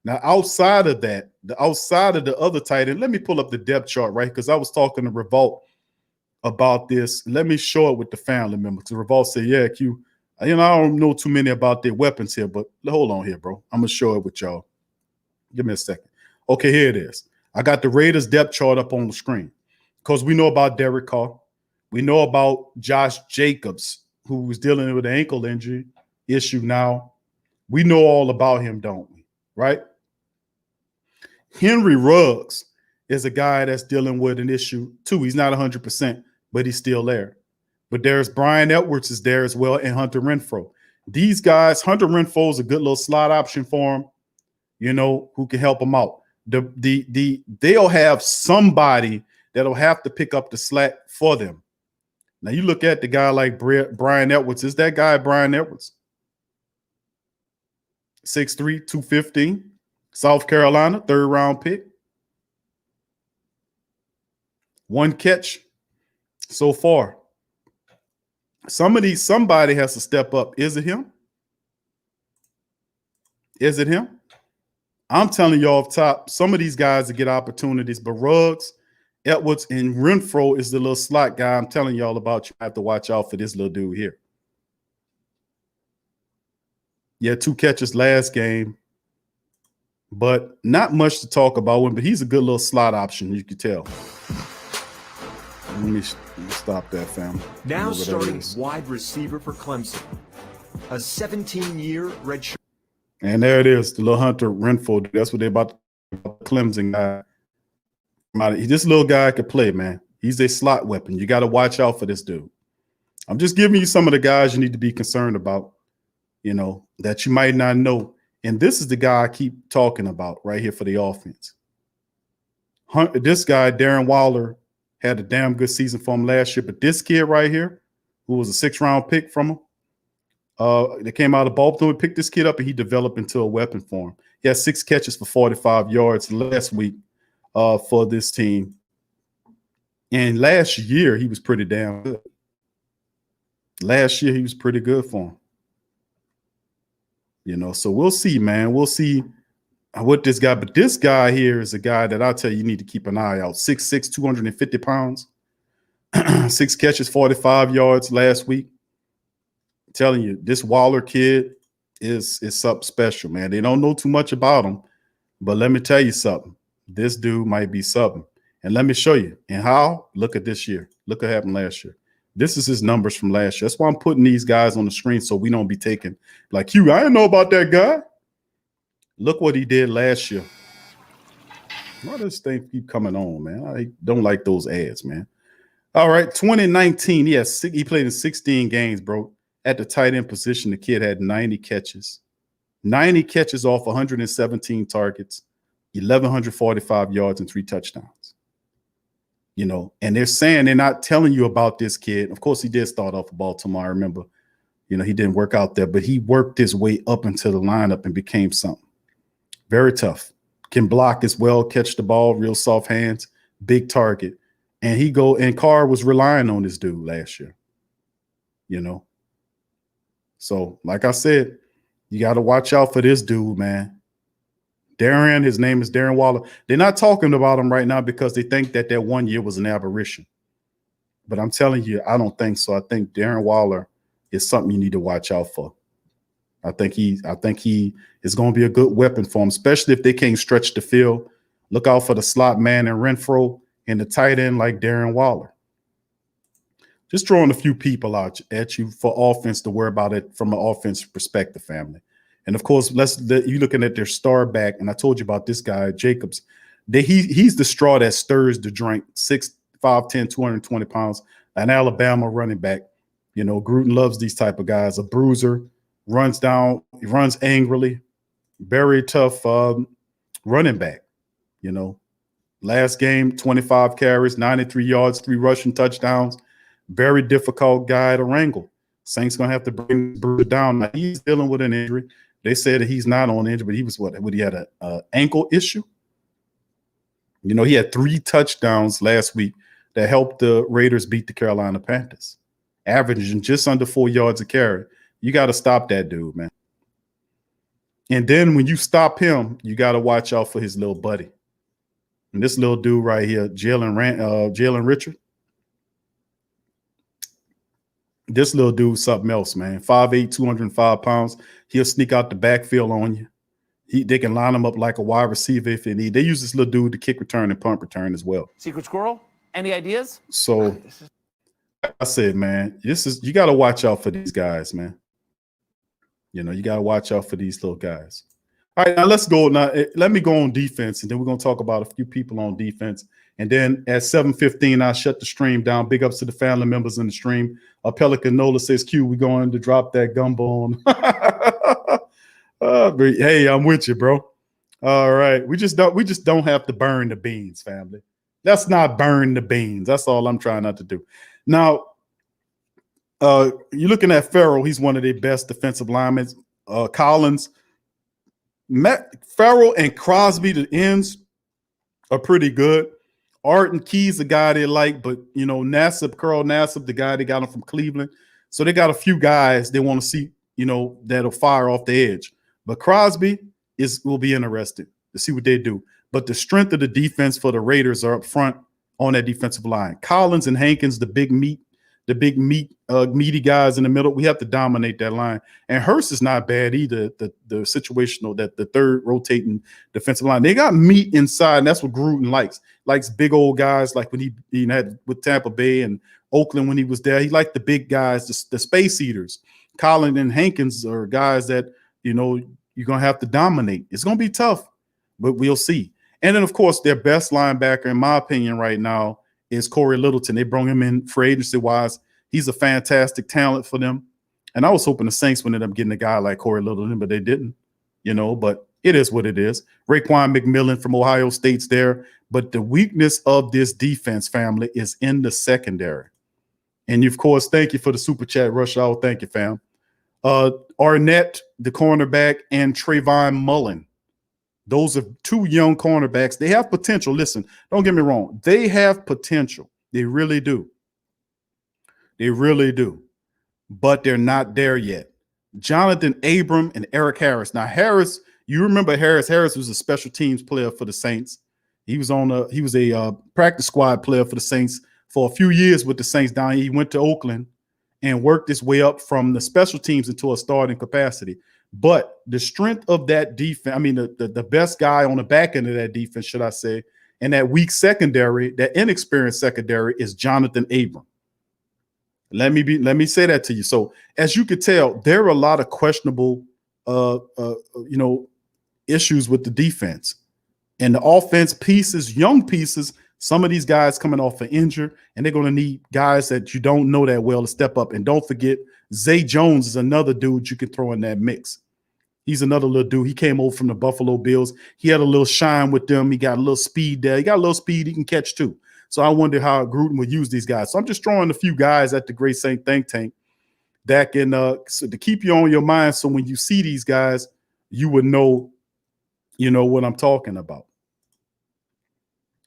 Now, outside of that, outside of the other tight end, let me pull up the depth chart, right? Because I was talking to Revolt about this. Let me show it with the family members. So Revolt said, yeah, Q, I don't know too many about their weapons here, but hold on here, bro. I'm going to show it with y'all. Give me a second. Okay, here it is. I got the Raiders depth chart up on the screen because we know about Derek Carr. We know about Josh Jacobs, who was dealing with an ankle injury issue now. We know all about him, don't we? Right? Henry Ruggs is a guy that's dealing with an issue too. He's not 100%, but he's still there. But there's Brian Edwards is there as well, and Hunter Renfrow. These guys, Hunter Renfrow is a good little slot option for him, who can help them out. They'll have somebody that'll have to pick up the slack for them. Now you look at the guy like Brian Edwards. Is that guy Brian Edwards? 6'3", 215, South Carolina, 3rd round pick. 1 catch so far. Somebody has to step up. Is it him? Is it him? I'm telling you off top, some of these guys that get opportunities, but Ruggs, Edwards, and Renfrow is the little slot guy I'm telling y'all about. You have to watch out for this little dude here. Yeah, 2 catches last game, but not much to talk about him, but he's a good little slot option, you can tell. Let me stop that, fam. Now starting wide receiver for Clemson. A 17-year redshirt. And there it is, the little Hunter Renfrow. That's what they're about to Clemson guy. This little guy could play, man. He's a slot weapon. You got to watch out for this dude. I'm just giving you some of the guys you need to be concerned about, that you might not know. And this is the guy I keep talking about right here for the offense. This guy, Darren Waller, had a damn good season for him last year. But this kid right here, who was a 6th-round pick from him, they came out of Baltimore, picked this kid up, and he developed into a weapon for him. He had 6 catches for 45 yards last week for this team. And last year, he was pretty damn good. Last year, he was pretty good for him. So we'll see, man. We'll see what this guy, but this guy here is a guy that I'll tell you need to keep an eye out. 6'6", 250 pounds, 6 catches, 45 yards last week. telling you, this Waller kid is something special, man. They don't know too much about him, but let me tell you something. This dude might be something. And let me show you. And how? Look at this year. Look what happened last year. This is his numbers from last year. That's why I'm putting these guys on the screen so we don't be taking like, I didn't know about that guy. Look what he did last year. Why does this thing keep coming on, man? I don't like those ads, man. All right, 2019. Yes, he played in 16 games, bro. At the tight end position, the kid had 90 catches. 90 catches off 117 targets, 1,145 yards, and 3 touchdowns. You know, and they're saying they're not telling you about this kid. Of course, he did start off for Baltimore. I remember, you know, he didn't work out there, but he worked his way up into the lineup and became something. Very tough. Can block as well, catch the ball, real soft hands, big target. And Carr was relying on this dude last year, you know. So, like I said, you got to watch out for this dude, man. Darren, his name is Darren Waller. They're not talking about him right now because they think that 1 year was an aberration. But I'm telling you, I don't think so. I think Darren Waller is something you need to watch out for. I think he is going to be a good weapon for him, especially if they can't stretch the field. Look out for the slot man and Renfro and the tight end like Darren Waller. Just throwing a few people out at you for offense to worry about it from an offensive perspective, family. And of course, you looking at their star back, and I told you about this guy, Jacobs. He's the straw that stirs the drink. 6'5", 220 pounds, an Alabama running back. You know, Gruden loves these type of guys. A bruiser, runs angrily, very tough running back. You know, last game, 25 carries, 93 yards, 3 rushing touchdowns. Very difficult guy to wrangle. Saints gonna have to bring Bruce down. Now, he's dealing with an injury. They said that he's not on injury, but he was he had an ankle issue. You know, he had 3 touchdowns last week that helped the Raiders beat the Carolina Panthers, averaging just under 4 yards a carry. You got to stop that dude, man. And then when you stop him, you got to watch out for his little buddy. And this little dude right here, Jalen Richard. This little dude's something else, man. 5'8", 205 pounds. He'll sneak out the backfield on you. They can line him up like a wide receiver if they need. They use this little dude to kick return and punt return as well. Secret squirrel? Any ideas? So I said, man, you got to watch out for these guys, man. You know, you got to watch out for these little guys. All right, now let's go. Now, let me go on defense, and then we're going to talk about a few people on defense. And then at 7:15, I shut the stream down. Big ups to the family members in the stream. Pelican Nola says, Q, we're going to drop that gumbo on. Hey, I'm with you, bro. All right. We just don't have to burn the beans, family. Let's not burn the beans. That's all I'm trying not to do. Now, you're looking at Farrell. He's one of the best defensive linemen. Collins, Farrell and Crosby, the ends, are pretty good. Arden Key's the guy they like, but, you know, Carl Nassib, the guy they got him from Cleveland. So they got a few guys they want to see, you know, that'll fire off the edge. But Crosby will be interested to see what they do. But the strength of the defense for the Raiders are up front on that defensive line. Collins and Hankins, the meaty guys in the middle. We have to dominate that line. And Hurst is not bad either. The situational, the third rotating defensive line. They got meat inside, and that's what Gruden likes. Likes big old guys, like when he had with Tampa Bay and Oakland when he was there. He liked the big guys, the space eaters. Collins and Hankins are guys that, you know, you're gonna have to dominate. It's gonna be tough, but we'll see. And then, of course, their best linebacker, in my opinion, right now, is Corey Littleton. They brought him in free agency-wise. He's a fantastic talent for them. And I was hoping the Saints would end up getting a guy like Corey Littleton, but they didn't, you know, but it is what it is. Raekwon McMillan from Ohio State's there. But the weakness of this defense, family, is in the secondary. And, of course, thank you for the super chat, Rush Hour. Thank you, fam. Arnett, the cornerback, and Trayvon Mullen. Those are 2 young cornerbacks. They have potential. Listen, don't get me wrong. They have potential. They really do. They really do. But they're not there yet. Jonathan Abram and Eric Harris. Now, Harris, you remember Harris. Harris was a special teams player for the Saints. He was a practice squad player for the Saints for a few years with the Saints down here. He went to Oakland, and worked his way up from the special teams into a starting capacity. But the strength of that defense, I mean, the best guy on the back end of that defense, should I say, and that weak secondary, that inexperienced secondary, is Jonathan Abram. Let me say that to you. So as you could tell, there are a lot of questionable issues with the defense. And the offense pieces, young pieces, some of these guys coming off an injury, and they're going to need guys that you don't know that well to step up. And don't forget, Zay Jones is another dude you can throw in that mix. He's another little dude. He came over from the Buffalo Bills. He had a little shine with them. He got a little speed there. He got a little speed he can catch too. So I wonder how Gruden would use these guys. So I'm just throwing a few guys at the Great Saint Think Tank that can so to keep you on your mind. So when you see these guys, you would know, what I'm talking about.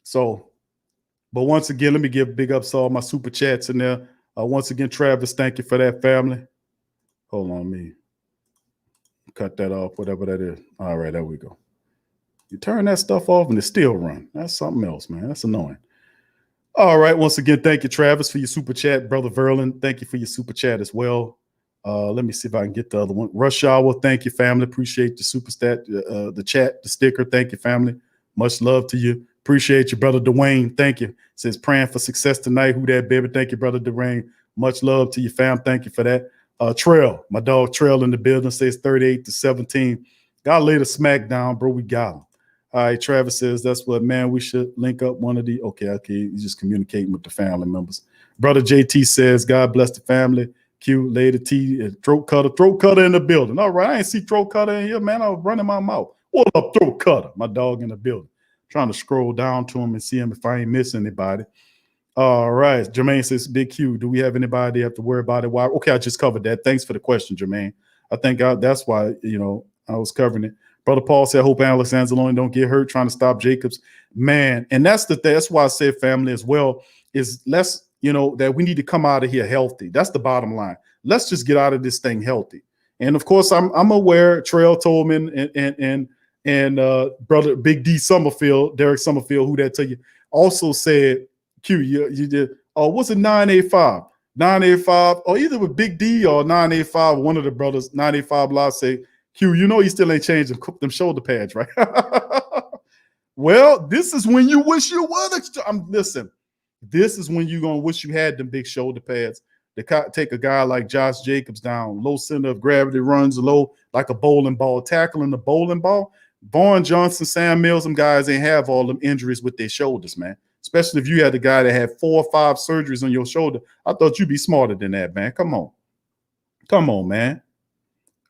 So, but once again, let me give big ups to all my super chats in there. Once again, Travis, thank you for that, family. Hold on, me. Cut that off, whatever that is. All right, there we go. You turn that stuff off and it still run. That's something else, man. That's annoying. All right, once again, thank you, Travis, for your super chat. Brother Verlin, thank you for your super chat as well. Let me see if I can get the other one. Rush Hour, thank you, family. Appreciate the super stat, the chat, the sticker. Thank you, family. Much love to you. Appreciate you, brother Dwayne. Thank you. Says praying for success tonight. Who that, baby? Thank you, brother Dwayne. Much love to you, fam. Thank you for that. Trail, my dog Trail in the building, says 38-17. Gotta lay the smack down, bro. We got him. All right, Travis says that's what, man, we should link up one of the. Okay, he's just communicating with the family members. Brother JT says, God bless the family. Q, lay the T, throat cutter in the building. All right, I ain't see throat cutter in here, man. I was running my mouth. What up, throat cutter? My dog in the building. Trying to scroll down to him and see him if I ain't miss anybody. All right. Jermaine says, Big Q, do we have anybody have to worry about it? Why? Okay, I just covered that. Thanks for the question, Jermaine. I think that's why, I was covering it. Brother Paul said, hope Alex Anzalone don't get hurt trying to stop Jacobs. Man, and that's why I said family as well, is let's, that we need to come out of here healthy. That's the bottom line. Let's just get out of this thing healthy. And of course, I'm aware Trail Tolman and brother Big D Summerfield, Derek Summerfield, who that tell you, also said, Q, you did. Oh, what's it? 985, 985, or either with Big D or 985. One of the brothers, 985 Live say, Q, you still ain't changed them shoulder pads, right? Well, this is when you wish you would. Listen, this is when you're gonna wish you had them big shoulder pads to take a guy like Josh Jacobs down. Low center of gravity, runs low like a bowling ball, tackling the bowling ball. Vaughn Johnson, Sam Mills, them guys ain't have all them injuries with their shoulders, man. Especially if you had the guy that had 4 or 5 surgeries on your shoulder. I thought you'd be smarter than that, man. Come on, man.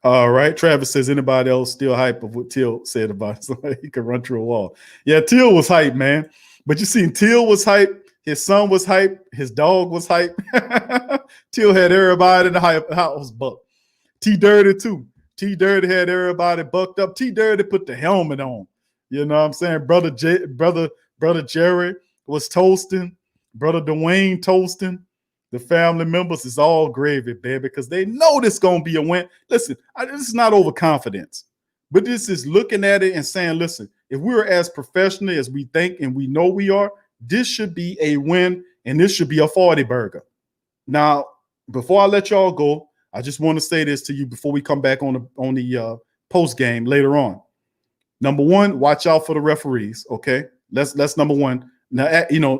All right. Travis says, anybody else still hype of what Till said about it? He could run through a wall. Yeah, Till was hype, man. But you see, Till was hype. His son was hype. His dog was hype. Till had everybody in the house bucked. T Dirty too. T Dirty had everybody bucked up. T Dirty put the helmet on. You know what I'm saying? Brother Jerry was toasting. Brother Dwayne toasting. The family members is all gravy, baby, because they know this going to be a win. Listen, this is not overconfidence, but this is looking at it and saying, listen, if we're as professional as we think and we know we are, this should be a win and this should be a 40 burger. Now, before I let y'all go, I just want to say this to you before we come back on the post game later on. Number one, watch out for the referees. Okay, that's number one. Now,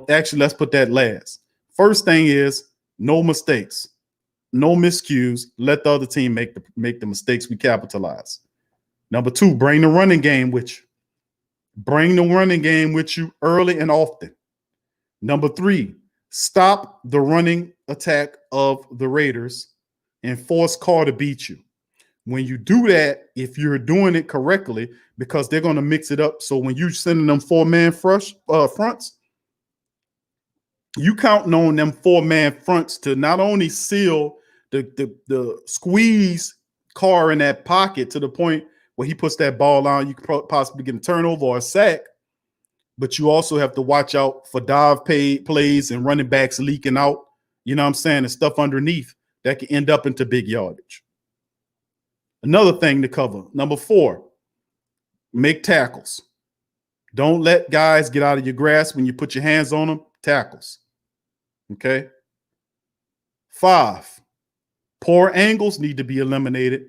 actually, let's put that last. First thing is no mistakes, no miscues. Let the other team make the mistakes. We capitalize. Number two, bring the running game with you. Bring the running game with you early and often. Number three, stop the running attack of the Raiders and force Carr to beat you. When you do that, if you're doing it correctly, because they're going to mix it up. So when you're sending them 4-man fronts, you counting on them 4-man fronts to not only seal the squeeze Carr in that pocket to the point where he puts that ball on, you could possibly get a turnover or a sack, but you also have to watch out for dive plays and running backs leaking out, you know what I'm saying, and stuff underneath that can end up into big yardage. Another thing to cover, number 4, make tackles. Don't let guys get out of your grasp when you put your hands on them. Tackles. Okay. 5, Poor angles need to be eliminated.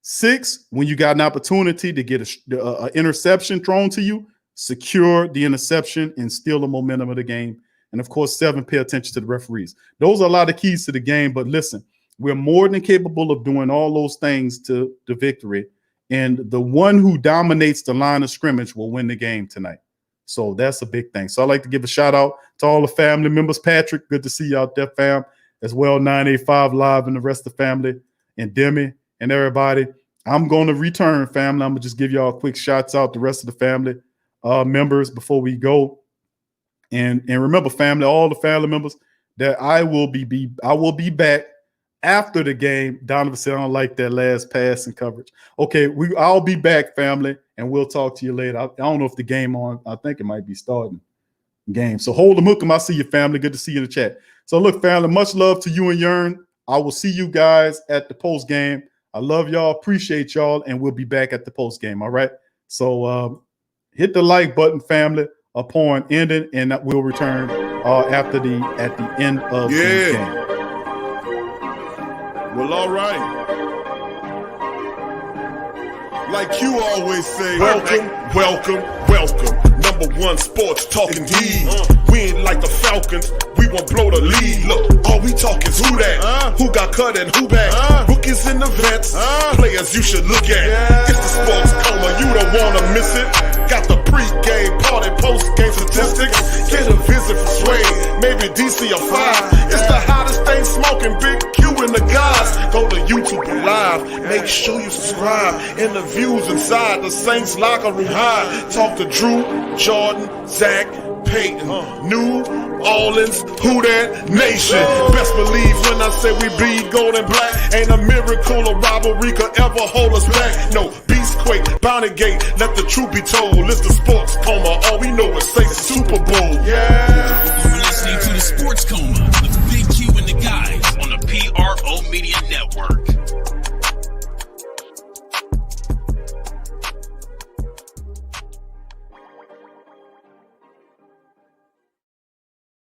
6, when you got an opportunity to get an interception thrown to you, secure the interception and steal the momentum of the game. And of course, 7, pay attention to the referees. Those are a lot of keys to the game, but listen, we're more than capable of doing all those things to the victory. And the one who dominates the line of scrimmage will win the game tonight. So that's a big thing. So I'd like to give a shout out to all the family members. Patrick, good to see you out there, fam, as well. 985 Live and the rest of the family, and Demi and everybody. I'm going to return, family. I'm going to just give y'all a quick shouts out the rest of the family members before we go. And remember, family, all the family members, that I will be back after the game. Donovan said, I don't like that last pass and coverage. Okay, I'll be back, family, and we'll talk to you later. I don't know if the game on. I think it might be starting game. So hold them, hook 'em. I see you, family. Good to see you in the chat. So look, family, much love to you and Yearn. I will see you guys at the post game. I love y'all, appreciate y'all, and we'll be back at the post game. All right. So hit the like button, family, upon ending, and we'll return at the end of the game. Well, all right. Like you always say, welcome. Number one sports talking D. We ain't like the Falcons. We won't blow the lead. Look, all we talk is who that, who got cut and who back. Rookies and the vets, players you should look at. It's the sports coma, you don't wanna miss it. Got the pre-game, party, post-game statistics. Get a visit for Sway, maybe DC or 5. It's the hottest thing smoking, Big Q and the guys. Go to YouTube Live, make sure you subscribe. Interviews inside the Saints locker room high. Talk to Drew, Jordan, Zach, Payton, New Orleans, who that nation. Best believe when I say we bleed gold and black. Ain't a miracle or robbery could ever hold us back. No, Beastquake, Bounty Gate, let the truth be told. It's the sports coma, all we know is say Super Bowl. You're listening to the Sports Coma.